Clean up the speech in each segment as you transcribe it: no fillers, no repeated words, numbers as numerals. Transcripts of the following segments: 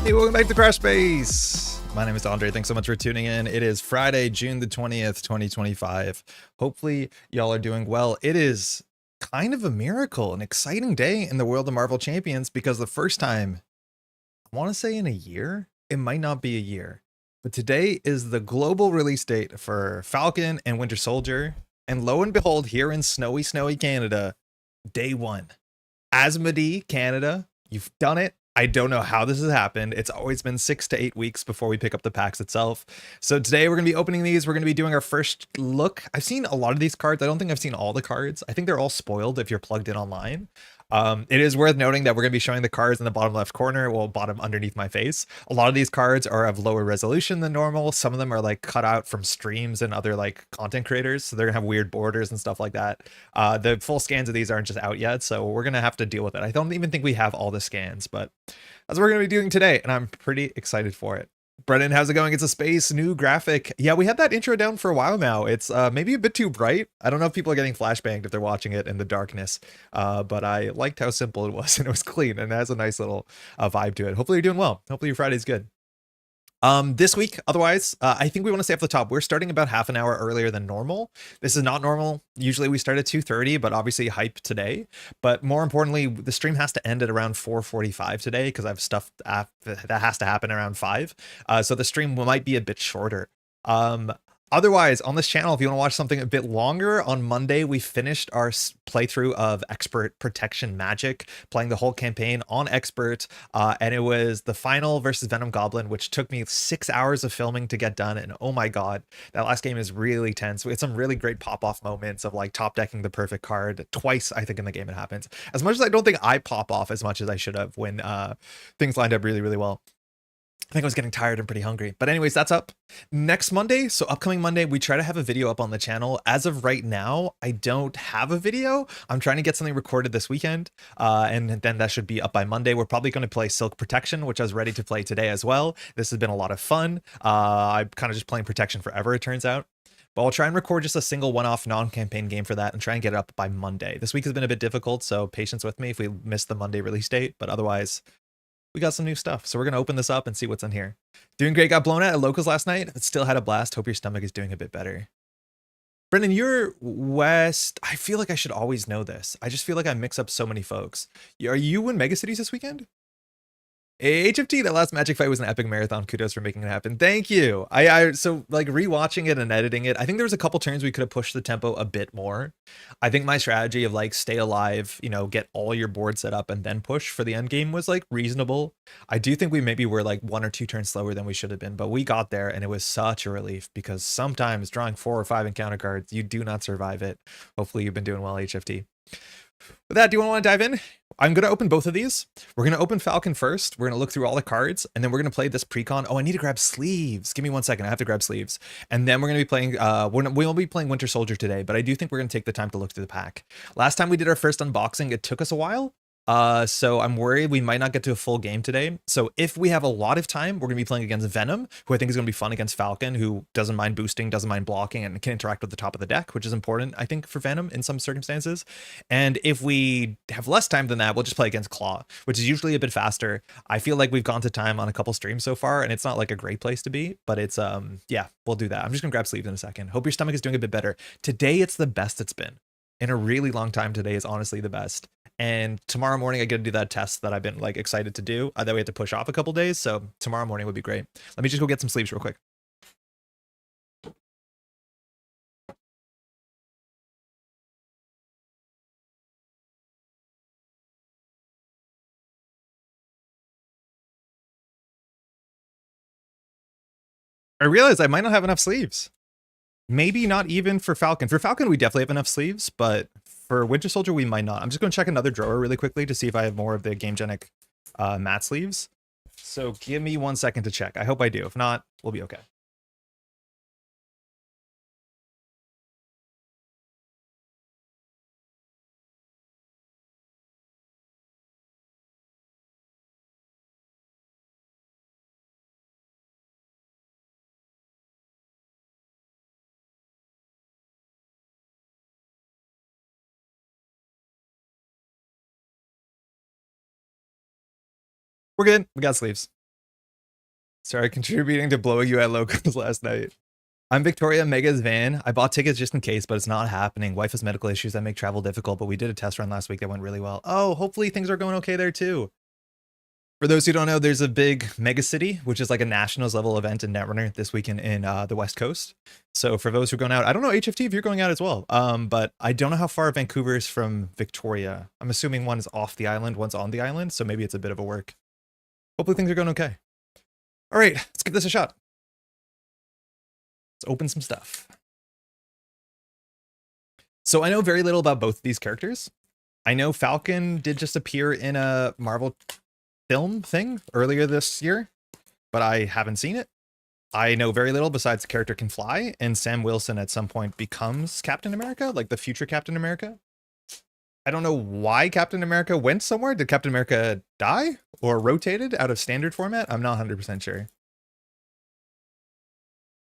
Hey, welcome back to Crash Space. My name is Andre. Thanks so much for tuning in. It is Friday, June the 20th, 2025. Hopefully, y'all are doing well. It is kind of a miracle, an exciting day in the world of Marvel Champions because the first time, I want to say in a year, it might not be a year, but today is the global release date for Falcon and Winter Soldier. And lo and behold, here in snowy Canada, day one. Asmodee, Canada, you've done it. I don't know how this has happened. It's always been 6 to 8 weeks before we pick up the packs itself. So today we're going to be opening these. We're going to be doing our first look. I've seen a lot of these cards. I don't think I've seen all the cards. I think they're all spoiled if you're plugged in online. It is worth noting that we're going to be showing the cards in the bottom left corner, well, bottom underneath my face. A lot of these cards are of lower resolution than normal. Some of them are like cut out from streams and other like content creators. So they're gonna have weird borders and stuff like that. The full scans of these aren't just out yet. So we're going to have to deal with it. I don't even think we have all the scans, but that's what we're going to be doing today. And I'm pretty excited for it. Brennan, how's it going? It's a space new graphic. Yeah, we had that intro down for a while now. It's maybe a bit too bright. I don't know if people are getting flashbanged if they're watching it in the darkness, but I liked how simple it was and it was clean and it has a nice little vibe to it. Hopefully you're doing well. Hopefully your Friday's good. This week, otherwise, I think we want to stay off the top. We're starting about half an hour earlier than normal. This is not normal. Usually we start at 2:30, but obviously hype today. But more importantly, the stream has to end at around 4:45 today because I have stuff that has to happen around 5. So the stream might be a bit shorter. Otherwise, on this channel, if you want to watch something a bit longer, on Monday, we finished our playthrough of Expert Protection Magic, playing the whole campaign on Expert, and it was the final versus Venom Goblin, which took me 6 hours of filming to get done, and oh my god, that last game is really tense. We had some really great pop-off moments of like top-decking the perfect card. Twice, I think, in the game it happens. As much as I don't think I pop off as much as I should have when things lined up really, really well. I think I was getting tired and pretty hungry. But anyways, that's up next Monday. So upcoming Monday, we try to have a video up on the channel. As of right now, I don't have a video. I'm trying to get something recorded this weekend. And then that should be up by Monday. We're probably going to play Silk Protection, which I was ready to play today as well. This has been a lot of fun. I'm kind of just playing Protection forever, it turns out. But I'll try and record just a single one-off non-campaign game for that and try and get it up by Monday. This week has been a bit difficult, so patience with me if we miss the Monday release date. But otherwise, we got some new stuff, so we're going to open this up and see what's in here. Doing great. Got blown out at locals last night, but still had a blast. Hope your stomach is doing a bit better. Brendan, you're West. I feel like I should always know this. I just feel like I mix up so many folks. Are you in Mega Cities this weekend? HFT, that last Magic fight was an epic marathon. Kudos for making it happen. Thank you. So like rewatching it and editing it, I think there was a couple turns we could have pushed the tempo a bit more. I think my strategy of like stay alive, you know, get all your board set up and then push for the end game was like reasonable. I do think we maybe were like 1 or 2 turns slower than we should have been, but we got there and it was such a relief because sometimes drawing 4 or 5 encounter cards, you do not survive it. Hopefully you've been doing well, HFT. With that, do you want to dive in? I'm going to open both of these. We're going to open Falcon first. We're going to look through all the cards, and then we're going to play this Precon. Oh, I need to grab sleeves. Give me 1 second. I have to grab sleeves. And then we're going to be playing, we will be playing Winter Soldier today, but I do think we're going to take the time to look through the pack. Last time we did our first unboxing, it took us a while. So I'm worried we might not get to a full game today. So if we have a lot of time, we're going to be playing against Venom, who I think is going to be fun against Falcon, who doesn't mind boosting, doesn't mind blocking, and can interact with the top of the deck, which is important, I think, for Venom in some circumstances. And if we have less time than that, we'll just play against Claw, which is usually a bit faster. I feel like we've gone to time on a couple streams so far, and it's not like a great place to be, but it's, yeah, we'll do that. I'm just going to grab sleeves in a second. Hope your stomach is doing a bit better. Today, it's the best it's been. In a really long time, today is honestly the best. And tomorrow morning, I get to do that test that I've been like excited to do that we had to push off a couple days. So tomorrow morning would be great. Let me just go get some sleeves real quick. I realized I might not have enough sleeves. Maybe not even for Falcon. For Falcon, we definitely have enough sleeves, but for Winter Soldier, we might not. I'm just going to check another drawer really quickly to see if I have more of the Gamegenic matte sleeves. So give me 1 second to check. I hope I do. If not, we'll be okay. We're good. We got sleeves. Sorry, contributing to blowing you at locals last night. I'm Victoria Mega's van. I bought tickets just in case, but it's not happening. Wife has medical issues that make travel difficult, but we did a test run last week that went really well. Oh, hopefully things are going okay there too. For those who don't know, there's a big mega city, which is like a nationals level event in Netrunner this weekend in the West Coast. So for those who are going out, I don't know, HFT, if you're going out as well. But I don't know how far Vancouver is from Victoria. I'm assuming one is off the island, one's on the island. So maybe it's a bit of a work. Hopefully things are going okay. All right, let's give this a shot. Let's open some stuff. So I know very little about both of these characters. I know Falcon did just appear in a Marvel film thing earlier this year, but I haven't seen it. I know very little besides the character can fly, and Sam Wilson at some point becomes Captain America, like the future Captain America. I don't know why Captain America went somewhere. Did Captain America die or rotated out of standard format? I'm not 100% sure.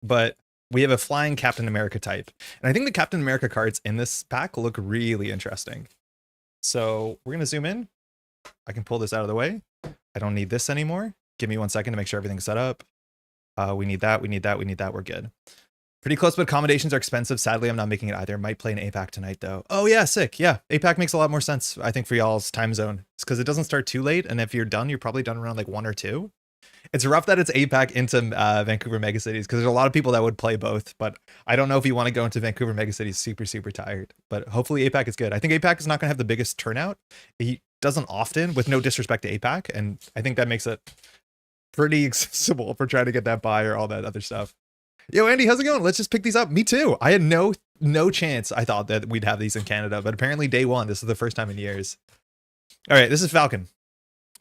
But we have a flying Captain America type. And I think the Captain America cards in this pack look really interesting. So we're going to zoom in. I can pull this out of the way. I don't need this anymore. Give me 1 second to make sure everything's set up. We need that. We need that. We need that. We're good. Pretty close, but accommodations are expensive. Sadly, I'm not making it either. Might play an APAC tonight, though. Oh, yeah, sick. Yeah, APAC makes a lot more sense, I think, for y'all's time zone. It's because it doesn't start too late, and if you're done, you're probably done around like 1 or 2. It's rough that it's APAC into Vancouver megacities, because there's a lot of people that would play both, but I don't know if you want to go into Vancouver megacities super, super tired. But hopefully APAC is good. I think APAC is not going to have the biggest turnout. He doesn't often, with no disrespect to APAC, and I think that makes it pretty accessible for trying to get that buy or all that other stuff. Yo, Andy, how's it going? Let's just pick these up. Me too. I had no chance I thought that we'd have these in Canada, but apparently day one, this is the first time in years. All right, this is Falcon.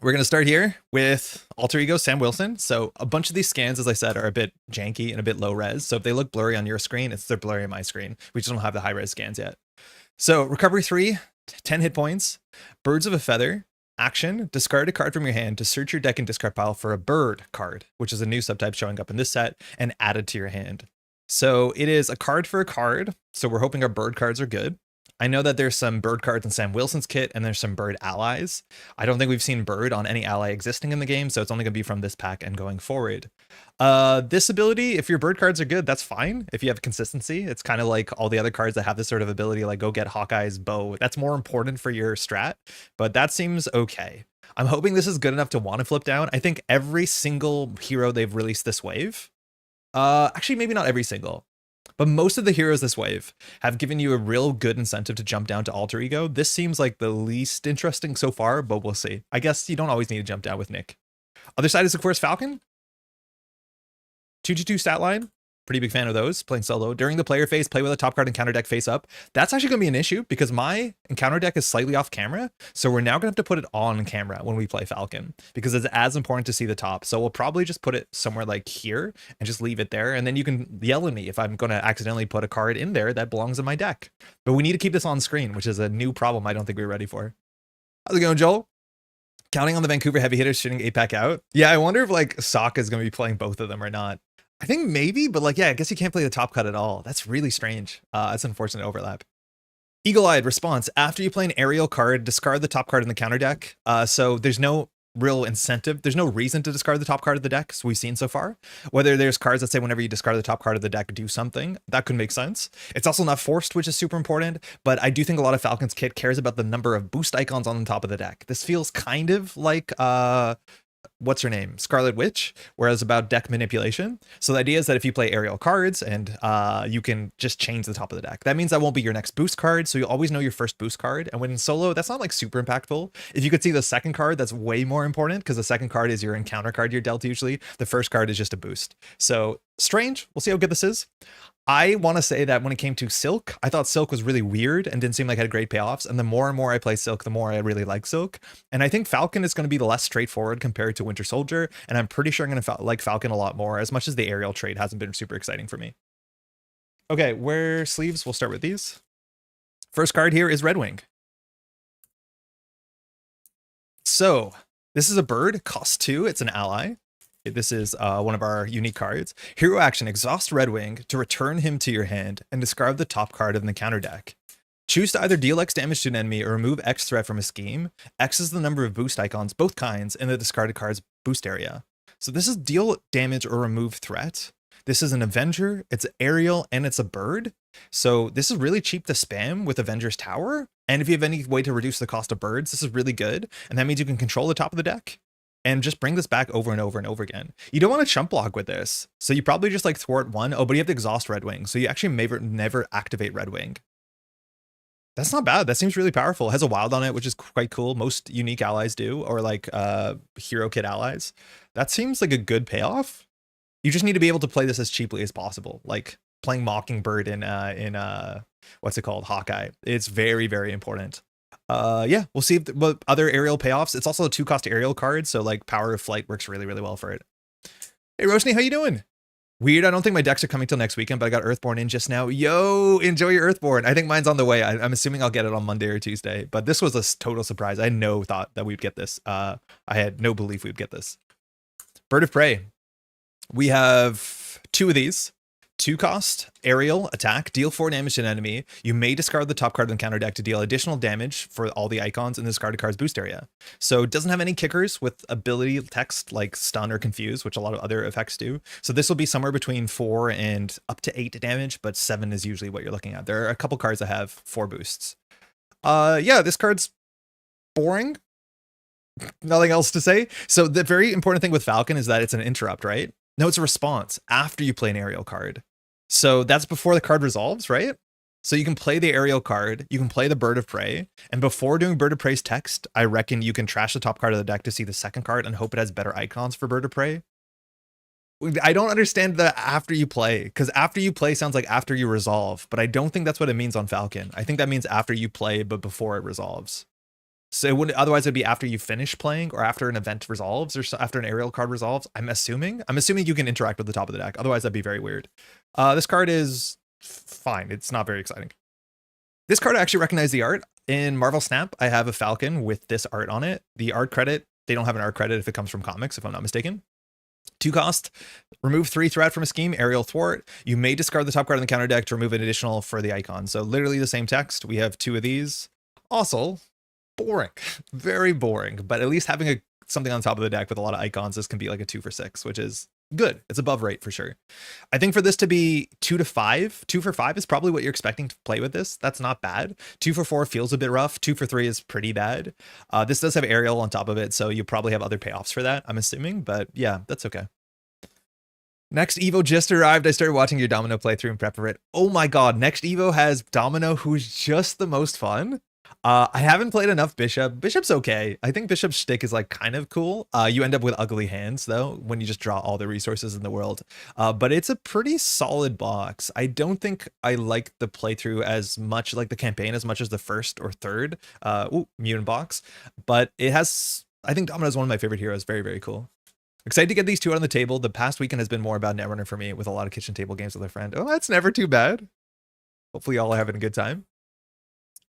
We're going to start here with Alter Ego Sam Wilson. So a bunch of these scans, as I said, are a bit janky and a bit low res. So if they look blurry on your screen, they're blurry on my screen. We just don't have the high res scans yet. So recovery 3, 10 hit points, birds of a feather, action, discard a card from your hand to search your deck and discard pile for a bird card, which is a new subtype showing up in this set and added to your hand. So it is a card for a card. So we're hoping our bird cards are good. I know that there's some bird cards in Sam Wilson's kit and there's some bird allies. I don't think we've seen bird on any ally existing in the game, so it's only going to be from this pack and going forward. This ability, if your bird cards are good, that's fine. If you have consistency, it's kind of like all the other cards that have this sort of ability, like go get Hawkeye's bow. That's more important for your strat, but that seems okay. I'm hoping this is good enough to want to flip down. I think every single hero they've released this wave, actually maybe not every single, but most of the heroes this wave have given you a real good incentive to jump down to Alter Ego. This seems like the least interesting so far, but we'll see. I guess you don't always need to jump down with Nick. Other side is, of course, Falcon. 2/2 stat line. Pretty big fan of those, playing solo. During the player phase, play with a top card encounter deck face up. That's actually going to be an issue because my encounter deck is slightly off camera. So we're now going to have to put it on camera when we play Falcon because it's as important to see the top. So we'll probably just put it somewhere like here and just leave it there. And then you can yell at me if I'm going to accidentally put a card in there that belongs in my deck. But we need to keep this on screen, which is a new problem I don't think we're ready for. How's it going, Joel? Counting on the Vancouver heavy hitters shooting APAC out. Yeah, I wonder if like Sokka is going to be playing both of them or not. I think maybe, but like, yeah, I guess you can't play the top cut at all. That's really strange. That's an unfortunate overlap. Eagle-eyed response. After you play an aerial card, discard the top card in the counter deck. So there's no real incentive. There's no reason to discard the top card of the deck, as we've seen so far. Whether there's cards that say whenever you discard the top card of the deck, do something. That could make sense. It's also not forced, which is super important. But I do think a lot of Falcon's kit cares about the number of boost icons on the top of the deck. This feels kind of like what's her name? Scarlet Witch, whereas about deck manipulation. So the idea is that if you play aerial cards and you can just change the top of the deck, that means that won't be your next boost card. So you always know your first boost card. And when in solo, that's not like super impactful. If you could see the second card, that's way more important because the second card is your encounter card you're dealt usually. The first card is just a boost. So strange. We'll see how good this is. I want to say that when it came to Silk, I thought Silk was really weird and didn't seem like it had great payoffs. And the more and more I play Silk, the more I really like Silk. And I think Falcon is going to be the less straightforward compared to Winter Soldier. And I'm pretty sure I'm going to like Falcon a lot more, as much as the aerial trade hasn't been super exciting for me. Okay, where sleeves? We'll start with these. First card here is Red Wing. So this is a bird, cost 2. It's an ally. This is one of our unique cards. Hero action, exhaust Red Wing to return him to your hand and discard the top card of the counter deck. Choose to either deal X damage to an enemy or remove X threat from a scheme. X is the number of boost icons, both kinds, in the discarded card's boost area. So this is deal damage or remove threat. This is an Avenger, it's aerial, and it's a bird. So this is really cheap to spam with Avenger's Tower. And if you have any way to reduce the cost of birds, this is really good. And that means you can control the top of the deck and just bring this back over and over and over again. You don't want to chump block with this. So you probably just like thwart one. Oh, but you have to exhaust Red Wing. So you actually may never activate Red Wing. That's not bad. That seems really powerful. It has a wild on it, which is quite cool. Most unique allies do, or like hero kit allies. That seems like a good payoff. You just need to be able to play this as cheaply as possible. Like playing Mockingbird in what's it called? Hawkeye. It's very, very important. Yeah, we'll see what other aerial payoffs. It's also a 2-cost aerial card, so like Power of Flight works really, really well for it. Hey Roshni, how you doing? Weird, I don't think my decks are coming till next weekend, but I got Earthborn in just now. Yo, enjoy your Earthborn. I think mine's on the way. I'm assuming I'll get it on Monday or Tuesday, but this was a total surprise. I had no thought that we'd get this. I had no belief we'd get this. Bird of Prey. We have 2 of these. 2-cost aerial attack, deal 4 damage to an enemy. You may discard the top card of the counter deck to deal additional damage for all the icons in the discarded card's boost area. So it doesn't have any kickers with ability text like stun or confuse, which a lot of other effects do. So this will be somewhere between 4 and up to 8 damage, but 7 is usually what you're looking at. There are a couple cards that have 4 boosts. Yeah, this card's boring. Nothing else to say. So the very important thing with Falcon is that it's an interrupt, right? No, it's a response after you play an aerial card. So that's before the card resolves, right? So you can play the aerial card, you can play the Bird of Prey, and before doing Bird of Prey's text, I reckon you can trash the top card of the deck to see the second card and hope it has better icons for Bird of Prey. I don't understand the after you play, because after you play sounds like after you resolve, but I don't think that's what it means on Falcon. I think that means after you play, but before it resolves. So it wouldn't, otherwise it'd be after you finish playing or after an event resolves or after an aerial card resolves. I'm assuming you can interact with the top of the deck. Otherwise that'd be very weird. This card is fine. It's not very exciting. This card I actually recognize the art. In Marvel Snap, I have a Falcon with this art on it. The art credit, they don't have an art credit if it comes from comics, if I'm not mistaken. 2-cost, remove 3 threat from a scheme, aerial thwart. You may discard the top card in the counter deck to remove an additional for the icon. So literally the same text. We have 2 of these. Also, boring, very boring, but at least having something on top of the deck with a lot of icons, this can be like a 2 for 6, which is good. It's above rate for sure. I think for this to be 2 to 5, 2 for 5 is probably what you're expecting to play with this. That's not bad. 2 for 4 feels a bit rough. 2 for 3 is pretty bad. This does have aerial on top of it, so you probably have other payoffs for that, I'm assuming, but yeah, that's okay. Next Evo just arrived. I started watching your Domino playthrough and prep for it. Oh my god, next Evo has Domino, who's just the most fun. I haven't played enough Bishop. Bishop's okay. I think Bishop's shtick is like kind of cool. You end up with ugly hands though when you just draw all the resources in the world. But it's a pretty solid box. I don't think I like the playthrough as much, like the campaign as much as the first or third mutant box. But it has, I think Domino is one of my favorite heroes. Very, very cool. Excited to get these 2 on the table. The past weekend has been more about Netrunner for me with a lot of kitchen table games with a friend. Oh, that's never too bad. Hopefully y'all are having a good time.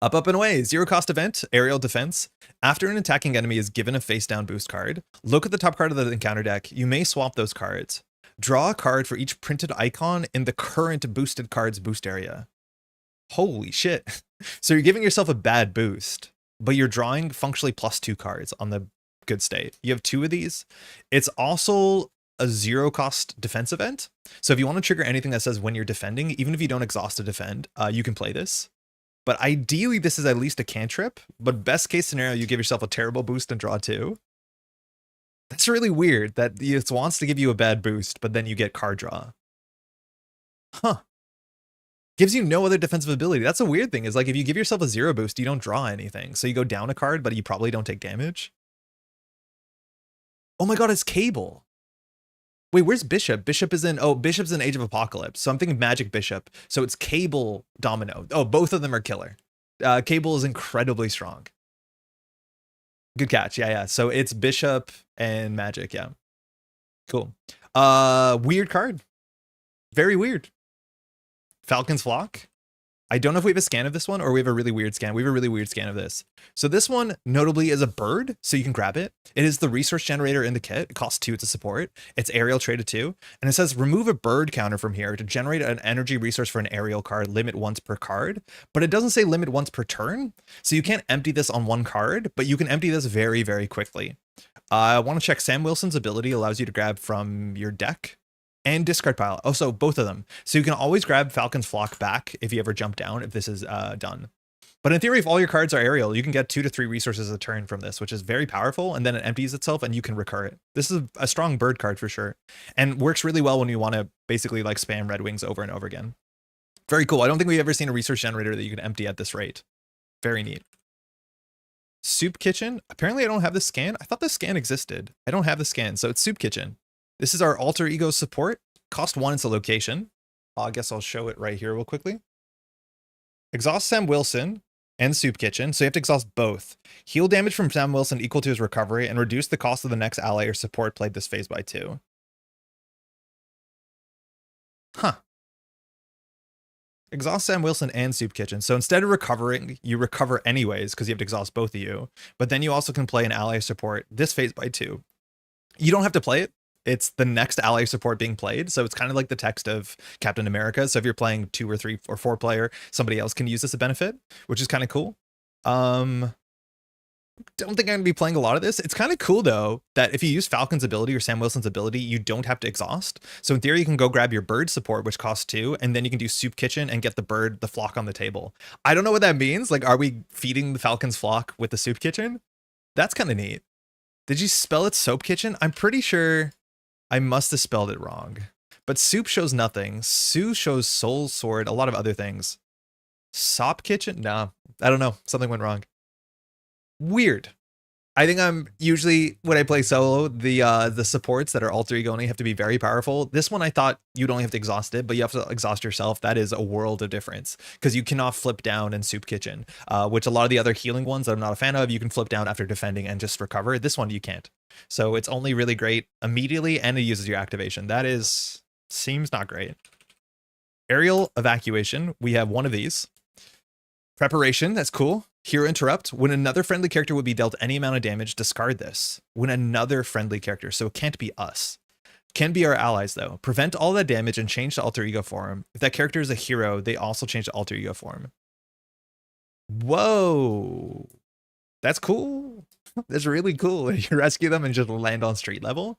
Up, up, and away. 0-cost event, aerial defense. After an attacking enemy is given a face-down boost card, look at the top card of the encounter deck. You may swap those cards. Draw a card for each printed icon in the current boosted card's boost area. Holy shit. So you're giving yourself a bad boost, but you're drawing functionally +2 cards on the good state. You have 2 of these. It's also a 0-cost defense event. So if you want to trigger anything that says when you're defending, even if you don't exhaust to defend, you can play this. But ideally, this is at least a cantrip. But best case scenario, you give yourself a terrible boost and draw 2. That's really weird that it wants to give you a bad boost, but then you get card draw. Huh. Gives you no other defensive ability. That's a weird thing, is like if you give yourself a 0 boost, you don't draw anything. So you go down a card, but you probably don't take damage. Oh my god, it's Cable. Wait, where's Bishop? Bishop's in Age of Apocalypse. So I'm thinking Magic Bishop. So it's Cable Domino. Oh, both of them are killer. Cable is incredibly strong. Good catch. Yeah. So it's Bishop and Magic. Yeah. Cool. Weird card. Very weird. Falcon's Flock. I don't know if we have a scan of this one or we have a really weird scan. We have a really weird scan of this. So this one notably is a bird, so you can grab it. It is the resource generator in the kit. It costs 2 to support. It's aerial traded 2. And it says remove a bird counter from here to generate an energy resource for an aerial card, limit once per card. But it doesn't say limit once per turn. So you can't empty this on one card, but you can empty this very, very quickly. I want to check Sam Wilson's ability allows you to grab from your deck and discard pile. Oh, so both of them. So you can always grab Falcon's Flock back if you ever jump down, if this is done. But in theory, if all your cards are aerial, you can get 2 to 3 resources a turn from this, which is very powerful. And then it empties itself and you can recur it. This is a strong bird card for sure. And works really well when you want to basically like spam Red Wings over and over again. Very cool. I don't think we've ever seen a resource generator that you can empty at this rate. Very neat. Soup Kitchen. Apparently I don't have the scan. I thought the scan existed. I don't have the scan. So it's Soup Kitchen. This is our alter ego support. Cost 1 is a location. I guess I'll show it right here real quickly. Exhaust Sam Wilson and Soup Kitchen. So you have to exhaust both. Heal damage from Sam Wilson equal to his recovery and reduce the cost of the next ally or support played this phase by 2. Huh. Exhaust Sam Wilson and Soup Kitchen. So instead of recovering, you recover anyways because you have to exhaust both of you. But then you also can play an ally support this phase by 2. You don't have to play it. It's the next ally support being played. So it's kind of like the text of Captain America. So if you're playing 2 or 3 or 4 player, somebody else can use this as a benefit, which is kind of cool. Don't think I'm going to be playing a lot of this. It's kind of cool though, that if you use Falcon's ability or Sam Wilson's ability, you don't have to exhaust. So in theory, you can go grab your bird support, which costs 2, and then you can do Soup Kitchen and get the flock on the table. I don't know what that means. Like, are we feeding the Falcon's flock with the Soup Kitchen? That's kind of neat. Did you spell it Soap Kitchen? I'm pretty sure I must have spelled it wrong. But soup shows nothing. Sue shows soul sword, a lot of other things. Sop Kitchen? No, I don't know. Something went wrong. Weird. I think I'm usually, when I play solo, the supports that are alter ego only have to be very powerful. This one I thought you'd only have to exhaust it, but you have to exhaust yourself. That is a world of difference because you cannot flip down in Soup Kitchen, which a lot of the other healing ones that I'm not a fan of, you can flip down after defending and just recover. This one you can't. So it's only really great immediately and it uses your activation. That seems not great. Aerial evacuation. We have one of these. Preparation. That's cool. Hero interrupt. When another friendly character would be dealt any amount of damage, discard this. When another friendly character, so it can't be us. Can be our allies though. Prevent all that damage and change to alter ego form. If that character is a hero, they also change to alter ego form. Whoa. That's cool. That's really cool. You rescue them and just land on street level.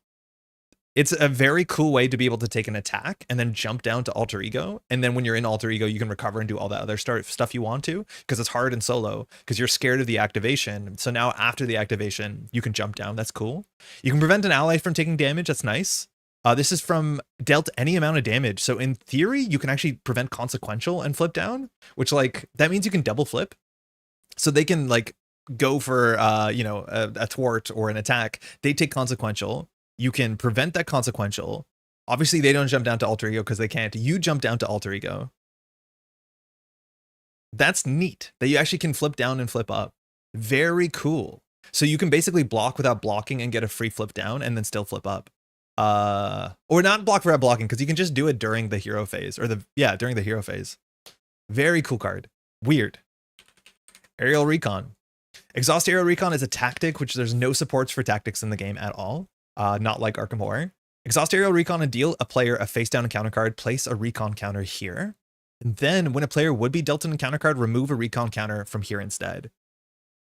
It's a very cool way to be able to take an attack and then jump down to alter ego. And then when you're in alter ego, you can recover and do all that other stuff you want to, because it's hard in solo because you're scared of the activation. So now after the activation, you can jump down. That's cool. You can prevent an ally from taking damage. That's nice. This is from dealt any amount of damage. So in theory, you can actually prevent consequential and flip down, which like that means you can double flip. So they can like go for, a thwart or an attack. They take consequential. You can prevent that consequential. Obviously, they don't jump down to alter ego because they can't. You jump down to alter ego. That's neat that you actually can flip down and flip up. Very cool. So you can basically block without blocking and get a free flip down and then still flip up. Or not block without blocking because you can just do it during the hero phase or during the hero phase. Very cool card. Weird. Aerial Recon. Exhaust Aerial Recon is a tactic, which there's no supports for tactics in the game at all. Not like Arkham Horror. Exhaust Aerial Recon and deal a player a face down encounter card. Place a recon counter here. And then when a player would be dealt an encounter card, remove a recon counter from here instead.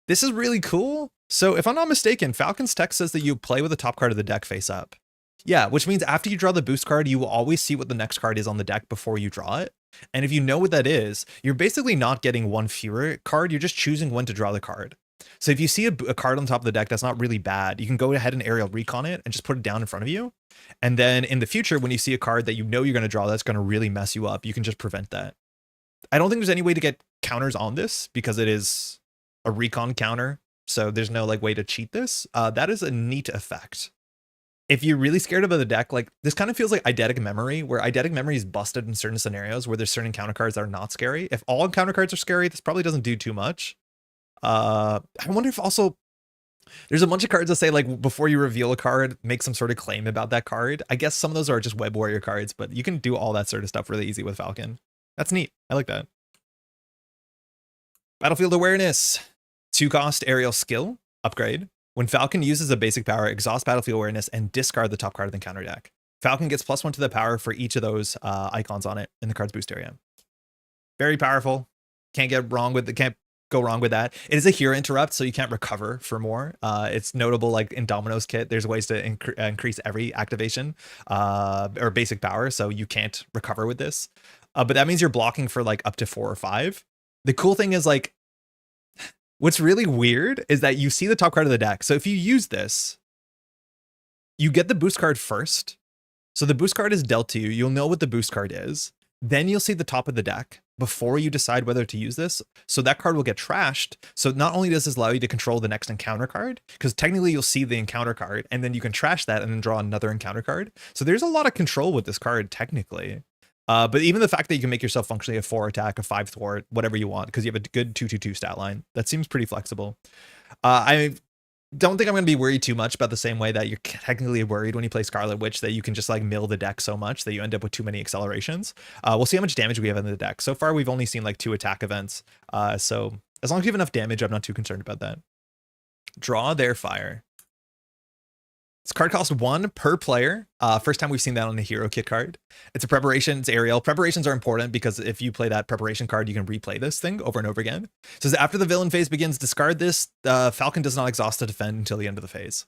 This is really cool. So if I'm not mistaken, Falcon's text says that you play with the top card of the deck face up. Yeah, which means after you draw the boost card, you will always see what the next card is on the deck before you draw it. And if you know what that is, you're basically not getting one fewer card. You're just choosing when to draw the card. So if you see a card on top of the deck that's not really bad, you can go ahead and aerial recon it and just put it down in front of you. And then in the future, when you see a card that you know you're going to draw that's going to really mess you up, you can just prevent that. I don't think there's any way to get counters on this because it is a recon counter. So there's no like way to cheat this. That is a neat effect. If you're really scared about the deck, like this kind of feels like eidetic memory, where eidetic memory is busted in certain scenarios where there's certain counter cards that are not scary. If all counter cards are scary, this probably doesn't do too much. I wonder if also there's a bunch of cards that say like before you reveal a card, make some sort of claim about that card. I guess some of those are just Web Warrior cards, but you can do all that sort of stuff really easy with Falcon. That's neat. I like that. Battlefield Awareness. 2-cost aerial skill upgrade. When Falcon uses a basic power, exhaust Battlefield Awareness and discard the top card of the counter deck. Falcon gets +1 to the power for each of those icons on it in the card's boost area. Very powerful. Can't go wrong with that. It is a hero interrupt, so you can't recover for more. It's notable, like in Domino's kit, there's ways to increase every activation or basic power, so you can't recover with this. But that means you're blocking for like up to 4 or 5. The cool thing is, like, what's really weird is that you see the top card of the deck. So if you use this, you get the boost card first. So the boost card is dealt to you. You'll know what the boost card is. Then you'll see the top of the deck before you decide whether to use this. So that card will get trashed. So not only does this allow you to control the next encounter card, because technically you'll see the encounter card and then you can trash that and then draw another encounter card. So there's a lot of control with this card technically. But even the fact that you can make yourself functionally a 4 attack, a 5 thwart, whatever you want, because you have a good 2/2/2 stat line, that seems pretty flexible. I don't think I'm going to be worried too much about the same way that you're technically worried when you play Scarlet Witch that you can just like mill the deck so much that you end up with too many accelerations. We'll see how much damage we have in the deck. So far, we've only seen like 2 attack events. So as long as you have enough damage, I'm not too concerned about that. Draw their fire. This card costs 1 per player. First time we've seen that on a hero kit card. It's a preparation, it's aerial. Preparations are important because if you play that preparation card, you can replay this thing over and over again. It says after the villain phase begins, discard this. Falcon does not exhaust to defend until the end of the phase.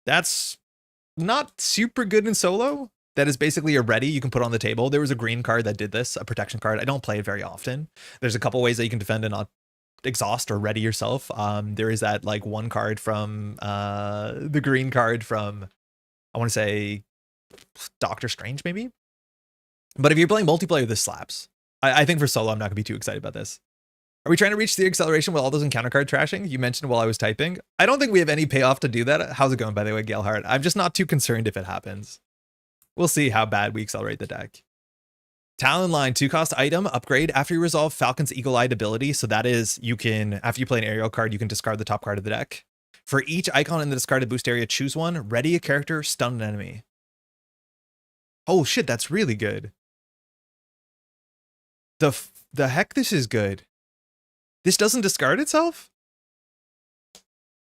That's not super good in solo. That is basically a ready you can put on the table. There was a green card that did this, a protection card. I don't play it very often. There's a couple ways that you can defend and not exhaust or ready yourself. There is that like one card from the green card from, I want to say Doctor Strange maybe. But if you're playing multiplayer, this slaps. I think for solo, I'm not gonna be too excited about this. Are we trying to reach the acceleration with all those encounter card trashing you mentioned while I was typing? I don't think we have any payoff to do that. How's it going, by the way, Galhart? I'm just not too concerned if it happens. We'll see how bad we accelerate the deck. Talon Line, 2-cost item upgrade after you resolve Falcon's Eagle-Eyed ability. So that is, you can, after you play an aerial card, you can discard the top card of the deck. For each icon in the discarded boost area, choose one. Ready a character, stun an enemy. Oh shit, that's really good. The heck, this is good. This doesn't discard itself?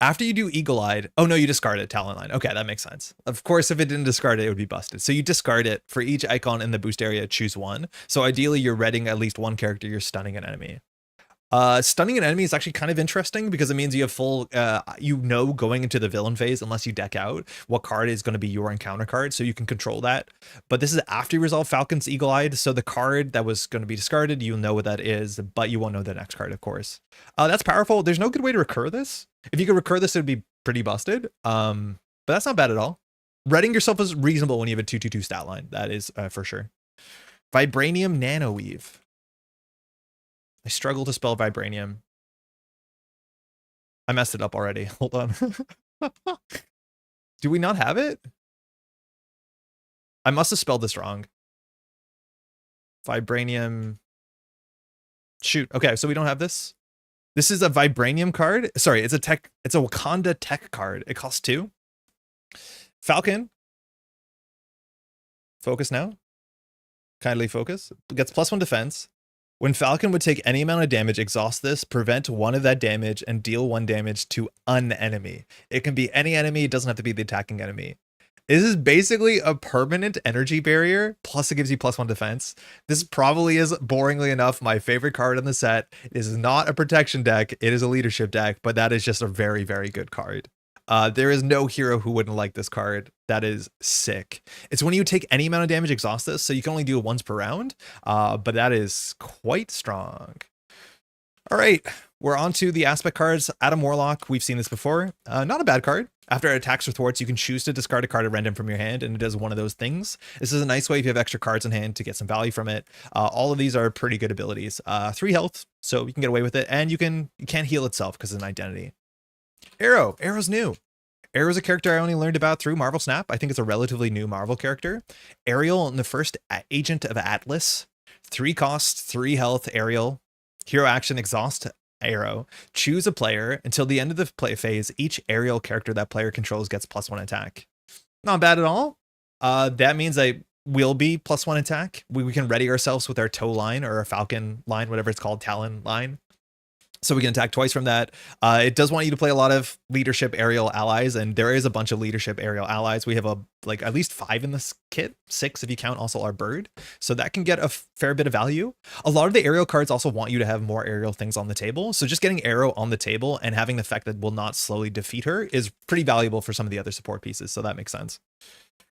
After you do Eagle-Eyed, oh no, you discard it, Talon Line. Okay, that makes sense. Of course, if it didn't discard it, it would be busted. So you discard it. For each icon in the boost area, choose one. So ideally, you're readying at least one character, you're stunning an enemy. Stunning an enemy is actually kind of interesting because it means you have full, going into the villain phase, unless you deck out, what card is going to be your encounter card, so you can control that. But this is after you resolve Falcon's Eagle-Eyed, so the card that was going to be discarded, you'll know what that is, but you won't know the next card, of course. That's powerful. There's no good way to recur this. If you could recur this, it would be pretty busted. But that's not bad at all. Readying yourself is reasonable when you have a 2/2/2 stat line. That is for sure. Vibranium Nanoweave. I struggle to spell Vibranium. I messed it up already. Hold on. Do we not have it? I must have spelled this wrong. Vibranium. Shoot. Okay, so we don't have this. This is a Vibranium card. Sorry, it's a Wakanda tech card. It costs 2. Falcon. Focus now. Kindly focus. Gets +1 defense. When Falcon would take any amount of damage, exhaust this, prevent 1 of that damage, and deal 1 damage to an enemy. It can be any enemy. It doesn't have to be the attacking enemy. This is basically a permanent energy barrier, plus it gives you +1 defense. This probably is, boringly enough, my favorite card in the set. It is not a protection deck. It is a leadership deck, but that is just a very, very good card. There is no hero who wouldn't like this card. That is sick. It's when you take any amount of damage, exhaust this, so you can only do it once per round, but that is quite strong. All right, we're on to the aspect cards. Adam Warlock, we've seen this before. Not a bad card. After it attacks or thwarts, you can choose to discard a card at random from your hand, and it does one of those things. This is a nice way if you have extra cards in hand to get some value from it. All of these are pretty good abilities. 3 health, so you can get away with it, and you can't heal itself because it's an identity. Arrow. Arrow's new. Arrow's a character I only learned about through Marvel Snap. I think it's a relatively new Marvel character. Ariel, the first agent of Atlas. 3 costs, 3 health, Ariel. Hero action, exhaust, Arrow. Choose a player. Until the end of the play phase, each Ariel character that player controls gets +1 attack. Not bad at all. That means will be +1 attack. We can ready ourselves with our toe line or a falcon line, whatever it's called, talon line. So we can attack twice from that. It does want you to play a lot of leadership aerial allies, and there is a bunch of leadership aerial allies. We have like at least 5 in this kit, 6 if you count also our bird. So that can get a fair bit of value. A lot of the aerial cards also want you to have more aerial things on the table. So just getting arrow on the table and having the effect that will not slowly defeat her is pretty valuable for some of the other support pieces. So that makes sense.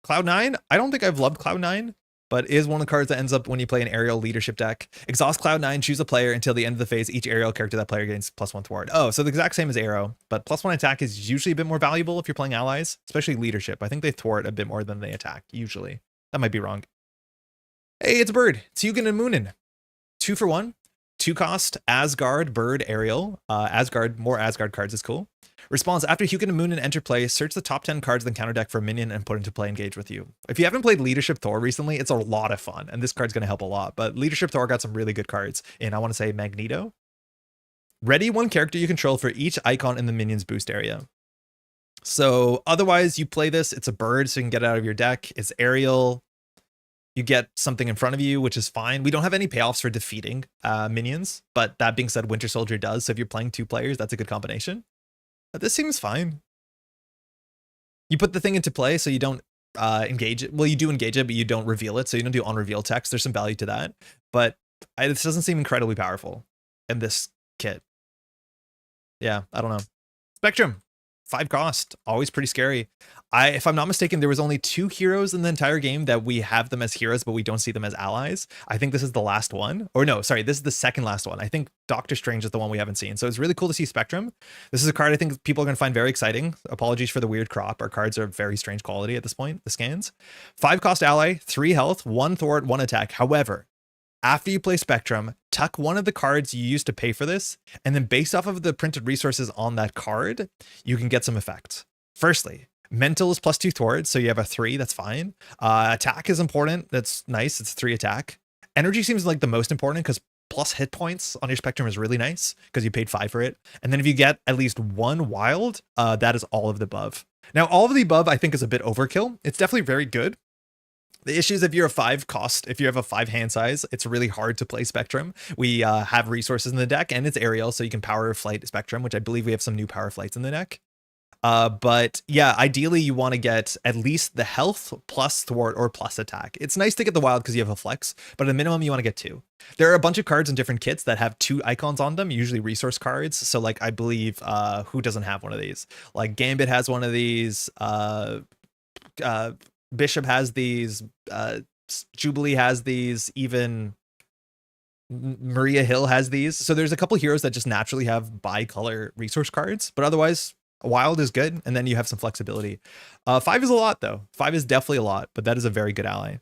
Cloud9, I don't think I've loved Cloud9, but is one of the cards that ends up when you play an aerial leadership deck. Exhaust Cloud9, choose a player until the end of the phase. Each aerial character that player gains +1 thwart. Oh, so the exact same as arrow, but +1 attack is usually a bit more valuable if you're playing allies, especially leadership. I think they thwart a bit more than they attack, usually. That might be wrong. Hey, it's a bird. It's Hugin and Moonin. 2 for 1. 2 cost, Asgard, bird, aerial. Asgard, more Asgard cards is cool. Response, after Hugin and Moonin enter play, search the top 10 cards in the counter deck for a minion and put into play engage with you. If you haven't played Leadership Thor recently, it's a lot of fun, and this card's going to help a lot. But Leadership Thor got some really good cards in, I want to say, Magneto. Ready 1 character you control for each icon in the minion's boost area. So otherwise, you play this, it's a bird, so you can get it out of your deck. It's aerial. You get something in front of you, which is fine. We don't have any payoffs for defeating minions, but that being said, Winter Soldier does. So if you're playing 2 players, that's a good combination. This seems fine. You put the thing into play so you don't engage it. Well, you do engage it, but you don't reveal it. So you don't do on reveal text. There's some value to that. But this doesn't seem incredibly powerful in this kit. Yeah, I don't know. Spectrum. 5 cost, always pretty scary. If I'm not mistaken, there was only 2 heroes in the entire game that we have them as heroes, but we don't see them as allies. I think this is the last one. Or no, sorry, this is the second last one. I think Doctor Strange is the one we haven't seen. So it's really cool to see Spectrum. This is a card I think people are going to find very exciting. Apologies for the weird crop. Our cards are very strange quality at this point, the scans. 5 cost ally, 3 health, 1 thwart, 1 attack. However, after you play Spectrum, tuck one of the cards you used to pay for this, and then based off of the printed resources on that card, you can get some effects. Firstly, mental is +2 thwart, so you have a 3, that's fine. Attack is important, that's nice, it's 3 attack. Energy seems like the most important because plus hit points on your Spectrum is really nice because you paid 5 for it. And then if you get at least 1 wild, that is all of the above. Now, all of the above I think is a bit overkill. It's definitely very good. The issue is if you're a 5 cost, if you have a 5 hand size, it's really hard to play Spectrum. We have resources in the deck and it's aerial, so you can power flight Spectrum, which I believe we have some new power flights in the deck. But yeah, ideally you want to get at least the health plus thwart or plus attack. It's nice to get the wild because you have a flex, but at a minimum you want to get 2. There are a bunch of cards in different kits that have 2 icons on them, usually resource cards. So like I believe who doesn't have one of these? Like Gambit has one of these, Bishop has these, Jubilee has these, even Maria Hill has these. So there's a couple heroes that just naturally have bi-color resource cards, but otherwise wild is good. And then you have some flexibility. 5 is a lot though. 5 is definitely a lot, but that is a very good ally.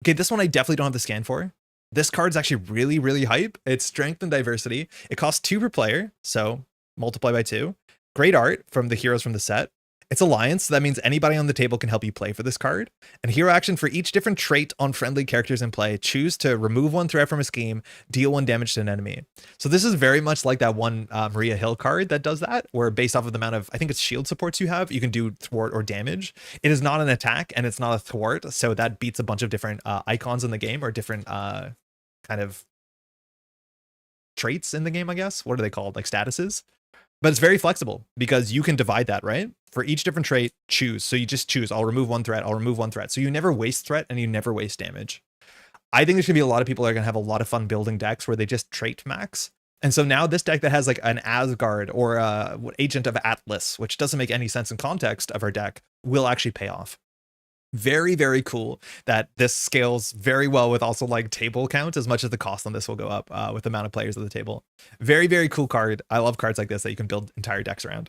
Okay, this one I definitely don't have the scan for. This card's actually really, really hype. It's strength and diversity. It costs 2 per player, so multiply by 2. Great art from the heroes from the set. It's alliance, so that means anybody on the table can help you play for this card. And hero action for each different trait on friendly characters in play. Choose to remove 1 threat from a scheme, deal 1 damage to an enemy. So this is very much like that one Maria Hill card that does that, where based off of the amount of, I think it's shield supports you have, you can do thwart or damage. It is not an attack and it's not a thwart, so that beats a bunch of different icons in the game or different kind of traits in the game, I guess. What are they called? Like statuses? But it's very flexible because you can divide that, right? For each different trait, choose. So you just choose, I'll remove 1 threat, I'll remove 1 threat. So you never waste threat and you never waste damage. I think there's gonna be a lot of people that are gonna have a lot of fun building decks where they just trait max. And so now this deck that has like an Asgard or Agent of Atlas, which doesn't make any sense in context of our deck, will actually pay off. Very, very cool that this scales very well with also like table count, as much as the cost on this will go up with the amount of players at the table. Very, very cool card. I love cards like this that you can build entire decks around.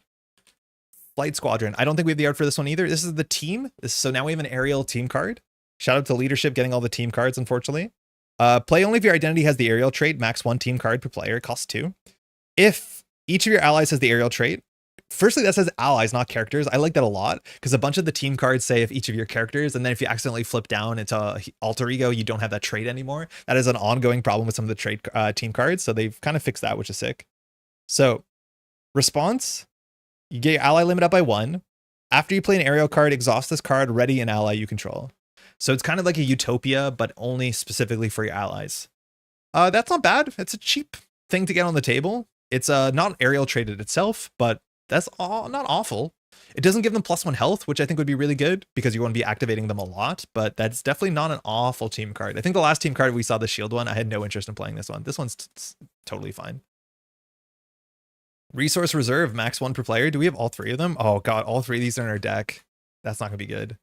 Flight Squadron. I don't think we have the art for this one either. This is the team. So now we have an aerial team card. Shout out to leadership getting all the team cards, unfortunately. Play only if your identity has the aerial trait. Max 1 team card per player. Costs 2. If each of your allies has the aerial trait, firstly, that says allies, not characters. I like that a lot because a bunch of the team cards say if each of your characters, and then if you accidentally flip down into alter ego, you don't have that trait anymore. That is an ongoing problem with some of the trait team cards. So they've kind of fixed that, which is sick. So response, you get your ally limit up by 1. After you play an aerial card, exhaust this card, ready an ally you control. So it's kind of like a utopia, but only specifically for your allies. That's not bad. It's a cheap thing to get on the table. It's not aerial traded itself, but that's not awful. It doesn't give them +1 health, which I think would be really good because you want to be activating them a lot, but that's definitely not an awful team card. I think the last team card we saw, the S.H.I.E.L.D one, I had no interest in playing this one. This one's totally fine. Resource reserve, max 1 per player. Do we have all 3 of them? Oh god, all 3 of these are in our deck. That's not gonna be good.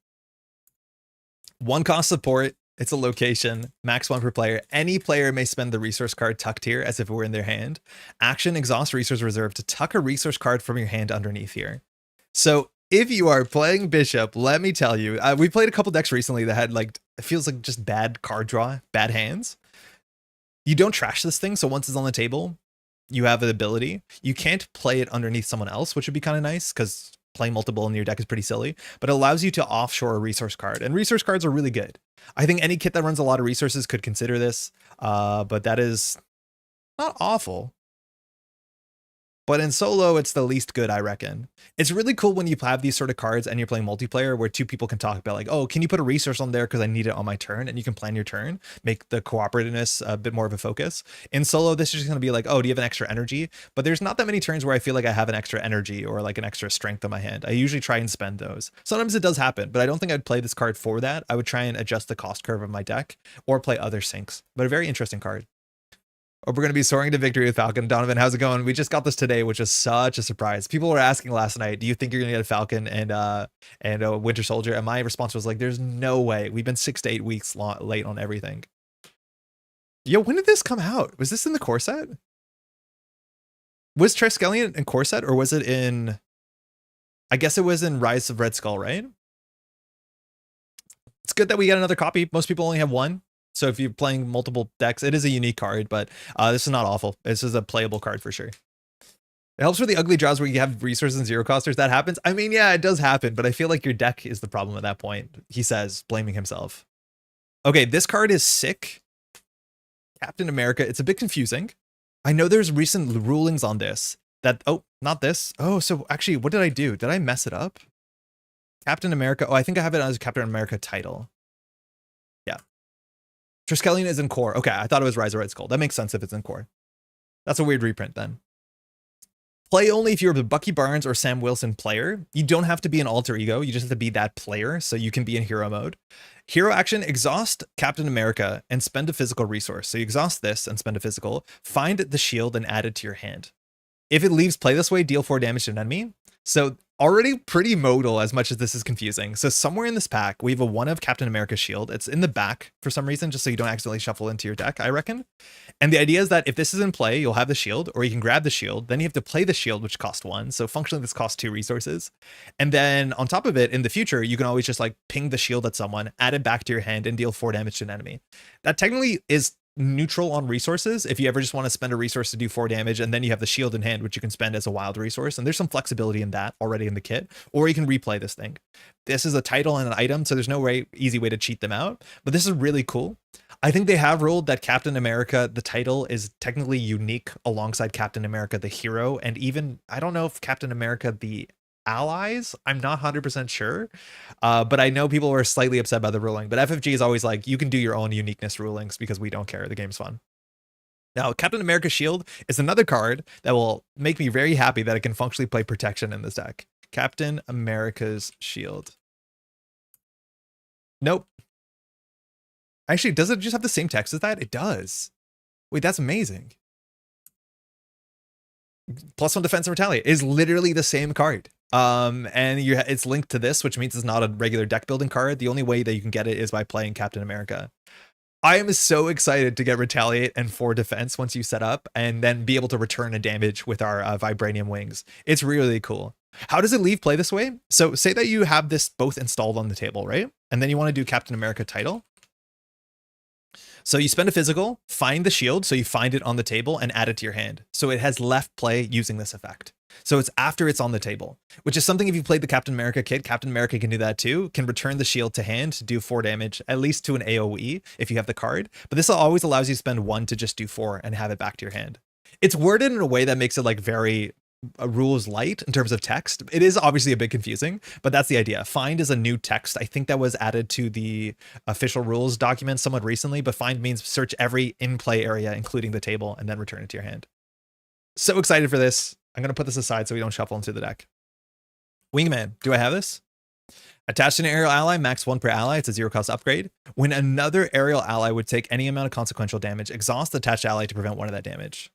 1 cost support. It's a location, max 1 per player. Any player may spend the resource card tucked here as if it were in their hand. Action, exhaust resource reserve to tuck a resource card from your hand underneath here. So if you are playing Bishop, let me tell you, we played a couple decks recently that had like, it feels like just bad card draw, bad hands. You don't trash this thing, so once it's on the table, you have the ability. You can't play it underneath someone else, which would be kind of nice because playing multiple in your deck is pretty silly, but it allows you to offshore a resource card, and resource cards are really good. I think any kit that runs a lot of resources could consider this, but that is not awful. But in solo, it's the least good, I reckon. It's really cool when you have these sort of cards and you're playing multiplayer where 2 people can talk about like, oh, can you put a resource on there because I need it on my turn? And you can plan your turn, make the cooperativeness a bit more of a focus. In solo, this is just going to be like, oh, do you have an extra energy? But there's not that many turns where I feel like I have an extra energy or like an extra strength on my hand. I usually try and spend those. Sometimes it does happen, but I don't think I'd play this card for that. I would try and adjust the cost curve of my deck or play other syncs, but a very interesting card. Or we're going to be soaring to victory with Falcon. Donovan, how's it going? We just got this today, which is such a surprise. People were asking last night, do you think you're going to get a Falcon and Winter Soldier? And my response was like, there's no way. We've been 6 to 8 weeks late on everything. Yo, when did this come out? Was this in the core set? Was Triskelion in core set, or was it in... I guess it was in Rise of Red Skull, right? It's good that we got another copy. Most people only have 1. So if you're playing multiple decks, it is a unique card, but this is not awful. This is a playable card for sure. It helps with the ugly draws where you have resources and 0 costers. That happens. I mean, yeah, it does happen, but I feel like your deck is the problem at that point, he says, blaming himself. Okay, this card is sick. Captain America. It's a bit confusing. I know there's recent rulings on this that, oh, not this. Oh, so actually, what did I do? Did I mess it up? Captain America. Oh, I think I have it as a Captain America title. Yeah. Triskelion is in core. Okay, I thought it was Rise of Red Skull. That makes sense if it's in core. That's a weird reprint then. Play only if you're a Bucky Barnes or Sam Wilson player. You don't have to be an alter ego. You just have to be that player, so you can be in hero mode. Hero action, exhaust Captain America and spend a physical resource. So you exhaust this and spend a physical. Find the shield and add it to your hand. If it leaves play this way, deal 4 damage to an enemy. So already pretty modal as much as this is confusing. So somewhere in this pack, we have a 1 of Captain America's shield. It's in the back for some reason, just so you don't accidentally shuffle into your deck, I reckon. And the idea is that if this is in play, you'll have the shield, or you can grab the shield. Then you have to play the shield, which costs 1. So functionally, this costs 2 resources. And then on top of it, in the future, you can always just like ping the shield at someone, add it back to your hand, and deal 4 damage to an enemy. That technically is neutral on resources if you ever just want to spend a resource to do 4 damage, and then you have the shield in hand, which you can spend as a wild resource, and there's some flexibility in that already in the kit. Or you can replay this thing. This is a title and an item, so there's no easy way to cheat them out, but this is really cool. I think they have ruled that Captain America, the title, is technically unique alongside Captain America the hero, and even I don't know if Captain America the allies, I'm not 100% sure, but I know people were slightly upset by the ruling. But FFG is always like, you can do your own uniqueness rulings because we don't care, the game's fun. Now, Captain America's Shield is another card that will make me very happy that I can functionally play protection in this deck. Captain America's Shield. Nope. Actually, does it just have the same text as that? It does. Wait, that's amazing. +1 defense and retaliate is literally the same card. And it's linked to this, which means it's not a regular deck building card. The only way that you can get it is by playing Captain America. I am so excited to get retaliate and 4 defense once you set up, and then be able to return a damage with our vibranium wings. It's really cool. How does it leave play this way? So say that you have this both installed on the table, right? And then you want to do Captain America title. So you spend a physical, find the shield, so you find it on the table and add it to your hand. So it has left play using this effect. So it's after it's on the table, which is something if you played the Captain America kit, Captain America can do that too, can return the shield to hand to do 4 damage, at least to an AoE if you have the card. But this always allows you to spend 1 to just do 4 and have it back to your hand. It's worded in a way that makes it like very rules light in terms of text. It is obviously a bit confusing, but that's the idea. Find is a new text. I think that was added to the official rules document somewhat recently, but find means search every in-play area, including the table, and then return it to your hand. So excited for this. I'm going to put this aside so we don't shuffle into the deck. Wingman, do I have this? Attached to an aerial ally, max 1 per ally. It's a 0-cost upgrade. When another aerial ally would take any amount of consequential damage, exhaust the attached ally to prevent 1 of that damage.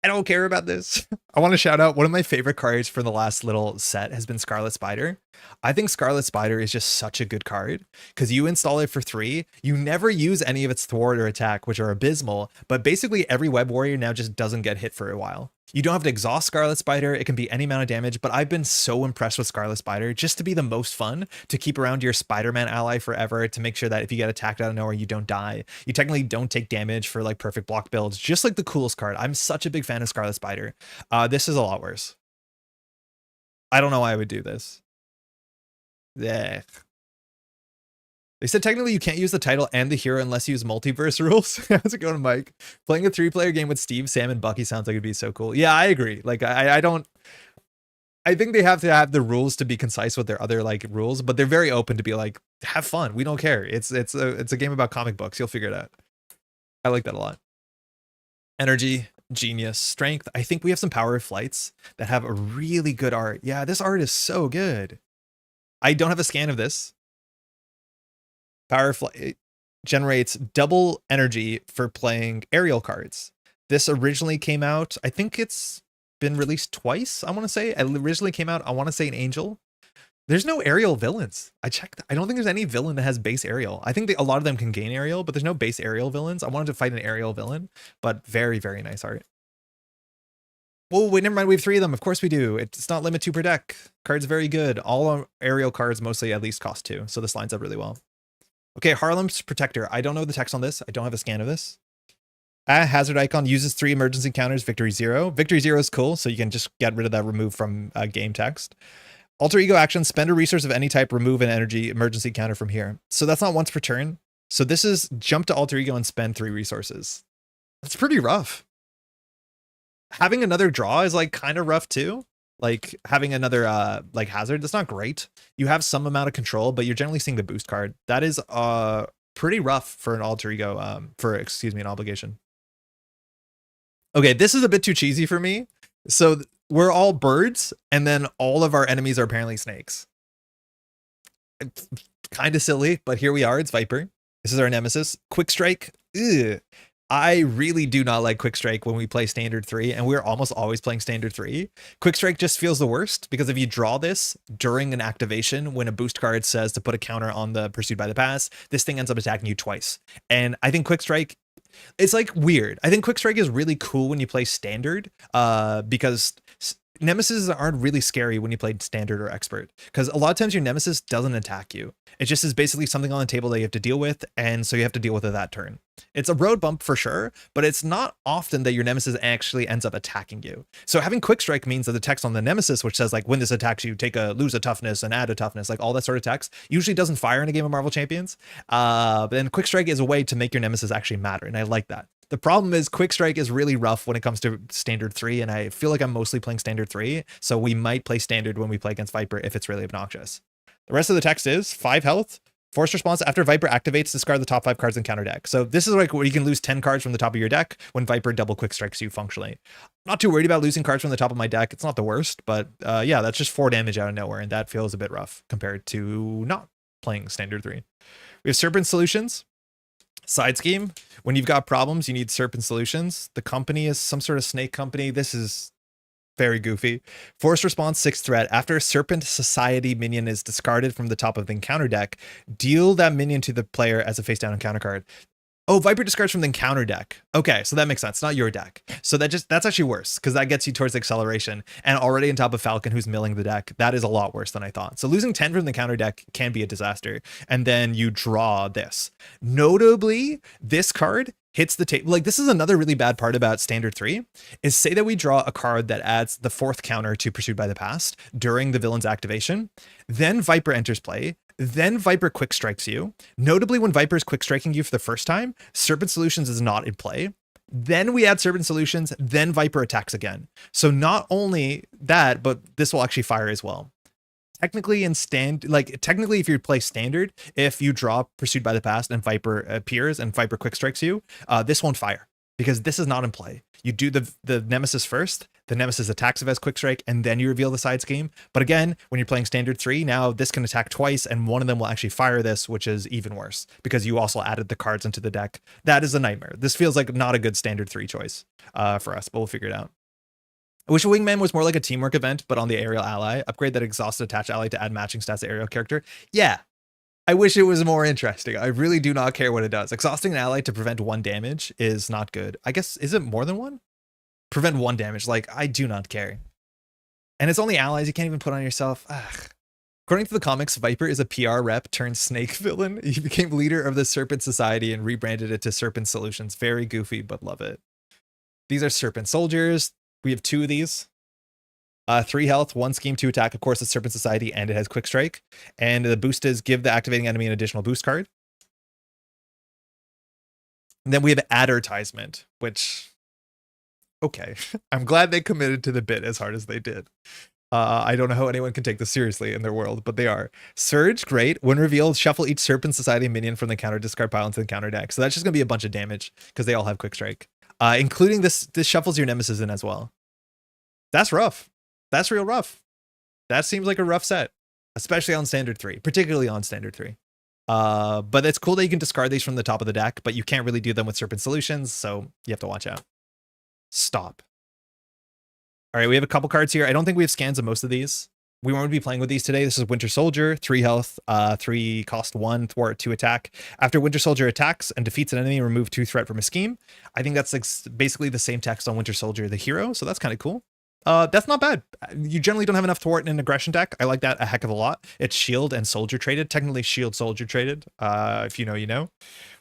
I don't care about this. I want to shout out one of my favorite cards for the last little set has been Scarlet Spider. I think Scarlet Spider is just such a good card because you install it for 3. You never use any of its thwart or attack, which are abysmal, but basically every web warrior now just doesn't get hit for a while. You don't have to exhaust Scarlet Spider. It can be any amount of damage, but I've been so impressed with Scarlet Spider just to be the most fun, to keep around your Spider-Man ally forever, to make sure that if you get attacked out of nowhere, you don't die. You technically don't take damage for like perfect block builds, just like the coolest card. I'm such a big fan of Scarlet Spider. This is a lot worse. I don't know why I would do this. Yeah. They said technically you can't use the title and the hero unless you use multiverse rules. How's it going, Mike? Playing a 3-player game with Steve, Sam, and Bucky sounds like it'd be so cool. Yeah, I agree. Like I think they have to have the rules to be concise with their other like rules, but they're very open to be like, have fun. We don't care. It's a game about comic books. You'll figure it out. I like that a lot. Energy, genius, strength. I think we have some power of flights that have a really good art. Yeah, this art is so good. I don't have a scan of this. Power Flight generates double energy for playing aerial cards. This originally came out, I think it's been released twice, I want to say. It originally came out, I want to say, an Angel. There's no aerial villains. I checked. I don't think there's any villain that has base aerial. I think a lot of them can gain aerial, but there's no base aerial villains. I wanted to fight an aerial villain, but very, very nice art. Oh, wait, never mind. We have 3 of them. Of course we do. It's not limit 2 per deck. Card's very good. All our aerial cards mostly at least cost 2, so this lines up really well. Okay, Harlem's Protector. I don't know the text on this. I don't have a scan of this. Hazard icon uses 3 emergency counters, victory 0. Victory 0 is cool, so you can just get rid of that remove from game text. Alter ego action, spend a resource of any type, remove an energy emergency counter from here. So that's not once per turn. So this is jump to alter ego and spend 3 resources. That's pretty rough. Having another draw is like kind of rough too. Like having another like hazard, that's not great. You have some amount of control, but you're generally seeing the boost card. That is pretty rough for an alter ego, an obligation. Okay, this is a bit too cheesy for me. So we're all birds, and then all of our enemies are apparently snakes. Kind of silly, but here we are. It's Viper. This is our nemesis. Quick Strike. Ugh. I really do not like Quick Strike when we play Standard 3, and we're almost always playing Standard 3. Quick Strike just feels the worst, because if you draw this during an activation, when a boost card says to put a counter on the Pursued by the Pass, this thing ends up attacking you twice. And I think Quick Strike, it's like weird. I think Quick Strike is really cool when you play Standard, because Nemesis aren't really scary when you play Standard or Expert, because a lot of times your Nemesis doesn't attack you. It just is basically something on the table that you have to deal with, and so you have to deal with it that turn. It's a road bump for sure, but it's not often that your Nemesis actually ends up attacking you. So having Quick Strike means that the text on the Nemesis, which says like when this attacks you, lose a toughness and add a toughness, like all that sort of text, usually doesn't fire in a game of Marvel Champions. But then Quick Strike is a way to make your Nemesis actually matter, and I like that. The problem is Quick Strike is really rough when it comes to Standard 3, and I feel like I'm mostly playing Standard 3, so we might play Standard when we play against Viper if it's really obnoxious. The rest of the text is 5 health, forced response after Viper activates, discard the top 5 cards in counter deck. So this is like where you can lose 10 cards from the top of your deck when Viper double Quick Strikes you functionally. Not too worried about losing cards from the top of my deck. It's not the worst, but yeah, that's just 4 damage out of nowhere, and that feels a bit rough compared to not playing Standard 3. We have Serpent Solutions. Side scheme, when you've got problems, you need Serpent Solutions. The company is some sort of snake company. This is very goofy. Forced response, 6th threat. After a Serpent Society minion is discarded from the top of the encounter deck, deal that minion to the player as a face down encounter card. Oh, Viper discards from the encounter deck. Okay, so that makes sense. Not your deck. So that's actually worse, because that gets you towards acceleration. And already on top of Falcon, who's milling the deck, that is a lot worse than I thought. So losing 10 from the counter deck can be a disaster. And then you draw this. Notably, this card hits the table. Like, this is another really bad part about Standard 3, is say that we draw a card that adds the 4th counter to Pursued by the Past during the villain's activation. Then Viper enters play. Then Viper quick strikes you. Notably, when Viper is quick striking you for the first time, Serpent Solutions is not in play. Then we add Serpent Solutions, then Viper attacks again. So not only that, but this will actually fire as well. Technically technically if you play standard, if you draw Pursued by the Past and Viper appears and Viper quick strikes you, this won't fire because this is not in play. You do the Nemesis first, the Nemesis attacks if it has quick strike, and then you reveal the side scheme. But again, when you're playing standard 3, now this can attack twice and one of them will actually fire this, which is even worse because you also added the cards into the deck. That is a nightmare. This feels like not a good standard 3 choice for us, but we'll figure it out. I wish Wingman was more like a teamwork event, but on the aerial ally. Upgrade that exhausted attached ally to add matching stats to aerial character. Yeah, I wish it was more interesting. I really do not care what it does. Exhausting an ally to prevent 1 damage is not good. I guess, is it more than 1? Prevent 1 damage. Like, I do not care. And it's only allies. You can't even put on yourself. Ugh. According to the comics, Viper is a PR rep turned snake villain. He became leader of the Serpent Society and rebranded it to Serpent Solutions. Very goofy, but love it. These are Serpent Soldiers. We have 2 of these. 3 health, 1 scheme, 2 attack. Of course, it's Serpent Society, and it has quick strike. And the boost is give the activating enemy an additional boost card. And then we have Advertisement, which, okay. I'm glad they committed to the bit as hard as they did. I don't know how anyone can take this seriously in their world, but they are. Surge, great. When revealed, shuffle each Serpent Society minion from the counter discard pile into the counter deck. So that's just going to be a bunch of damage because they all have quick strike. Including this shuffles your Nemesis in as well. That's rough. That's real rough. That seems like a rough set, especially on standard 3, particularly on standard 3. But it's cool that you can discard these from the top of the deck, but you can't really do them with Serpent Solutions, so you have to watch out. Stop. All right, we have a couple cards here. I don't think we have scans of most of these. We won't be playing with these today. This is Winter Soldier, 3 health, 3 cost 1, thwart, 2 attack. After Winter Soldier attacks and defeats an enemy, remove 2 threat from a scheme. I think that's like basically the same text on Winter Soldier, the hero, so that's kind of cool. That's not bad. You generally don't have enough thwart in an aggression deck. I like that a heck of a lot. It's shield and soldier traded. Technically shield soldier traded. If you know, you know.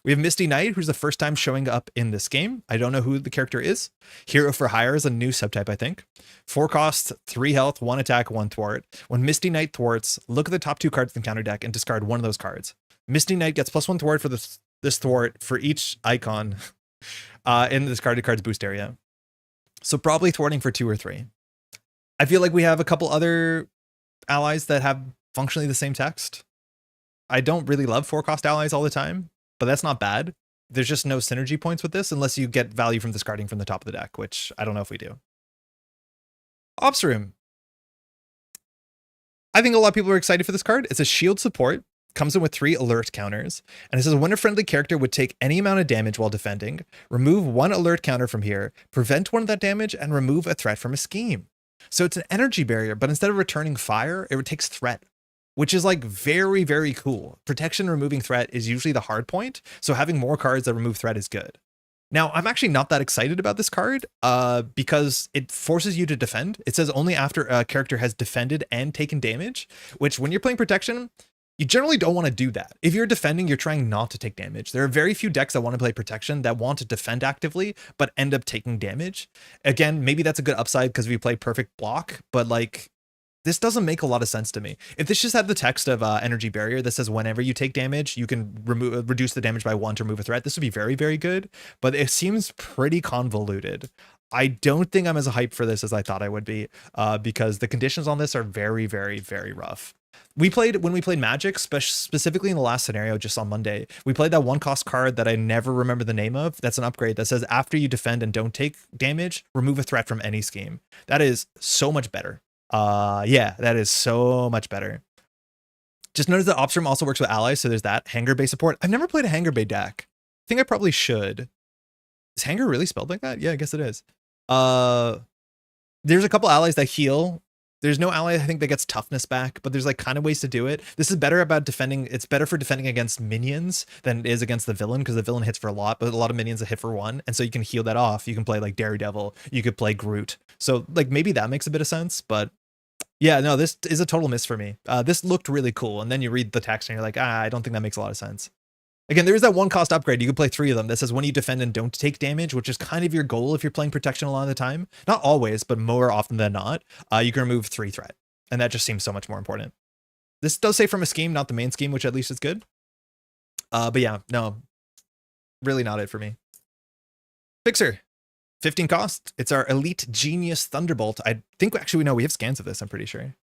We have Misty Knight, who's the first time showing up in this game. I don't know who the character is. Hero for Hire is a new subtype, I think. 4 cost, 3 health, 1 attack, 1 thwart. When Misty Knight thwarts, look at the top 2 cards in the counter deck and discard one of those cards. Misty Knight gets +1 thwart for this thwart for each icon in the discarded card's boost area. So probably thwarting for 2 or 3. I feel like we have a couple other allies that have functionally the same text. I don't really love 4-cost allies all the time, but that's not bad. There's just no synergy points with this unless you get value from discarding from the top of the deck, which I don't know if we do. Ops Room. I think a lot of people are excited for this card. It's a shield support. Comes in with 3 alert counters, and it says when a friendly character would take any amount of damage while defending, remove 1 alert counter from here, prevent 1 of that damage, and remove a threat from a scheme. So it's an energy barrier, but instead of returning fire, it takes threat, which is like very, very cool. Protection removing threat is usually the hard point, so having more cards that remove threat is good. Now, I'm actually not that excited about this card because it forces you to defend. It says only after a character has defended and taken damage, which when you're playing protection, you generally don't want to do that. If you're defending, you're trying not to take damage. There are very few decks that want to play protection that want to defend actively, but end up taking damage. Again, maybe that's a good upside because we play perfect block, but like, this doesn't make a lot of sense to me. If this just had the text of energy barrier that says whenever you take damage, you can reduce the damage by 1 to remove a threat, this would be very, very good, but it seems pretty convoluted. I don't think I'm as hyped for this as I thought I would be because the conditions on this are very, very, very rough. When we played Magic, specifically in the last scenario just on Monday, we played that 1-cost card that I never remember the name of. That's an upgrade that says after you defend and don't take damage, remove a threat from any scheme. That is so much better. Yeah, that is so much better. Just notice that Ops Room also works with allies, so there's that. Hanger Bay support. I've never played a Hanger Bay deck. I think I probably should. Is Hanger really spelled like that? Yeah, I guess it is. There's a couple allies that heal. There's no ally, I think, that gets toughness back, but there's like kind of ways to do it. This is better about defending. It's better for defending against minions than it is against the villain, because the villain hits for a lot, but a lot of minions that hit for 1. And so you can heal that off. You can play like Daredevil. You could play Groot. So like maybe that makes a bit of sense, but yeah, no, this is a total miss for me. This looked really cool. And then you read the text and you're like, I don't think that makes a lot of sense. Again, there is that 1-cost upgrade. You can play 3 of them that says when you defend and don't take damage, which is kind of your goal if you're playing protection a lot of the time. Not always, but more often than not. You can remove 3 threat. And that just seems so much more important. This does say from a scheme, not the main scheme, which at least is good. But yeah, no, really not it for me. Fixer, 15 cost. It's our Elite Genius Thunderbolt. I think actually we know we have scans of this, I'm pretty sure.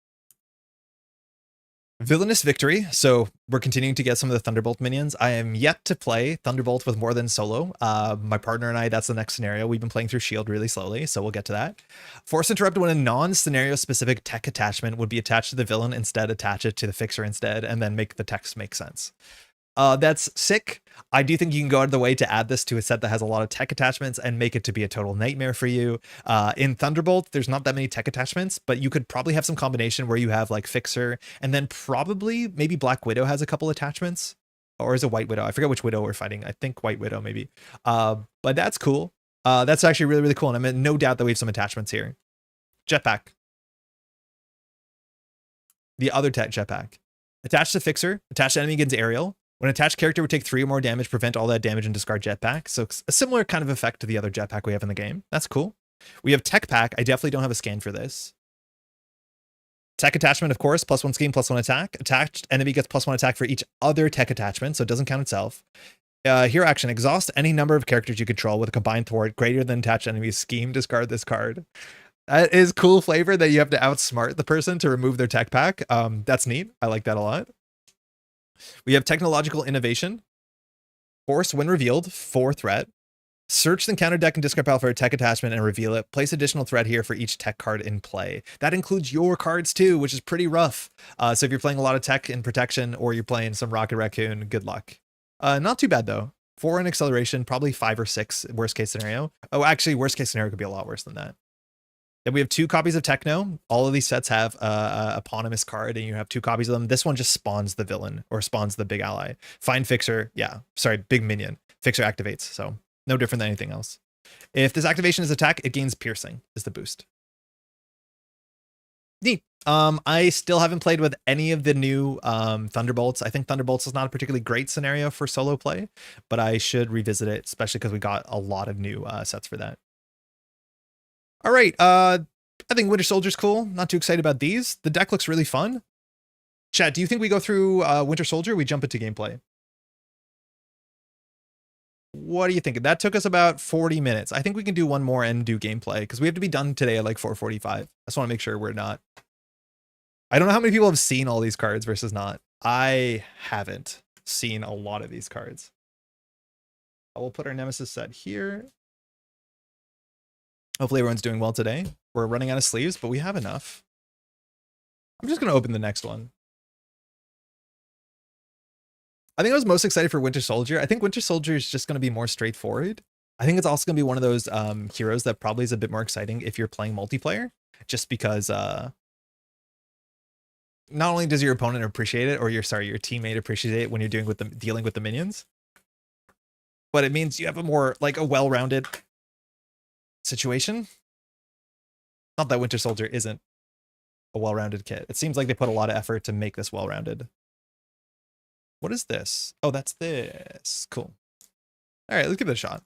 Villainous Victory. So we're continuing to get some of the Thunderbolt minions. I am yet to play Thunderbolt with more than solo. My partner and I, that's the next scenario. We've been playing through S.H.I.E.L.D really slowly, so we'll get to that. Force Interrupt when a non-scenario specific tech attachment would be attached to the villain, instead attach it to the fixer instead, and then make the text make sense. That's sick. I do think you can go out of the way to add this to a set that has a lot of tech attachments and make it to be a total nightmare for you. In Thunderbolt, there's not that many tech attachments, but you could probably have some combination where you have like Fixer, and then probably maybe Black Widow has a couple attachments, or is it White Widow? I forget which Widow we're fighting. I think White Widow maybe. But that's cool. That's actually really, really cool. And I'm in no doubt that we have some attachments here. Jetpack. The other tech jetpack. Attach to Fixer. Attach to enemy against aerial. When attached character would take 3 or more damage, prevent all that damage and discard jetpack. So it's a similar kind of effect to the other jetpack we have in the game. That's cool. We have Tech Pack. I definitely don't have a scan for this. Tech attachment, of course, +1 scheme, +1 attack. Attached enemy gets +1 attack for each other tech attachment, so it doesn't count itself. Hero action, exhaust any number of characters you control with a combined thwart greater than attached enemy's scheme. Discard this card. That is cool flavor that you have to outsmart the person to remove their tech pack. That's neat. I like that a lot. We have technological innovation. Force when revealed, 4 threat. Search the counter deck and discard pile for a tech attachment and reveal it. Place additional threat here for each tech card in play. That includes your cards too, which is pretty rough. So if you're playing a lot of tech in protection, or you're playing some Rocket Raccoon, good luck. Not too bad though. 4 in acceleration, probably 5 or 6 worst case scenario. Oh, actually, worst case scenario could be a lot worse than that. Then we have 2 copies of Techno. All of these sets have a eponymous card, and you have 2 copies of them. This one just spawns the villain, or spawns the big ally. Find Fixer, yeah, sorry, big minion. Fixer activates, so no different than anything else. If this activation is attack, it gains piercing, is the boost. Neat. I still haven't played with any of the new Thunderbolts. I think Thunderbolts is not a particularly great scenario for solo play, but I should revisit it, especially because we got a lot of new sets for that. All right, I think Winter Soldier's cool. Not too excited about these. The deck looks really fun. Chat, do you think we go through Winter Soldier, or we jump into gameplay? What do you think? That took us about 40 minutes. I think we can do one more and do gameplay, because we have to be done today at like 4:45. I just want to make sure we're not. I don't know how many people have seen all these cards versus not. I haven't seen a lot of these cards. I will put our Nemesis set here. Hopefully everyone's doing well today. We're running out of sleeves, but we have enough. I'm just going to open the next one. I think I was most excited for Winter Soldier. I think Winter Soldier is just going to be more straightforward. I think it's also going to be one of those heroes that probably is a bit more exciting if you're playing multiplayer, just because not only does your opponent appreciate it, or your teammate appreciate it when you're dealing with the minions, but it means you have a more like a well-rounded situation. Not that Winter Soldier isn't a well-rounded kit. It seems like they put a lot of effort to make this well-rounded. What is this? Oh, that's this. Cool. All right, let's give it a shot.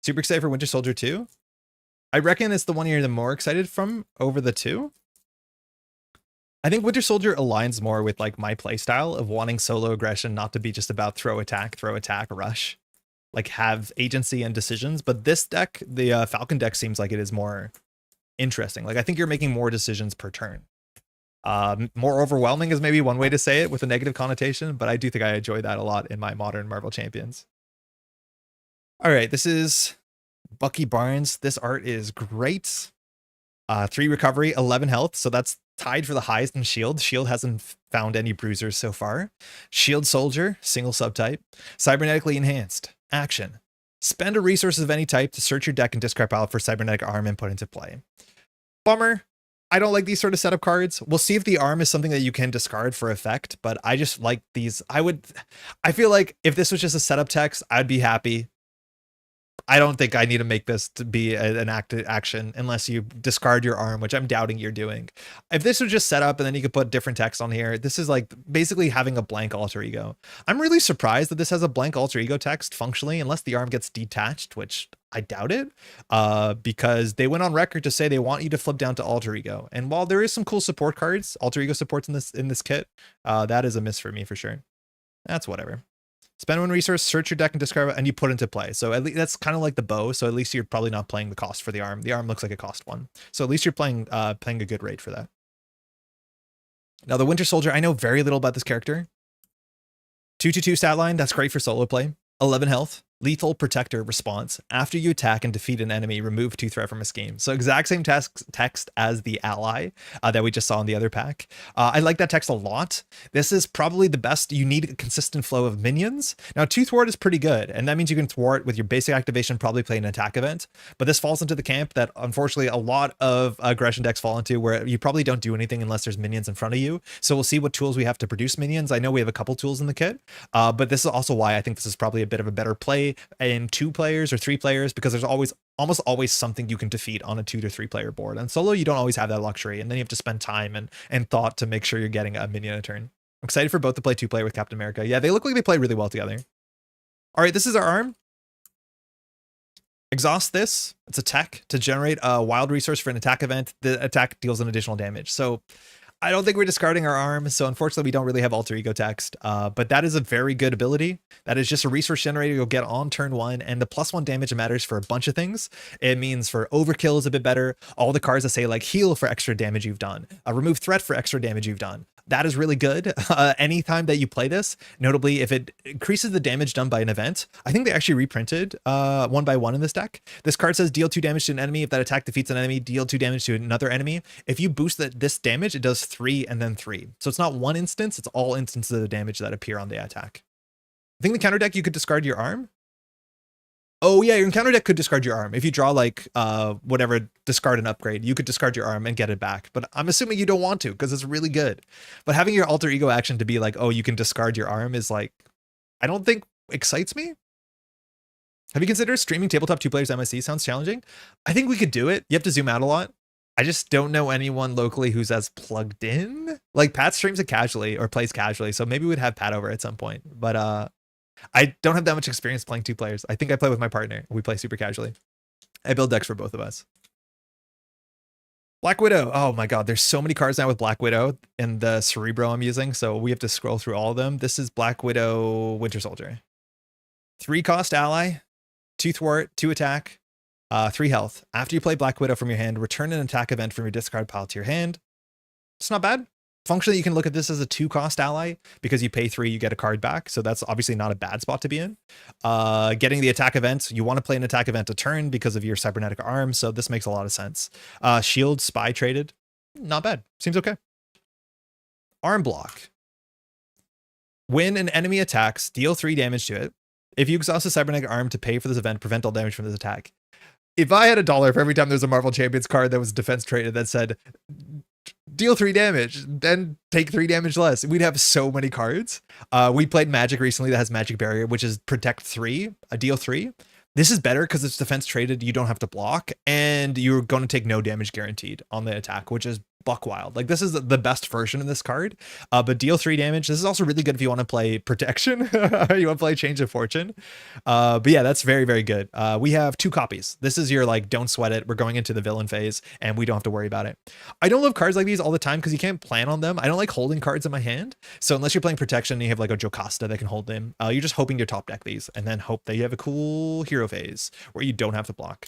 Super excited for Winter Soldier 2. I reckon it's the one you're the more excited from over the 2. I think Winter Soldier aligns more with like my playstyle of wanting solo aggression, not to be just about throw, attack, rush, like have agency and decisions. But this deck, the Falcon deck, seems like it is more interesting. Like I think you're making more decisions per turn. More overwhelming is maybe one way to say it with a negative connotation, but I do think I enjoy that a lot in my modern Marvel champions. All right, this is Bucky Barnes. This art is great. 3 recovery, 11 health, so that's tied for the highest in S.H.I.E.L.D. S.H.I.E.L.D. hasn't found any bruisers so far. S.H.I.E.L.D. Soldier, single subtype. Cybernetically enhanced. Action. Spend a resource of any type to search your deck and discard pile for cybernetic arm and put into play. Bummer. I don't like these sort of setup cards. We'll see if the arm is something that you can discard for effect, but I just like these. I feel like if this was just a setup text, I'd be happy. I don't think I need to make this to be an action unless you discard your arm, which I'm doubting you're doing. If this was just set up and then you could put different text on here, this is like basically having a blank alter ego. I'm really surprised that this has a blank alter ego text functionally, unless the arm gets detached, which I doubt it, because they went on record to say they want you to flip down to alter ego. And while there is some cool support cards, alter ego supports in this kit, that is a miss for me for sure. That's whatever. Spend one resource, search your deck and discard it, and you put into play. So at least that's kind of like the bow. So at least you're probably not playing the cost for the arm. The arm looks like a cost one. So at least you're playing a good rate for that. Now the Winter Soldier, I know very little about this character. 2/2 stat line, that's great for solo play. 11 health. Lethal Protector response. After you attack and defeat an enemy, remove 2 threat from a scheme. So exact same text as the ally that we just saw in the other pack. I like that text a lot. This is probably the best. You need a consistent flow of minions. Now 2 thwart is pretty good, and that means you can thwart with your basic activation, probably play an attack event. But this falls into the camp that unfortunately a lot of aggression decks fall into, where you probably don't do anything unless there's minions in front of you. So we'll see what tools we have to produce minions. I know we have a couple tools in the kit, but this is also why I think this is probably a bit of a better play in 2 players or 3 players, because there's almost always something you can defeat on a 2 to 3 player board. And solo, you don't always have that luxury, and then you have to spend time and thought to make sure you're getting a minion a turn. I'm excited for both to play 2 player with Captain America. Yeah, they look like they play really well together. All right, this is our arm. Exhaust this. It's a tech to generate a wild resource for an attack event. The attack deals an additional damage. So I don't think we're discarding our arm, so unfortunately we don't really have alter ego text, but that is a very good ability. That is just a resource generator you'll get on turn 1, and the +1 damage matters for a bunch of things. It means for overkill is a bit better. All the cards that say like heal for extra damage you've done, remove threat for extra damage you've done. That is really good. Anytime that you play this, notably if it increases the damage done by an event. I think they actually reprinted 1 by 1 in this deck. This card says deal 2 damage to an enemy. If that attack defeats an enemy, deal 2 damage to another enemy. If you boost this damage, it does 3 and then 3. So it's not one instance, it's all instances of the damage that appear on the attack. I think the counter deck, you could discard your arm. Oh yeah, your counter deck could discard your arm. If you draw like whatever, discard an upgrade, you could discard your arm and get it back. But I'm assuming you don't want to, because it's really good. But having your alter ego action to be like, oh, you can discard your arm is like, I don't think excites me. Have you considered streaming tabletop 2 players MSC? Sounds challenging. I think we could do it. You have to zoom out a lot. I just don't know anyone locally who's as plugged in. Like Pat streams it casually or plays casually, so maybe we'd have Pat over at some point. But I don't have that much experience playing 2 players. I think I play with my partner. We play super casually. I build decks for both of us. Black Widow. Oh my god, there's so many cards now with Black Widow in the Cerebro I'm using, so we have to scroll through all of them. This is Black Widow Winter Soldier. 3 cost ally, 2 thwart, 2 attack, 3 health. After you play Black Widow from your hand, return an attack event from your discard pile to your hand. It's not bad. Functionally, you can look at this as a 2 cost ally, because you pay 3, you get a card back. So that's obviously not a bad spot to be in. Getting the attack event, you want to play an attack event a turn because of your cybernetic arm. So this makes a lot of sense. Shield, spy traded. Not bad. Seems okay. Arm block. When an enemy attacks, deal 3 damage to it. If you exhaust a cybernetic arm to pay for this event, prevent all damage from this attack. If I had $1 for every time there's a Marvel Champions card that was defense traded that said deal 3 damage, then take 3 damage less, we'd have so many cards. We played Magic recently that has Magic Barrier, which is protect 3, a deal 3. This is better because it's defense traded, you don't have to block, and you're going to take no damage guaranteed on the attack, which is buck wild. Like, this is the best version of this card, but deal 3 damage. This is also really good if you want to play protection. You want to play change of fortune. But yeah, that's very, very good. We have 2 copies. This is your like, don't sweat it. We're going into the villain phase and we don't have to worry about it. I don't love cards like these all the time because you can't plan on them. I don't like holding cards in my hand. So unless you're playing protection and you have like a Jocasta that can hold them, you're just hoping to top deck these and then hope that you have a cool hero phase where you don't have to block.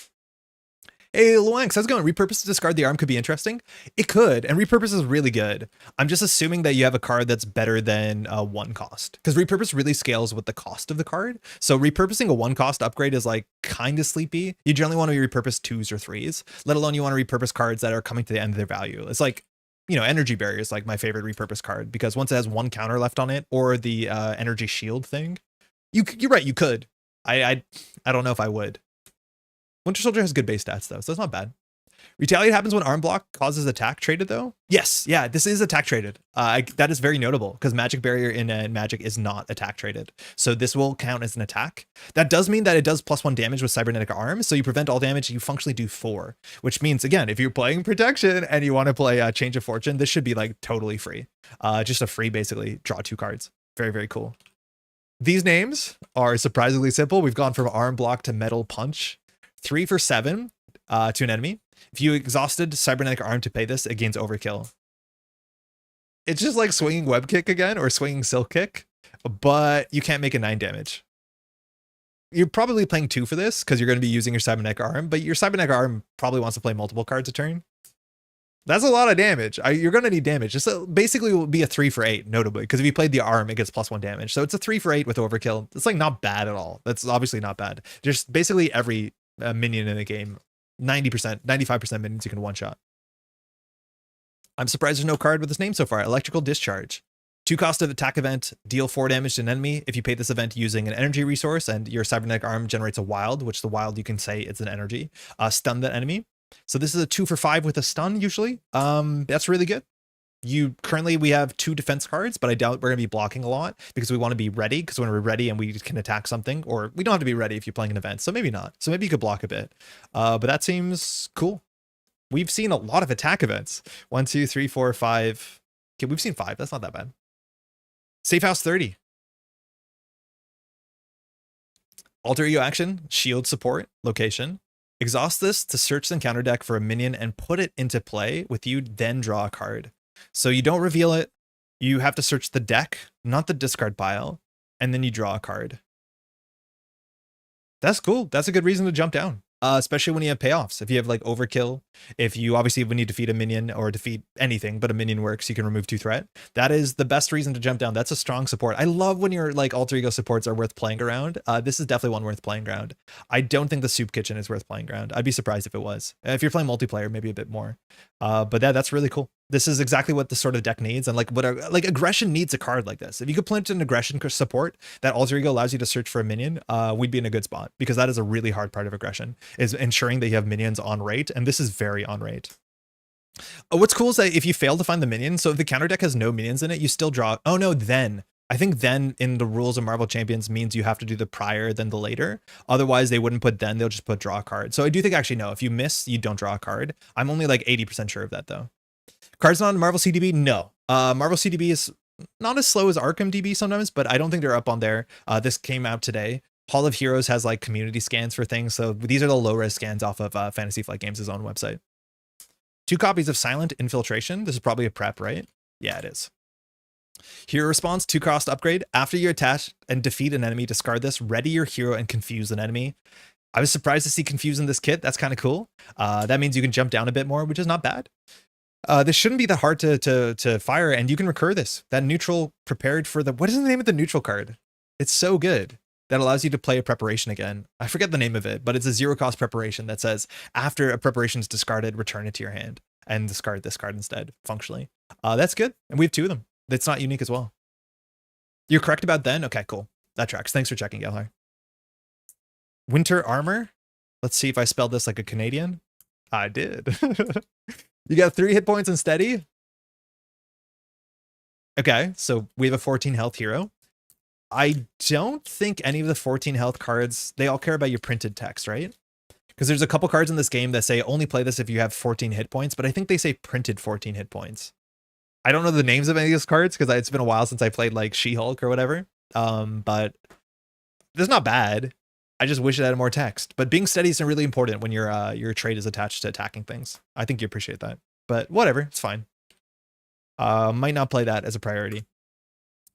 Hey, Luanx, how's it going? Repurpose to discard the arm could be interesting. It could, and repurpose is really good. I'm just assuming that you have a card that's better than 1 cost, because repurpose really scales with the cost of the card. So repurposing a 1 cost upgrade is like kind of sleepy. You generally want to repurpose 2s or 3s, let alone you want to repurpose cards that are coming to the end of their value. It's like, you know, Energy Barrier is like my favorite repurpose card, because once it has 1 counter left on it, or the Energy Shield thing, you're right, you could. I don't know if I would. Winter Soldier has good base stats though, so it's not bad. Retaliate happens when arm block causes attack traded though. Yes, yeah, this is attack traded. That is very notable because Magic Barrier in Magic is not attack traded. So this will count as an attack. That does mean that it does +1 damage with cybernetic arm. So you prevent all damage, you functionally do 4, which means again, if you're playing protection and you want to play Change of Fortune, this should be like totally free. Just a free, basically draw 2 cards. Very, very cool. These names are surprisingly simple. We've gone from arm block to metal punch. 3 for 7 to an enemy. If you exhausted cybernetic arm to pay this, it gains overkill. It's just like swinging web kick again, or swinging silk kick. but you can't make a 9 damage. You're probably playing 2 for this because you're going to be using your cybernetic arm, but your cybernetic arm probably wants to play multiple cards a turn. That's a lot of damage. You're going to need damage. Just basically will be a 3 for 8, notably, because if you played the arm, it gets +1 damage. So it's a 3 for 8 with overkill. It's like not bad at all. That's obviously not bad. Just basically every minion in the game, 90%, 95% minions you can one-shot. I'm surprised there's no card with this name so far. Electrical Discharge. 2 cost of attack event, deal 4 damage to an enemy. If you pay this event using an energy resource and your cybernetic arm generates a wild, which the wild you can say it's an energy, stun that enemy. So this is a 2 for 5 with a stun usually. That's really good. We have 2 defense cards, but I doubt we're gonna be blocking a lot because we want to be ready. Because when we're ready and we can attack something, or we don't have to be ready if you're playing an event, so maybe not. So maybe you could block a bit. But that seems cool. We've seen a lot of attack events. 1, 2, 3, 4, 5. Okay, we've seen 5. That's not that bad. Safe House 30. Alter Ego action, shield support, location. Exhaust this to search the encounter deck for a minion and put it into play with you, then draw a card. So you don't reveal it. You have to search the deck, not the discard pile, and then you draw a card. That's cool. That's a good reason to jump down. Especially when you have payoffs. If you have like overkill, if you obviously would need to defeat a minion or defeat anything, but a minion works, you can remove 2 threat. That is the best reason to jump down. That's a strong support. I love when your like alter ego supports are worth playing around. This is definitely one worth playing around. I don't think the soup kitchen is worth playing around. I'd be surprised if it was. If you're playing multiplayer, maybe a bit more. But that's really cool. This is exactly what the sort of deck needs, and like aggression needs a card like this. If you could plant an aggression support that alter ego allows you to search for a minion, we'd be in a good spot, because that is a really hard part of aggression, is ensuring that you have minions on rate, and this is very on rate. What's cool is that if you fail to find the minion, so if the counter deck has no minions in it, you still draw. Oh no, then. I think then in the rules of Marvel Champions means you have to do the prior then the later. Otherwise, they wouldn't put then, they'll just put draw a card. So I do think actually no, if you miss, you don't draw a card. I'm only like 80% sure of that though. Cards not in Marvel CDB? No. Marvel CDB is not as slow as Arkham DB sometimes, but I don't think they're up on there. This came out today. Hall of Heroes has like community scans for things. So these are the low-res scans off of Fantasy Flight Games' own website. 2 copies of Silent Infiltration. This is probably a prep, right? Yeah, it is. Hero response, 2 cost upgrade. After you attach and defeat an enemy, discard this, ready your hero and confuse an enemy. I was surprised to see confuse in this kit. That's kind of cool. That means you can jump down a bit more, which is not bad. This shouldn't be that hard to fire, and you can recur this. That neutral prepared for the, what is the name of the neutral card? It's so good. That allows you to play a preparation again. I forget the name of it, but it's a 0 cost preparation that says after a preparation is discarded, return it to your hand and discard this card instead, functionally. That's good. And we have 2 of them. That's not unique as well. You're correct about then? Okay, cool. That tracks. Thanks for checking, Gelhar. Winter Armor. Let's see if I spelled this like a Canadian. I did. You got 3 hit points and steady. Okay, so we have a 14 health hero. I don't think any of the 14 health cards, they all care about your printed text, right? Because there's a couple cards in this game that say only play this if you have 14 hit points, but I think they say printed 14 hit points. I don't know the names of any of these cards because it's been a while since I played like She-Hulk or whatever. But it's not bad. I just wish it had more text. But being steady is really important when your trade is attached to attacking things. I think you appreciate that. But whatever, it's fine. Might not play that as a priority.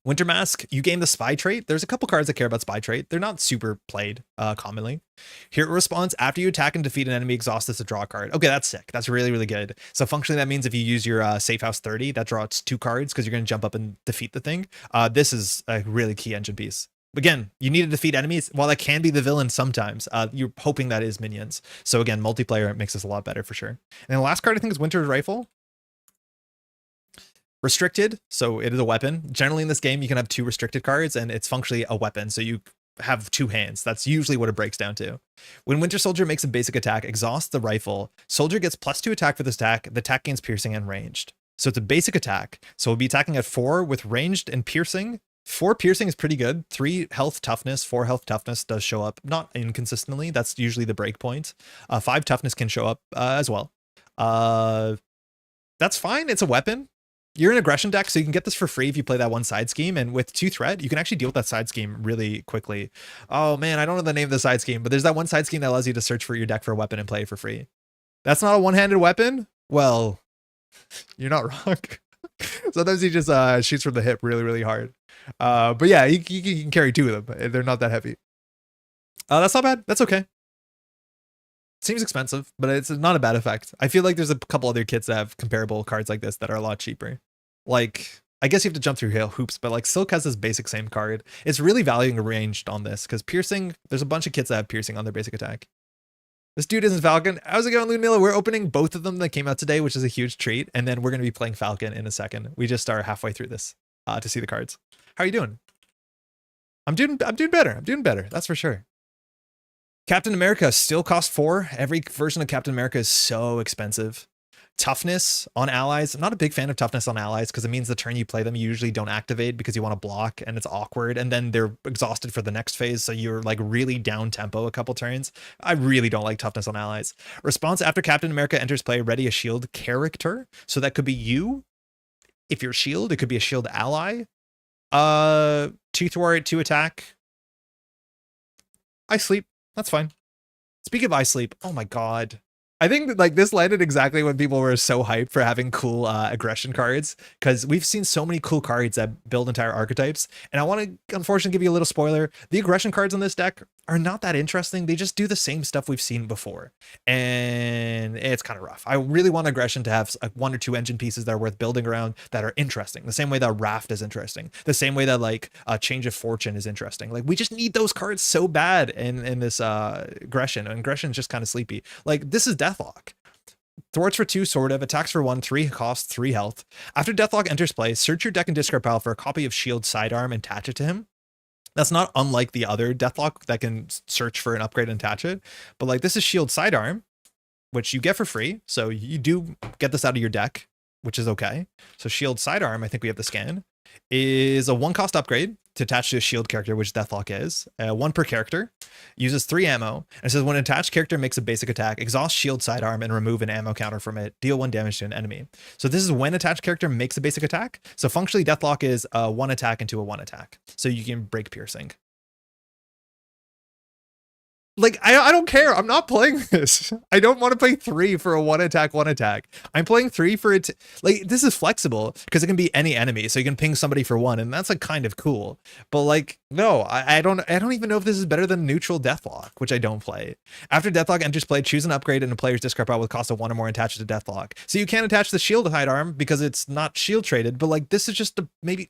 Winter Mask, you gain the Spy trait. There's a couple cards that care about Spy trait. They're not super played commonly. Hero response, after you attack and defeat an enemy, exhaust this to draw a card. Okay, that's sick. That's really, really good. So functionally, that means if you use your Safe House 30, that draws 2 cards because you're going to jump up and defeat the thing. This is a really key engine piece. Again, you need to defeat enemies. While that can be the villain sometimes, you're hoping that is minions. So again, multiplayer makes this a lot better for sure. And the last card I think is Winter's Rifle. Restricted, so it is a weapon. Generally in this game, you can have 2 restricted cards and it's functionally a weapon. So you have 2 hands. That's usually what it breaks down to. When Winter Soldier makes a basic attack, exhaust the rifle. Soldier gets +2 attack for this attack. The attack gains piercing and ranged. So it's a basic attack. So we'll be attacking at 4 with ranged and piercing. 4 piercing is pretty good. 3 health toughness, 4 health toughness does show up, not inconsistently. That's usually the break point. 5 toughness can show up as well. That's fine. It's a weapon. You're an aggression deck, so you can get this for free if you play that one side scheme. And with 2 threat, you can actually deal with that side scheme really quickly. Oh man, I don't know the name of the side scheme, but there's that one side scheme that allows you to search for your deck for a weapon and play it for free. That's not a one-handed weapon? Well, you're not wrong. Sometimes he just shoots from the hip really, really hard. But yeah, you can carry 2 of them. They're not that heavy. That's not bad. That's okay. Seems expensive, but it's not a bad effect. I feel like there's a couple other kits that have comparable cards like this that are a lot cheaper. Like, I guess you have to jump through hoops, but like Silk has this basic same card. It's really valuing ranged on this because piercing, there's a bunch of kits that have piercing on their basic attack. This dude isn't Falcon. How's it going, Loon Miller? We're opening both of them that came out today, which is a huge treat. And then we're going to be playing Falcon in a second. We just are halfway through this to see the cards. How are you doing? I'm doing better. I'm doing better. That's for sure. Captain America still costs 4. Every version of Captain America is so expensive. Toughness on allies. I'm not a big fan of toughness on allies because it means the turn you play them, you usually don't activate because you want to block and it's awkward. And then they're exhausted for the next phase. So you're like really down tempo a couple turns. I really don't like toughness on allies. Response after Captain America enters play, ready a shield character. So that could be you. If you're shield, it could be a shield ally. 2 thwart, 2 attack. I sleep. That's fine. Speaking of I sleep, oh my god. I think that like this landed exactly when people were so hyped for having cool aggression cards, because we've seen so many cool cards that build entire archetypes. And I want to unfortunately give you a little spoiler. The aggression cards on this deck are not that interesting. They just do the same stuff we've seen before. And it's kind of rough. I really want aggression to have 1 or 2 engine pieces that are worth building around that are interesting. The same way that Raft is interesting. The same way that like a Change of Fortune is interesting. Like we just need those cards so bad in this aggression. And aggression is just kind of sleepy. Like this is Deathlock. Thwarts for 2, sort of. Attacks for 1, 3 cost, 3 health. After Deathlock enters play, search your deck and discard pile for a copy of S.H.I.E.L.D sidearm and attach it to him. That's not unlike the other Deathlock that can search for an upgrade and attach it. But like this is S.H.I.E.L.D sidearm, which you get for free. So you do get this out of your deck, which is okay. So S.H.I.E.L.D sidearm, I think we have the scan, is a 1-cost upgrade to attach to a shield character, which Deathlock is. 1 per character, uses 3 ammo, and it says when an attached character makes a basic attack, exhaust shield sidearm and remove an ammo counter from it, deal 1 damage to an enemy. So this is when attached character makes a basic attack. So functionally Deathlock is 1 attack into a 1 attack. So you can break piercing. Like, I don't care. I'm not playing this. I don't want to play 3 for a 1 attack, 1 attack. I'm playing 3 for it. Like, this is flexible because it can be any enemy. So you can ping somebody for 1, and that's like kind of cool. But like, no, I don't even know if this is better than neutral Deathlock, which I don't play. After Deathlock enters play, choose an upgrade in a player's discard pile with cost of 1 or more and attach it to Deathlock. So you can't attach the shield sidearm because it's not shield traded, but like, this is just a maybe.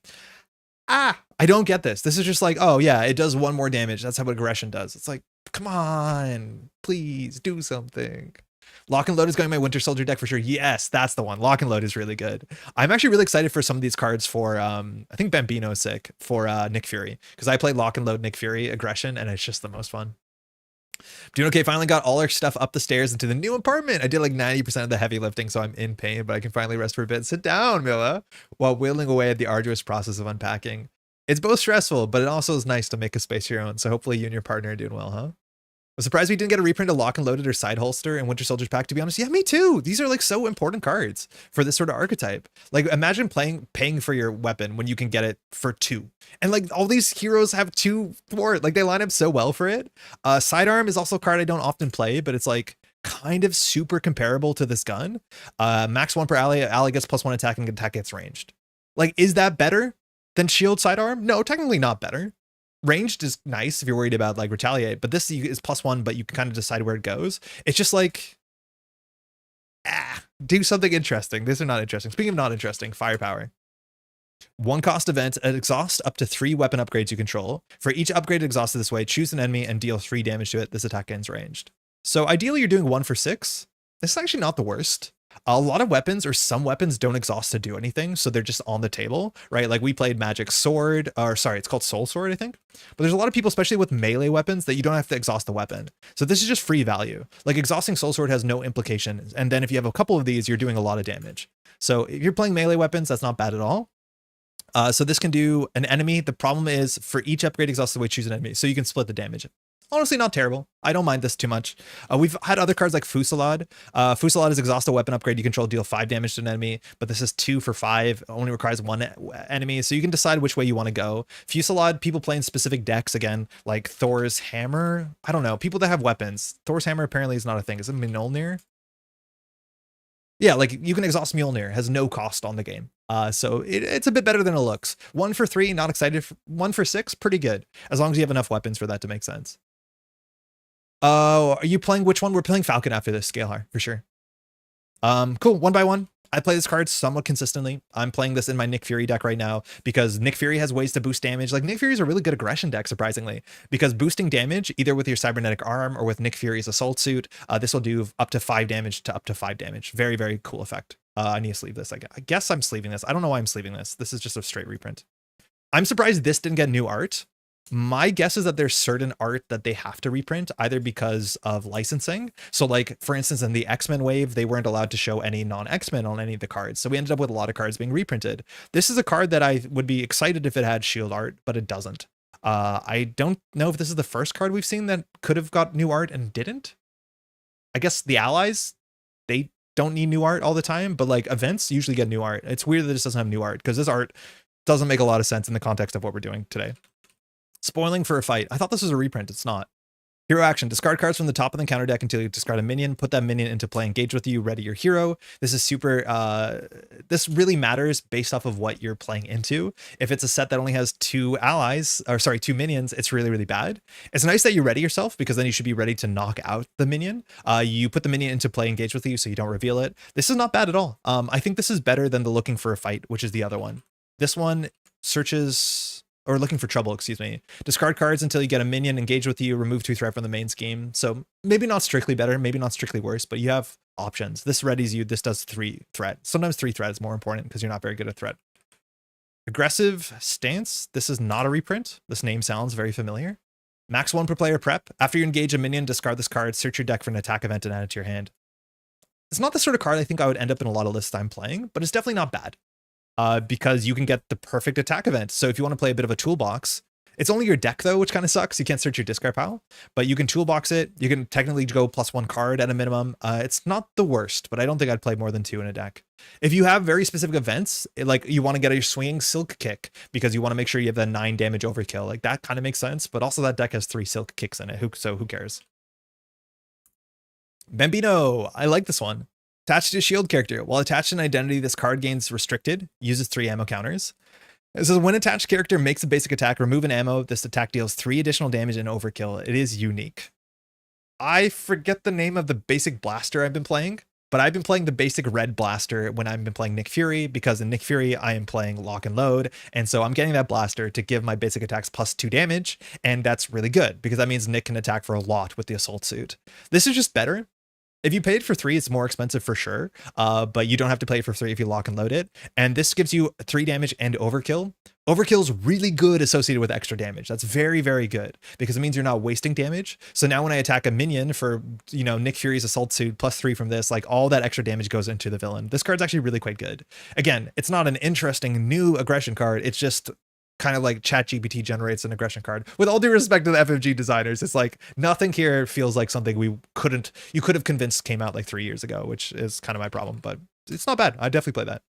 I don't get this. This is just like, oh yeah, it does 1 more damage. That's how aggression does. It's like, come on, please do something. Lock and Load is going my Winter Soldier deck for sure. Yes, that's the one. Lock and Load is really good. I'm actually really excited for some of these cards for, I think Bambino is sick for Nick Fury, because I played Lock and Load Nick Fury aggression, and it's just the most fun. Doing okay. Finally got all our stuff up the stairs into the new apartment. I did like 90% of the heavy lifting, so I'm in pain, but I can finally rest for a bit. Sit down, Milla, while whittling away at the arduous process of unpacking. It's both stressful, but it also is nice to make a space your own. So hopefully you and your partner are doing well, huh? I'm surprised we didn't get a reprint of Lock and Loaded or Side Holster in Winter Soldier's pack, to be honest. Yeah, me too. These are like so important cards for this sort of archetype. Like imagine paying for your weapon when you can get it for 2. And like all these heroes have 2 thwart. Like they line up so well for it. Sidearm is also a card I don't often play, but it's like kind of super comparable to this gun. Max 1 per ally. Ally gets +1 attack and attack gets ranged. Like, is that better than shield sidearm? No, technically not better. Ranged is nice if you're worried about like retaliate, but this is +1, but you can kind of decide where it goes. It's just like, do something interesting. These are not interesting. Speaking of not interesting, firepower. 1 cost event, exhaust up to 3 weapon upgrades you control. For each upgrade exhausted this way, choose an enemy and deal 3 damage to it. This attack ends ranged. So ideally you're doing 1 for 6. This is actually not the worst. A lot of weapons or some weapons don't exhaust to do anything, so they're just on the table, right? Like we played Magic Sword, or sorry, it's called Soul Sword, I think. But there's a lot of people, especially with melee weapons, that you don't have to exhaust the weapon. So this is just free value. Like exhausting Soul Sword has no implication. And then if you have a couple of these, you're doing a lot of damage. So if you're playing melee weapons, that's not bad at all. So this can do an enemy. The problem is for each upgrade exhausted way, choose an enemy. So you can split the damage. Honestly, not terrible. I don't mind this too much. We've had other cards like Fusillade. Fusillade is exhaust a weapon upgrade. You control, deal 5 damage to an enemy, but this is 2 for 5. Only requires 1 enemy, so you can decide which way you want to go. Fusillade, people play in specific decks, again, like Thor's Hammer. I don't know. People that have weapons. Thor's Hammer apparently is not a thing. Is it Mjolnir? Yeah, like you can exhaust Mjolnir, has no cost on the game. So it's a bit better than it looks. 1 for 3, not excited. 1 for 6, pretty good. As long as you have enough weapons for that to make sense. Oh, are you playing which one? We're playing Falcon after this, Scalehar, for sure. Cool, 1 by 1. I play this card somewhat consistently. I'm playing this in my Nick Fury deck right now because Nick Fury has ways to boost damage. Like Nick Fury is a really good aggression deck, surprisingly, because boosting damage either with your cybernetic arm or with Nick Fury's assault suit, this will do up to 5 damage to up to 5 damage. Very, very cool effect. I need to sleeve this. I guess I'm sleeving this. I don't know why I'm sleeving this. This is just a straight reprint. I'm surprised this didn't get new art. My guess is that there's certain art that they have to reprint either because of licensing. So like, for instance, in the X-Men wave, they weren't allowed to show any non-X-Men on any of the cards. So we ended up with a lot of cards being reprinted. This is a card that I would be excited if it had S.H.I.E.L.D art, but it doesn't. I don't know if this is the first card we've seen that could have got new art and didn't. I guess the allies, they don't need new art all the time, but like events usually get new art. It's weird that this doesn't have new art because this art doesn't make a lot of sense in the context of what we're doing today. Spoiling for a fight. I thought this was a reprint. It's not. Hero action. Discard cards from the top of the counter deck until you discard a minion. Put that minion into play. Engage with you. Ready your hero. This is super... this really matters based off of what you're playing into. If it's a set that only has 2 allies, or sorry, 2 minions, it's really, really bad. It's nice that you ready yourself because then you should be ready to knock out the minion. You put the minion into play. Engage with you so you don't reveal it. This is not bad at all. I think this is better than the looking for a fight, which is the other one. This one searches... or looking for trouble, excuse me. Discard cards until you get a minion, engage with you, remove 2 threat from the main scheme. So maybe not strictly better, maybe not strictly worse, but you have options. This readies you, this does 3 threat. Sometimes 3 threat is more important because you're not very good at threat. Aggressive stance. This is not a reprint. This name sounds very familiar. Max 1 per player prep. After you engage a minion, discard this card, search your deck for an attack event and add it to your hand. It's not the sort of card I think I would end up in a lot of lists I'm playing, but it's definitely not bad. Because you can get the perfect attack event. So if you want to play a bit of a toolbox, it's only your deck though, which kind of sucks. You can't search your discard pile, but you can toolbox it. You can technically go +1 card at a minimum. It's not the worst, but I don't think I'd play more than 2 in a deck. If you have very specific events, like you want to get a swinging silk kick because you want to make sure you have the 9 damage overkill, like that kind of makes sense. But also that deck has 3 silk kicks in it. So who cares? Bambino, I like this one. Attached to a shield character. While attached to an identity, this card gains restricted, uses 3 ammo counters. It says when attached character makes a basic attack, remove an ammo. This attack deals 3 additional damage and overkill. It is unique. I forget the name of the basic blaster I've been playing, but I've been playing the basic red blaster when I've been playing Nick Fury, because in Nick Fury, I am playing lock and load. And so I'm getting that blaster to give my basic attacks +2 damage. And that's really good because that means Nick can attack for a lot with the assault suit. This is just better. If you paid for 3, it's more expensive for sure, but you don't have to pay for 3 if you lock and load it. And this gives you 3 damage and overkill. Overkill is really good associated with extra damage. That's very, very good because it means you're not wasting damage. So now when I attack a minion for, you know, Nick Fury's assault suit +3 from this, like all that extra damage goes into the villain. This card's actually really quite good. Again, it's not an interesting new aggression card. It's just kind of like ChatGPT generates an aggression card. With all due respect to the FFG designers, it's like nothing here feels like something you could have convinced came out like 3 years ago, which is kind of my problem, but it's not bad. I definitely play that.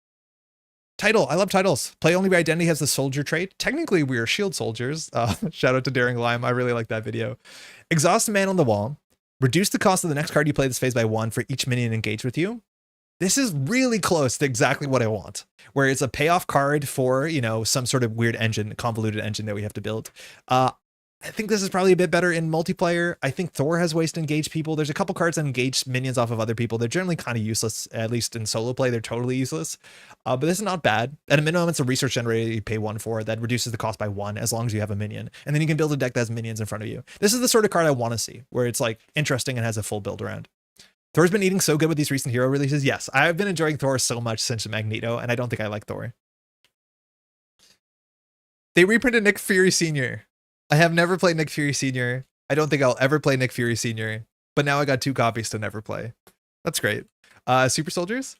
Title. I love titles. Play only by identity has the soldier trait. Technically, we are shield soldiers. Shout out to Daring Lime. I really like that video. Exhaust a man on the wall. Reduce the cost of the next card you play this phase by 1 for each minion engaged with you. This is really close to exactly what I want, where it's a payoff card for, you know, some sort of weird engine, convoluted engine that we have to build. I think this is probably a bit better in multiplayer. I think Thor has ways to engage people. There's a couple cards that engage minions off of other people. They're generally kind of useless, at least in solo play. They're totally useless, but this is not bad. At a minimum, it's a research generator you pay 1 for that reduces the cost by 1 as long as you have a minion. And then you can build a deck that has minions in front of you. This is the sort of card I want to see, where it's like interesting and has a full build around. Thor's been eating so good with these recent hero releases. Yes, I've been enjoying Thor so much since Magneto, and I don't think I like Thor. They reprinted Nick Fury Sr. I have never played Nick Fury Sr. I don't think I'll ever play Nick Fury Sr., but now I got 2 copies to never play. That's great. Super Soldiers.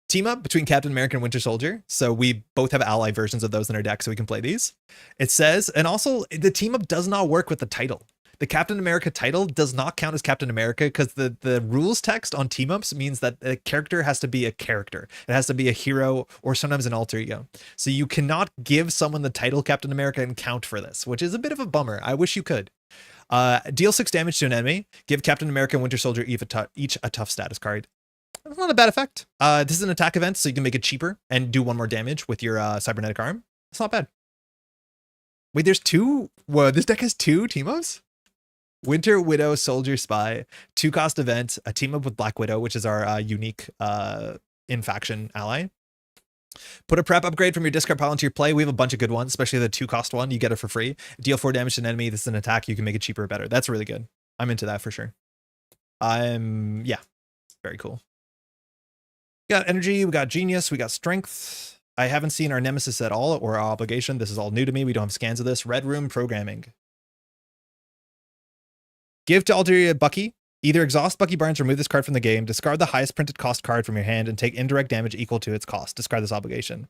Team up between Captain America and Winter Soldier. So we both have ally versions of those in our deck, so we can play these. It says, and also the team up does not work with the title. The Captain America title does not count as Captain America because the rules text on team ups means that a character has to be a character. It has to be a hero or sometimes an alter ego. So you cannot give someone the title Captain America and count for this, which is a bit of a bummer. I wish you could. Deal 6 damage to an enemy. Give Captain America and Winter Soldier each a tough status card. That's not a bad effect. This is an attack event, so you can make it cheaper and do 1 more damage with your cybernetic arm. It's not bad. Wait, there's 2? Whoa, this deck has 2 team-ups? Winter Widow Soldier Spy, 2-cost event, a team up with Black Widow, which is our unique in-faction ally. Put a prep upgrade from your discard pile into your play. We have a bunch of good ones, especially the 2-cost one. You get it for free. Deal 4 damage to an enemy. This is an attack. You can make it cheaper or better. That's really good. I'm into that for sure. Yeah, very cool. We got energy. We got genius. We got strength. I haven't seen our nemesis at all or our obligation. This is all new to me. We don't have scans of this. Red Room programming. Give to Algeria Bucky. Either exhaust Bucky Barnes, remove this card from the game, discard the highest printed cost card from your hand, and take indirect damage equal to its cost. Discard this obligation.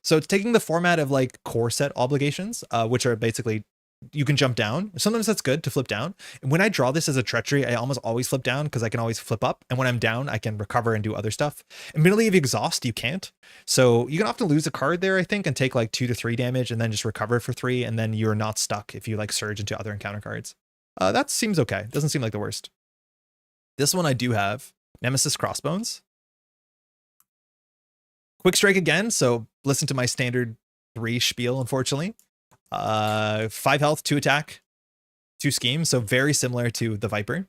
So it's taking the format of like core set obligations, which are basically, you can jump down. Sometimes that's good to flip down. And when I draw this as a treachery, I almost always flip down because I can always flip up. And when I'm down, I can recover and do other stuff. Admittedly, if you exhaust, you can't. So you can often lose a card there, I think, and take like 2 to 3 damage and then just recover for 3. And then you're not stuck if you like surge into other encounter cards. That seems okay. Doesn't seem like the worst. This one I do have. Nemesis Crossbones. Quick Strike again, so listen to my standard 3 spiel, unfortunately. 5 health, 2 attack, 2 scheme, so very similar to the Viper.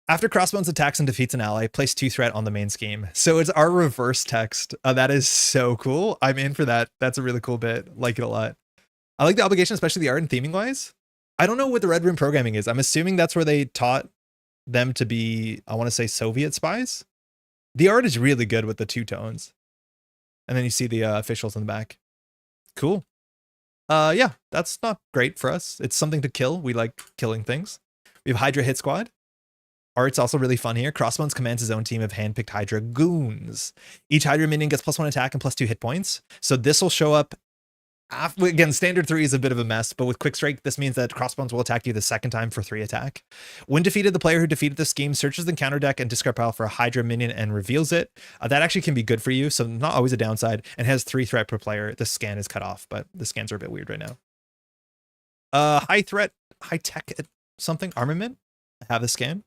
After Crossbones attacks and defeats an ally, place 2 threat on the main scheme. So it's our reverse text. That is so cool. I'm in for that. That's a really cool bit. Like it a lot. I like the obligation, especially the art and theming wise. I don't know what the Red Room programming is. I'm assuming that's where they taught them to be, I want to say, Soviet spies. The art is really good with the 2 tones. And then you see the officials in the back. Cool. Yeah, that's not great for us. It's something to kill. We like killing things. We have Hydra Hit Squad. Art's also really fun here. Crossbones commands his own team of handpicked Hydra goons. Each Hydra minion gets +1 attack and +2 hit points. So this will show up again, standard 3 is a bit of a mess, but with Quick Strike, this means that Crossbones will attack you the second time for 3 attack. When defeated, the player who defeated the scheme searches the counter deck and discard pile for a Hydra minion and reveals it. That actually can be good for you, so not always a downside, and has 3 threat per player. The scan is cut off, but the scans are a bit weird right now. High threat, high tech something, armament. I have the scan.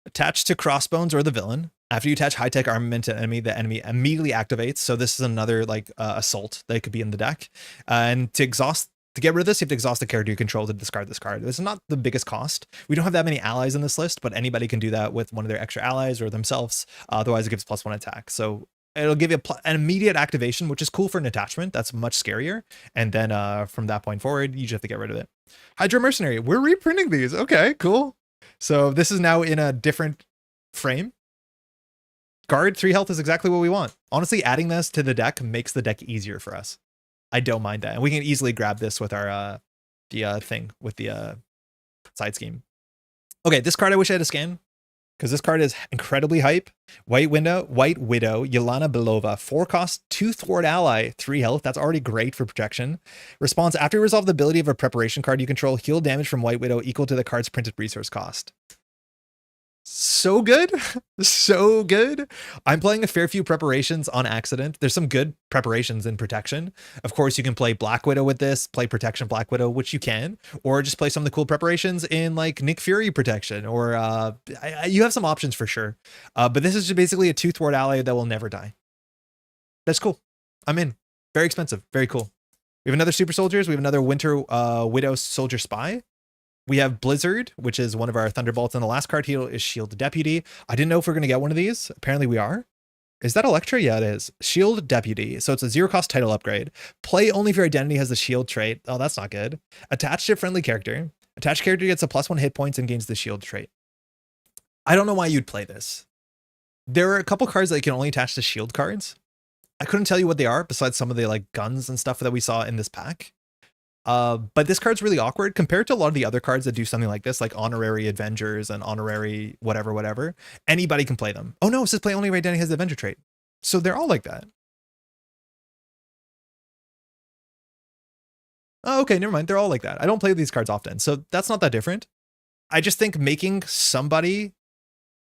Attached to Crossbones or the villain. After you attach high-tech armament to an enemy, the enemy immediately activates. So this is another like assault that could be in the deck. And to get rid of this, you have to exhaust the character you control to discard this card. This is not the biggest cost. We don't have that many allies in this list, but anybody can do that with one of their extra allies or themselves. Otherwise, it gives +1 attack. So it'll give you an immediate activation, which is cool for an attachment. That's much scarier. And then from that point forward, you just have to get rid of it. Hydra Mercenary. We're reprinting these. Okay, cool. So this is now in a different frame. Guard 3 health is exactly what we want. Honestly, adding this to the deck makes the deck easier for us. I don't mind that. And we can easily grab this with our thing with the side scheme. Okay, this card I wish I had a scan because this card is incredibly hype. White Widow, Yelena Belova, 4 cost, 2 thwart ally, 3 health. That's already great for protection. Response: after you resolve the ability of a preparation card you control, heal damage from White Widow equal to the card's printed resource cost. So good. So good. I'm playing a fair few preparations on accident. There's some good preparations in protection. Of course, you can play Black Widow with this, play protection Black Widow, which you can, or just play some of the cool preparations in like Nick Fury protection, or you have some options for sure. But this is just basically a 2 thwart ally that will never die. That's cool. I'm in. Very expensive. Very cool. We have another Super Soldiers. We have another Winter Widow Soldier Spy. We have Blizzard, which is one of our Thunderbolts, and the last card here is S.H.I.E.L.D Deputy. I didn't know if we're going to get one of these. Apparently we are. Is that Elektra? Yeah, it is. S.H.I.E.L.D Deputy. So it's a 0-cost title upgrade. Play only if your identity has the S.H.I.E.L.D trait. Oh, that's not good. Attached to a friendly character. Attached character gets a +1 hit points and gains the S.H.I.E.L.D trait. I don't know why you'd play this. There are a couple cards that you can only attach to S.H.I.E.L.D cards. I couldn't tell you what they are besides some of the like guns and stuff that we saw in this pack. But this card's really awkward compared to a lot of the other cards that do something like this, like honorary Avengers and honorary whatever. Anybody can play them. Oh no, it says play only if identity has the Avenger trait. So they're all like that. Oh, okay, never mind. They're all like that. I don't play these cards often, so that's not that different. I just think making somebody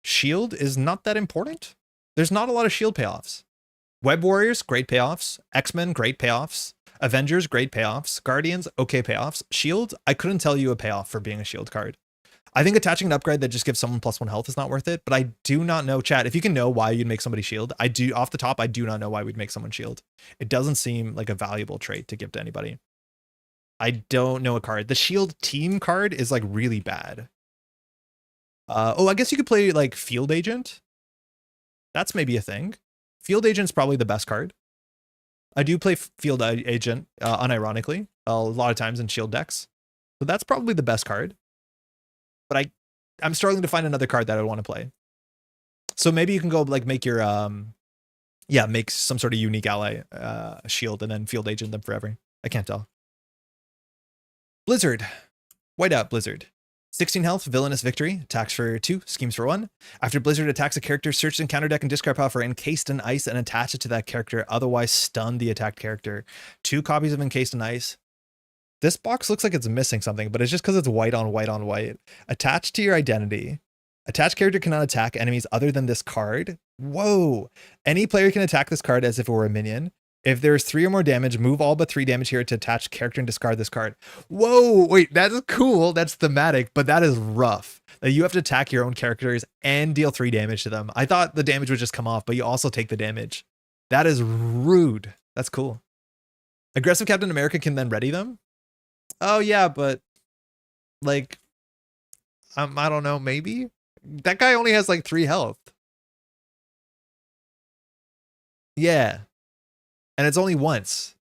S.H.I.E.L.D is not that important. There's not a lot of S.H.I.E.L.D payoffs. Web Warriors, great payoffs. X-Men, great payoffs. Avengers, great payoffs. Guardians, okay payoffs. S.H.I.E.L.D, I couldn't tell you a payoff for being a S.H.I.E.L.D card. I think attaching an upgrade that just gives someone +1 health is not worth it, but I do not know, chat, if you can know why you'd make somebody shield. I do, off the top, I do not know why we'd make someone shield. It doesn't seem like a valuable trait to give to anybody. I don't know a card. The shield team card is like really bad. Oh, I guess you could play like Field Agent. That's maybe a thing. Field Agent's probably the best card. I do play Field Agent, unironically, a lot of times in shield decks. So that's probably the best card. But I'm struggling to find another card that I want to play. So maybe you can go like make your make some sort of unique ally shield and then Field Agent them forever. I can't tell. Blizzard. Whiteout Blizzard. 16 health, Villainous Victory, attacks for 2, schemes for 1. After Blizzard attacks a character, search the encounter deck and discard power for Encased in Ice and attach it to that character, otherwise stun the attacked character. 2 copies of Encased in Ice. This box looks like it's missing something, but it's just because it's white on white on white. Attached to your identity. Attached character cannot attack enemies other than this card. Whoa! Any player can attack this card as if it were a minion. If there's 3 or more damage, move all but 3 damage here to attach character and discard this card. Whoa, wait, that's cool. That's thematic, but that is rough. That you have to attack your own characters and deal 3 damage to them. I thought the damage would just come off, but you also take the damage. That is rude. That's cool. Aggressive Captain America can then ready them. Oh yeah, but like, I don't know, maybe? That guy only has like 3 health. Yeah. And it's only once.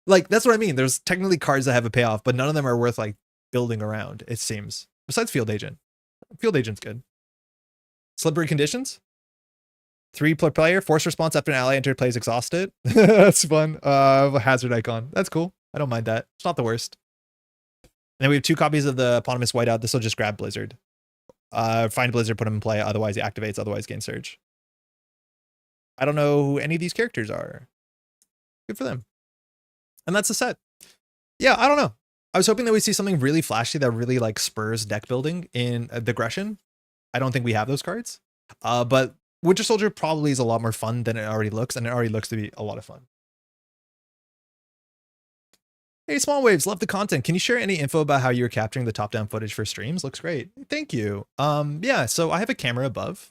Like, that's what I mean. There's technically cards that have a payoff, but none of them are worth like building around, it seems. Besides Field Agent. Field Agent's good. Slippery Conditions. 3 per player. Force response after an ally entered plays exhausted. That's fun. Hazard icon. That's cool. I don't mind that. It's not the worst. And then we have 2 copies of the eponymous Whiteout. This will just grab Blizzard. Find Blizzard, put him in play. Otherwise he activates. Otherwise gain Surge. I don't know who any of these characters are. Good for them. And that's the set. Yeah, I don't know. I was hoping that we'd see something really flashy that really like spurs deck building in the aggression. I don't think we have those cards. But Winter Soldier probably is a lot more fun than it already looks, and it already looks to be a lot of fun. Hey, Small Waves, love the content. Can you share any info about how you're capturing the top-down footage for streams? Looks great. Thank you. Yeah, so I have a camera above.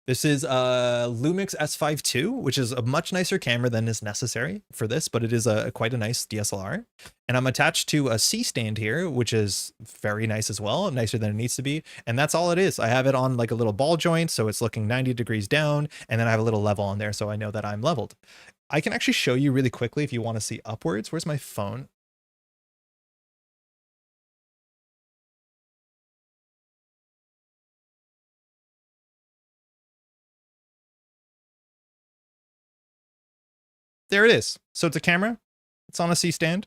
This is Lumix S5 II, which is a much nicer camera than is necessary for this, but it is quite a nice DSLR. And I'm attached to a C stand here, which is very nice as well, nicer than it needs to be. And that's all it is. I have it on like a little ball joint, so it's looking 90 degrees down, and then I have a little level on there, so I know that I'm leveled. I can actually show you really quickly if you want to see upwards. Where's my phone? There it is. So it's a camera. It's on a C stand.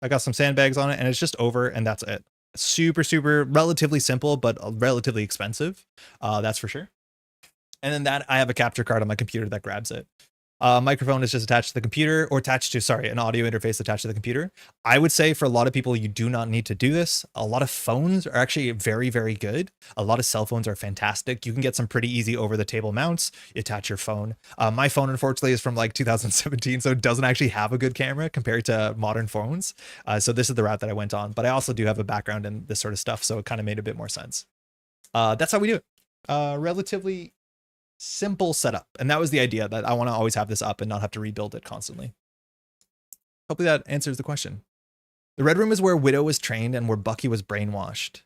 I got some sandbags on it, and it's just over, and that's it. Super, super, relatively simple, but relatively expensive. That's for sure. And then that I have a capture card on my computer that grabs it. Microphone is just attached to the computer, or attached to, sorry, an audio interface attached to the computer. I would say for a lot of people, you do not need to do this. A lot of phones are actually very, very good. A lot of cell phones are fantastic. You can get some pretty easy over-the-table mounts. You attach your phone. My phone, unfortunately, is from like 2017, so it doesn't actually have a good camera compared to modern phones. So this is the route that I went on. But I also do have a background in this sort of stuff, so it kind of made a bit more sense. That's how we do it. Relatively simple setup, and that was the idea, that I want to always have this up and not have to rebuild it constantly. Hopefully that answers the question. The Red Room is where Widow was trained and where Bucky was brainwashed.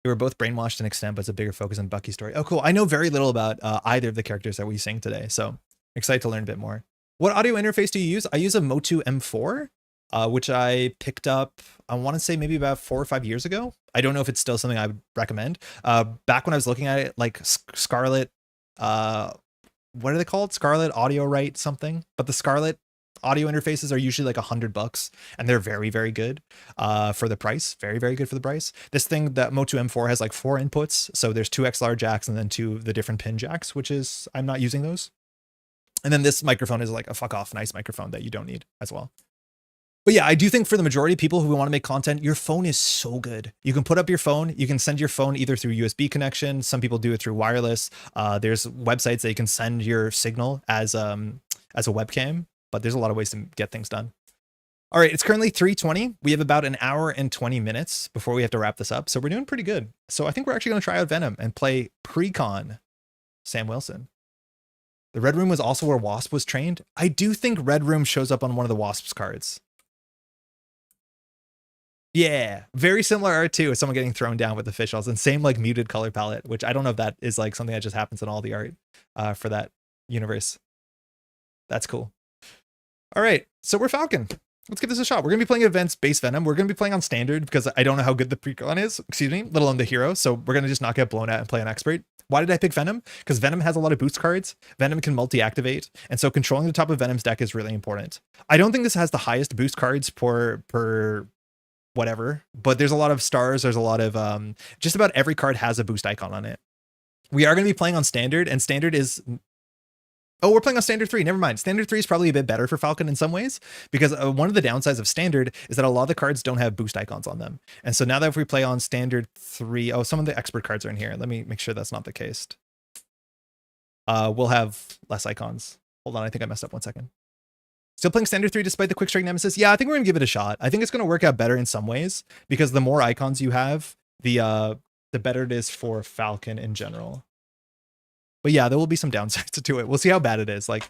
They were both brainwashed to an extent, but it's a bigger focus on Bucky's story. Oh, cool. I know very little about either of the characters that we sing today, so excited to learn a bit more. What audio interface do you use? I use a Motu M4, which I picked up, I want to say maybe about 4 or 5 years ago. I don't know if it's still something I would recommend. Back when I was looking at it, like Scarlet, what are they called? Scarlet Audio Right something, but the Scarlet audio interfaces are usually like $100, and they're very, very good for the price. Very, very good for the price. This thing, that Motu M4, has like 4 inputs, so there's 2 XLR jacks and then 2 of the different pin jacks, which is, I'm not using those. And then this microphone is like a fuck off nice microphone that you don't need as well. But yeah, I do think for the majority of people who want to make content, your phone is so good. You can put up your phone. You can send your phone either through USB connection. Some people do it through wireless. There's websites that you can send your signal as a webcam, but there's a lot of ways to get things done. All right, it's currently 3:20. We have about an hour and 20 minutes before we have to wrap this up. So we're doing pretty good. So I think we're actually going to try out Venom and play Precon Sam Wilson. The Red Room was also where Wasp was trained. I do think Red Room shows up on one of the Wasp's cards. Yeah, very similar art too, as someone getting thrown down with the fishels, and same like muted color palette, which I don't know if that is like something that just happens in all the art for that universe. That's cool. All right, so we're Falcon. Let's give this a shot. We're going to be playing events base Venom. We're going to be playing on standard because I don't know how good the precon is, excuse me, let alone the hero. So we're going to just not get blown out and play on expert. Why did I pick Venom? Because Venom has a lot of boost cards. Venom can multi-activate. And so controlling the top of Venom's deck is really important. I don't think this has the highest boost cards per whatever, but there's a lot of stars. There's a lot of, just about every card has a boost icon on it. We are going to be playing on standard, and standard is... Oh, we're playing on standard 3. Never mind. Standard 3 is probably a bit better for Falcon in some ways, because one of the downsides of standard is that a lot of the cards don't have boost icons on them. And so now that if we play on standard 3, oh, some of the expert cards are in here. Let me make sure that's not the case. We'll have less icons. Hold on, I think I messed up 1 second. Still playing standard 3 despite the quick strike nemesis? Yeah, I think we're going to give it a shot. I think it's going to work out better in some ways, because the more icons you have, the better it is for Falcon in general. But yeah, there will be some downsides to it. We'll see how bad it is. Like,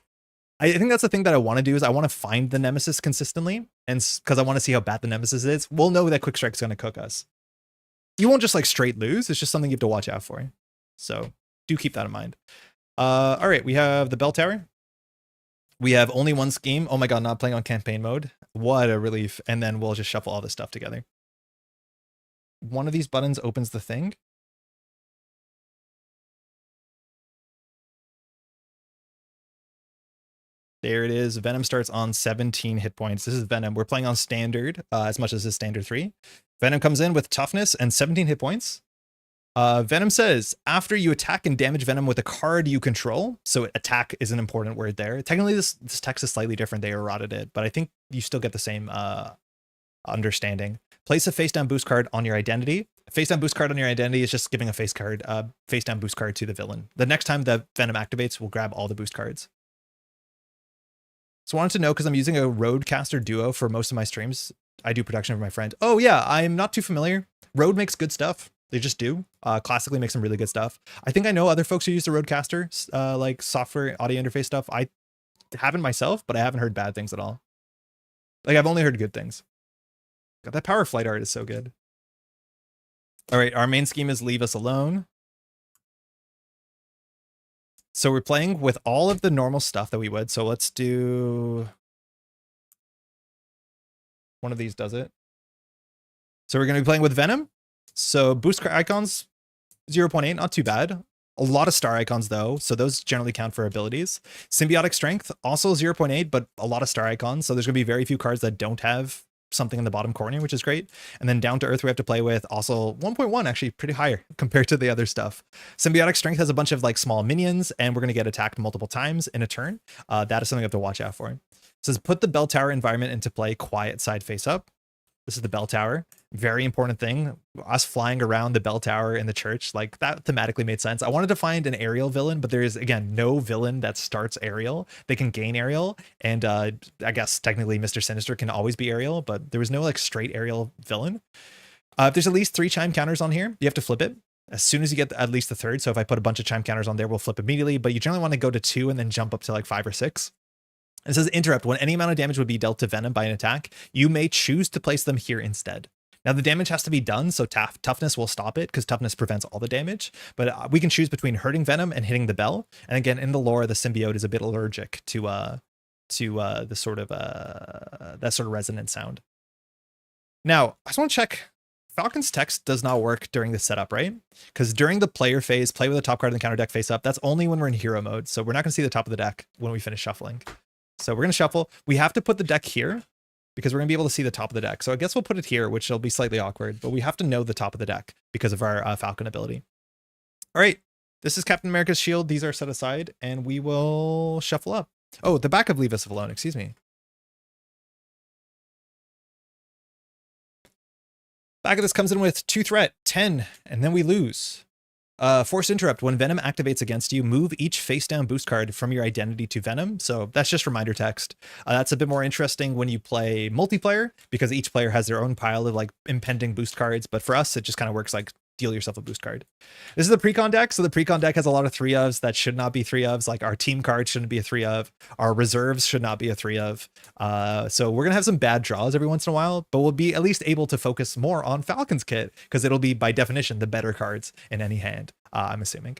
I think that's the thing that I want to do is I want to find the nemesis consistently, and because I want to see how bad the nemesis is. We'll know that quick strike's going to cook us. You won't just like straight lose. It's just something you have to watch out for. So do keep that in mind. All right, we have the bell tower. We have only one scheme. Oh my god, not playing on campaign mode. What a relief. And then we'll just shuffle all this stuff together. One of these buttons opens the thing. There it is. Venom starts on 17 hit points. This is Venom. We're playing on standard as much as this standard 3. Venom comes in with toughness and 17 hit points. Venom says, after you attack and damage Venom with a card you control, so attack is an important word there. Technically, this text is slightly different. They errated it, but I think you still get the same understanding. Place a face down boost card on your identity. A face down boost card on your identity is just giving a face down boost card to the villain. The next time the Venom activates, we'll grab all the boost cards. So I wanted to know, because I'm using a Roadcaster Duo for most of my streams. I do production for my friend. Oh yeah, I'm not too familiar. Rode makes good stuff. They just do. Classically makes some really good stuff. I think I know other folks who use the Roadcaster, like software audio interface stuff. I haven't myself, but I haven't heard bad things at all. Like, I've only heard good things. God, that Power Flight art is so good. All right, our main scheme is Leave Us Alone. So we're playing with all of the normal stuff that we would. So let's do... One of these does it. So we're going to be playing with Venom. So boost icons, 0.8, not too bad. A lot of star icons though, so those generally count for abilities. Symbiotic strength, also 0.8, but a lot of star icons. So there's going to be very few cards that don't have something in the bottom corner, which is great. And then down to earth we have to play with, also 1.1, actually pretty higher compared to the other stuff. Symbiotic strength has a bunch of like small minions, and we're going to get attacked multiple times in a turn. That is something you have to watch out for. It says put the bell tower environment into play, quiet side face up. This is the bell tower. Very important thing. Us flying around the bell tower in the church, like that thematically made sense. I wanted to find an aerial villain, but there is, again, no villain that starts aerial. They can gain aerial, and I guess technically Mr. Sinister can always be aerial, but there was no like straight aerial villain. If there's at least 3 chime counters on here, you have to flip it as soon as you get at least the third. So if I put a bunch of chime counters on there, we'll flip immediately, but you generally want to go to 2 and then jump up to like 5 or 6. It says interrupt. When any amount of damage would be dealt to Venom by an attack, you may choose to place them here instead. Now the damage has to be done, so toughness will stop it because toughness prevents all the damage. But we can choose between hurting Venom and hitting the bell. And again, in the lore, the symbiote is a bit allergic to the sort of that sort of resonant sound. Now I just want to check. Falcon's text does not work during the setup, right? Because during the player phase, play with the top card in the counter deck face up. That's only when we're in hero mode. So we're not going to see the top of the deck when we finish shuffling. So we're going to shuffle. We have to put the deck here because we're going to be able to see the top of the deck. So I guess we'll put it here, which will be slightly awkward, but we have to know the top of the deck because of our Falcon ability. All right. This is Captain America's shield. These are set aside, and we will shuffle up. Oh, the back of Leave Us Alone. Excuse me. Back of this comes in with 2 threat, 10, and then we lose. Force interrupt. When Venom activates against you, move each face down boost card from your identity to Venom. So that's just reminder text. That's a bit more interesting when you play multiplayer because each player has their own pile of like impending boost cards. But for us, it just kind of works like deal yourself a boost card. This is the Precon deck. So the Precon deck has a lot of 3-ofs that should not be 3-ofs. Like our team card shouldn't be a 3-of. Our reserves should not be a 3-of. So we're going to have some bad draws every once in a while, but we'll be at least able to focus more on Falcon's kit because it'll be by definition the better cards in any hand, I'm assuming.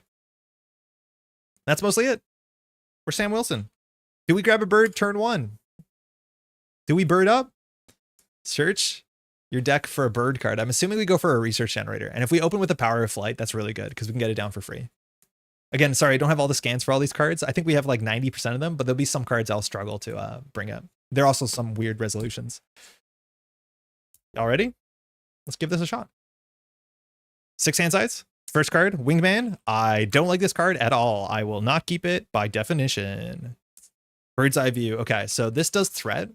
That's mostly it. We're Sam Wilson. Do we grab a bird turn 1? Do we bird up? Search your deck for a bird card. I'm assuming we go for a research generator. And if we open with the power of flight, that's really good because we can get it down for free. Again, sorry, I don't have all the scans for all these cards. I think we have like 90% of them, but there'll be some cards I'll struggle to bring up. There are also some weird resolutions. Y'all ready? Let's give this a shot. 6 hand sides. First card, Wingman. I don't like this card at all. I will not keep it by definition. Bird's Eye View. Okay, so this does threat.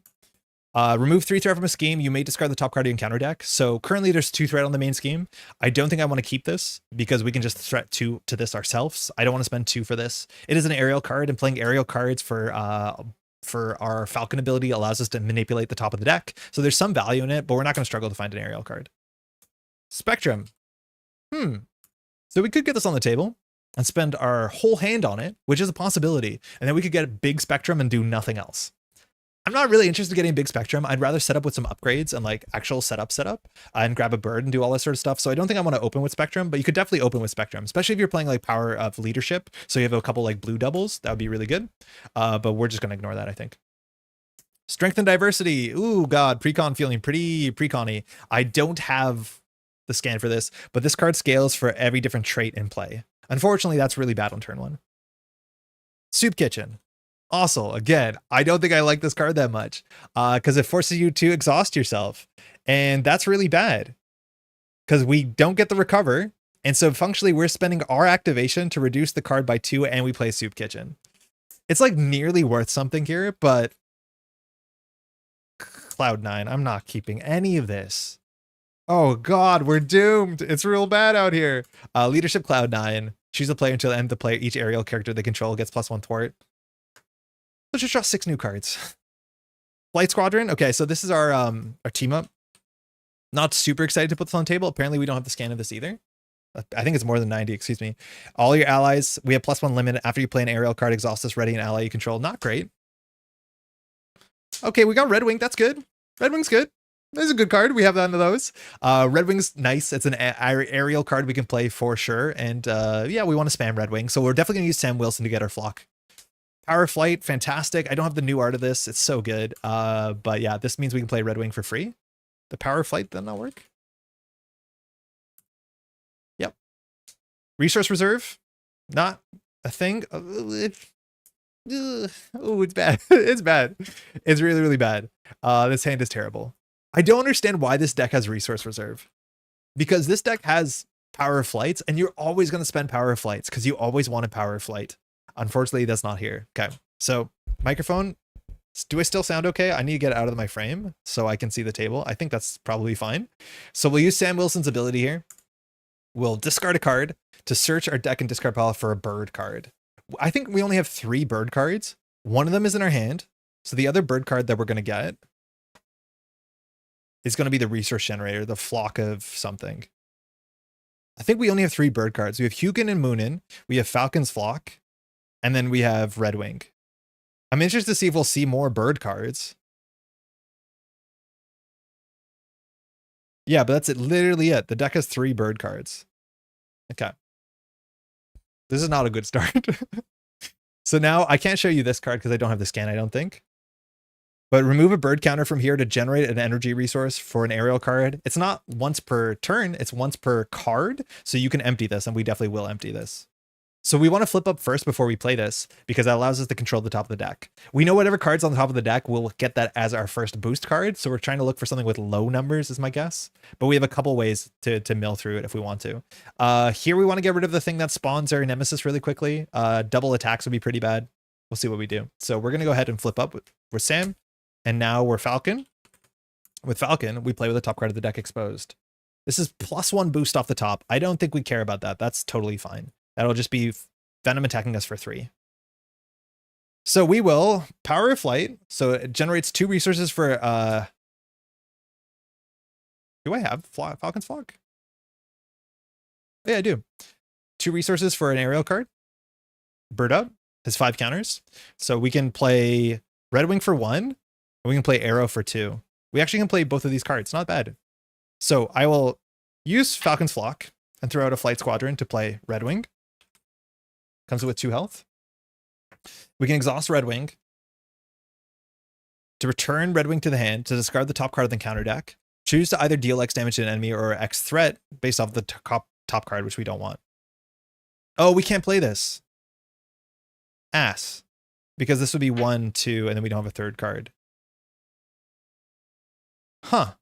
Remove 3 threat from a scheme. You may discard the top card of your counter deck. So currently there's 2 threat on the main scheme. I don't think I want to keep this because we can just threat 2 to this ourselves. I don't want to spend 2 for this. It is an aerial card, and playing aerial cards for our Falcon ability allows us to manipulate the top of the deck. So there's some value in it, but we're not going to struggle to find an aerial card. Spectrum. So we could get this on the table and spend our whole hand on it, which is a possibility. And then we could get a big Spectrum and do nothing else. I'm not really interested in getting a big Spectrum. I'd rather set up with some upgrades and like actual setup and grab a bird and do all this sort of stuff. So I don't think I want to open with Spectrum, but you could definitely open with Spectrum, especially if you're playing like Power of Leadership. So you have a couple like blue doubles. That would be really good. But we're just going to ignore that, I think. Strength and Diversity. Ooh, God, Precon feeling pretty Precon-y. I don't have the scan for this, but this card scales for every different trait in play. Unfortunately, that's really bad on turn 1. Soup Kitchen. Also, again, I don't think I like this card that much because it forces you to exhaust yourself. And that's really bad because we don't get the recover. And so functionally, we're spending our activation to reduce the card by 2 and we play Soup Kitchen. It's like nearly worth something here, but Cloud9, I'm not keeping any of this. Oh God, we're doomed. It's real bad out here. Leadership Cloud9. Choose a player until the end of the play. Each aerial character they control gets +1 thwart. Let's just draw 6 new cards. Flight Squadron. Okay, so this is our team up. Not super excited to put this on the table. Apparently we don't have the scan of this either. I think it's more than 90, excuse me. All your allies, we have +1 limit. After you play an aerial card, exhaust this, ready an ally you control. Not great. Okay, we got Red Wing. That's good. Red Wing's good. This is a good card. We have none of those. Red Wing's nice. It's an aerial card we can play for sure. And yeah, we want to spam Red Wing. So we're definitely going to use Sam Wilson to get our flock. Power Flight, fantastic. I don't have the new art of this. It's so good. But yeah, this means we can play Red Wing for free. The Power Flight does not work. Yep. Resource Reserve, not a thing. Oh, it's bad. It's bad. It's really, really bad. This hand is terrible. I don't understand why this deck has Resource Reserve. Because this deck has Power Flights, and you're always going to spend Power Flights because you always want a Power Flight. Unfortunately, that's not here. Okay, so microphone. Do I still sound okay? I need to get out of my frame so I can see the table. I think that's probably fine. So we'll use Sam Wilson's ability here. We'll discard a card to search our deck and discard pile for a bird card. I think we only have 3 bird cards. One of them is in our hand. So the other bird card that we're going to get is going to be the resource generator, the flock of something. I think we only have 3 bird cards. We have Hugin and Moonin. We have Falcon's Flock. And then we have Red Wing. I'm interested to see if we'll see more bird cards. Yeah, but that's it. Literally it. The deck has 3 bird cards. Okay. This is not a good start. So now I can't show you this card because I don't have the scan, I don't think. But remove a bird counter from here to generate an energy resource for an aerial card. It's not once per turn, it's once per card. So you can empty this, and we definitely will empty this. So we want to flip up first before we play this, because that allows us to control the top of the deck. We know whatever card's on the top of the deck, we'll get that as our first boost card. So we're trying to look for something with low numbers is my guess. But we have a couple ways to mill through it if we want to. Here we want to get rid of the thing that spawns our nemesis really quickly. Double attacks would be pretty bad. We'll see what we do. So we're going to go ahead and flip up with Sam. And now we're Falcon. With Falcon, we play with the top card of the deck exposed. This is +1 boost off the top. I don't think we care about that. That's totally fine. That'll just be Venom attacking us for 3. So we will power of flight. So it generates 2 resources for do I have Falcon's Flock? Yeah, I do. 2 resources for an aerial card. Bird up has 5 counters. So we can play Red Wing for 1, and we can play Arrow for 2. We actually can play both of these cards. Not bad. So I will use Falcon's Flock and throw out a Flight Squadron to play Red Wing. Comes with 2 health. We can exhaust Red Wing to return Red Wing to the hand to discard the top card of the counter deck. Choose to either deal X damage to an enemy or X threat based off the top card, which we don't want. Oh, we can't play this. Ass. Because this would be 1, 2, and then we don't have a third card. Huh.